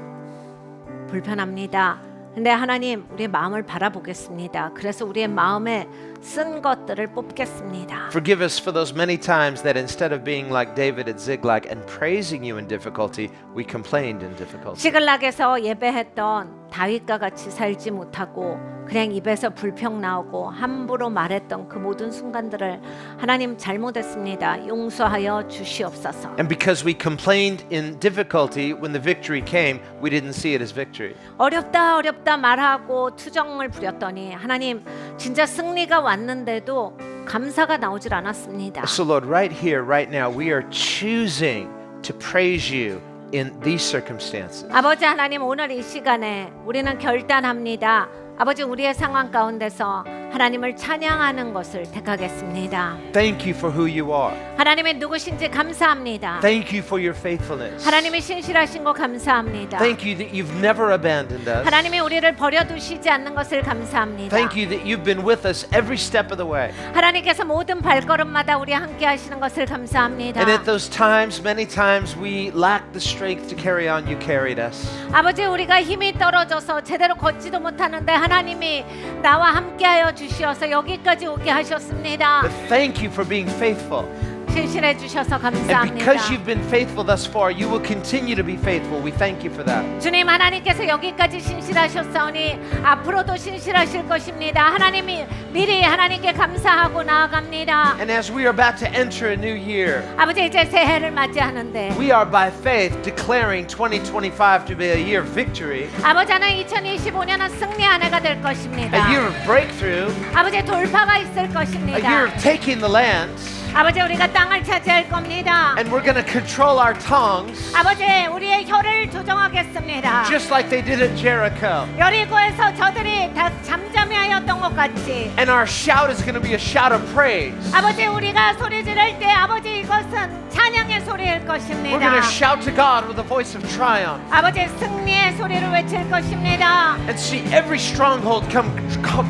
불편합니다. 근데 하나님 우리의 마음을 바라보겠습니다. 그래서 우리의 마음에 쓴 것들을 뽑겠습니다. Forgive us for those many times that instead of being like David at Ziklag and praising you in difficulty, we complained in difficulty. 시글락에서 예배했던 다윗과 같이 살지 못하고 그냥 입에서 불평 나오고 함부로 말했던 그 모든 순간들을 하나님 잘못했습니다. 용서하여 주시옵소서. And because we complained in difficulty, when the victory came, we didn't see it as victory. 어렵다 말하고 투정을 부렸더니 하나님 진짜 승리가 왔는데도 감사가 나오질 않았습니다. So Lord, right here, right now, we are choosing to praise you in these circumstances. 아버지 하나님 오늘 이 시간에 우리는 결단합니다. 아버지 우리의 상황 가운데서 하나님을 찬양하는 것을 택하겠습니다. Thank you for who you are. 하나님의 누구신지 감사합니다. Thank you for your faithfulness. 하나님이 신실하신 거 감사합니다. Thank you that you've never abandoned us. 하나님이 우리를 버려두시지 않는 것을 감사합니다. Thank you that you've been with us every step of the way. 하나님께서 모든 발걸음마다 우리 함께 하시는 것을 감사합니다. And at those times, many times we lacked the strength to carry on, you carried us. 아버지, 우리가 힘이 떨어져서 제대로 걷지도 못하는데 하나님이 나와 함께하여 주시어서 여기까지 오게 하셨습니다. But thank you for being faithful. 신실해 주셔서 And 감사합니다. because you've been faithful thus far, you will continue to be faithful. We thank you for that. 주님, 하나님께서 여기까지 신실하셨사오니 앞으로도 신실하실 것입니다. 하나님이 미리 하나님께 감사하고 나아갑니다. And as we are about to enter a new year, 아버지, 이제 새해를 맞이하는데 we are by faith declaring 2025 to be a year of victory, 아버지, 하나 2025년은 승리 한 해가 될 것입니다. a year of breakthrough, 아버지, 돌파가 있을 a 것입니다. year of taking the lands, 아버지, 우리가 땅을 차지할 겁니다. and we're going to control our tongues 아버지, 우리의 혀를 조정하겠습니다. just like they did at Jericho. 여리고에서 저들이 다 잠잠히 하였던 것 같이 And our shout is going to be a shout of praise. 아버지, 우리가 소리 지를 때 아버지, 이것은 찬양의 소리일 We're 것입니다. going to shout to God with a voice of triumph 아버지, 승리의 소리를 외칠 것입니다. and see every stronghold come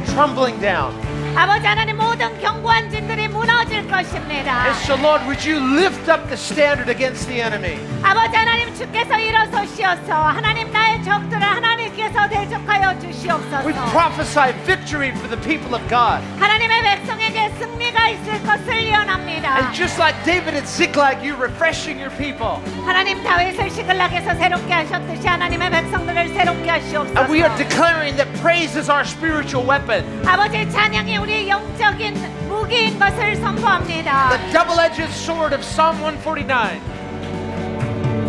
crumbling down. 아버지 하나님, 모든 견고한 진들이 무너질 것입니다. And so, Lord, would you lift up the standard against the enemy? 아버지 하나님, 주께서 일어서시어서 하나님 나의 적들을 하나님께서 대적하여 주시옵소서. We prophesy victory for the people of God. 하나님의 백성에게 승리가 있을 것을 예언합니다. And just like David at Ziklag, you're refreshing your people. 하나님 다윗을 시글락에서 새롭게 하셨듯이 하나님의 백성들을 새롭게 하시옵소서. And we are declaring that praise is our spiritual weapon. 아버지, 찬양이 우리 영적인 무기인 것을 선포합니다. The double-edged sword of Psalm 149.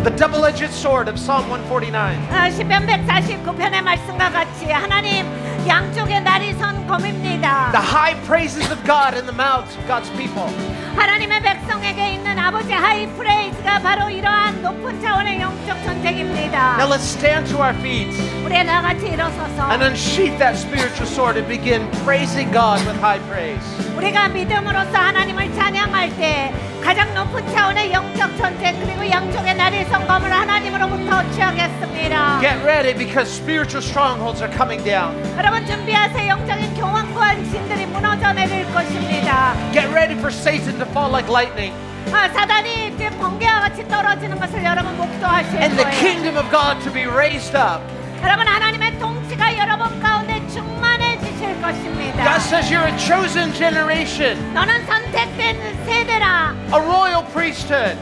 The double-edged sword of Psalm 149. 시편 149편의 말씀과 같이 하나님 양쪽에 날이 선 검입니다. The high praises of God in the mouths of God's people. 하나님의 백성에게 있는 아버지 하이 프레이즈가 바로 이러한 높은 차원의 영적 전쟁입니다. Now let's stand to our feet 우리 다 같이 일어서서 and unsheath that spiritual sword and begin praising God with high praise. 우리가 믿음으로써 하나님을 찬양할 때 가장 높은 차원의 영적 전쟁 그리고 양쪽의 날이 선 검을 하나님으로부터 취하겠습니다. Get ready because spiritual strongholds are coming down. 여러분 준비하세요. 영적인 교만고한 신들이 무너져 내릴 것입니다. Get ready for Satan to fall like lightning. 사단이 이제 번개와 같이 떨어지는 것을 여러분 목도하실 And the 거예요. kingdom of God to be raised up. 여러분, 하나님의 통치가 여러분 가운데 충만해지실 것입니다. God says you're a chosen generation, 너는 선택된 세대라. a royal priesthood,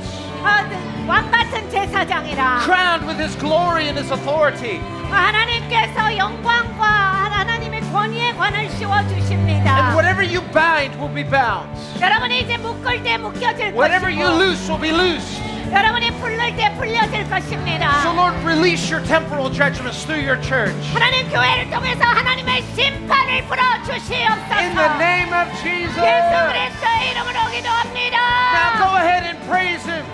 왕 같은 제사장이라. crowned with his glory and his authority. 하나님께서 영광과 하나님의 권위에 관을 씌워 And 주십니다. whatever you bind will be bound. 여러분이 이제 묶을 때 묶여질 Whatever you 것이고 loose will be loosed. 여러분이 풀릴 때 풀려질 것입니다. So Lord, release your temporal judgments through your church. 하나님 교회를 통해서 하나님의 심판을 풀어 In the 주시옵소서. name of Jesus. 예수 그리스도의 이름으로 기도합니다. Now go ahead and praise him.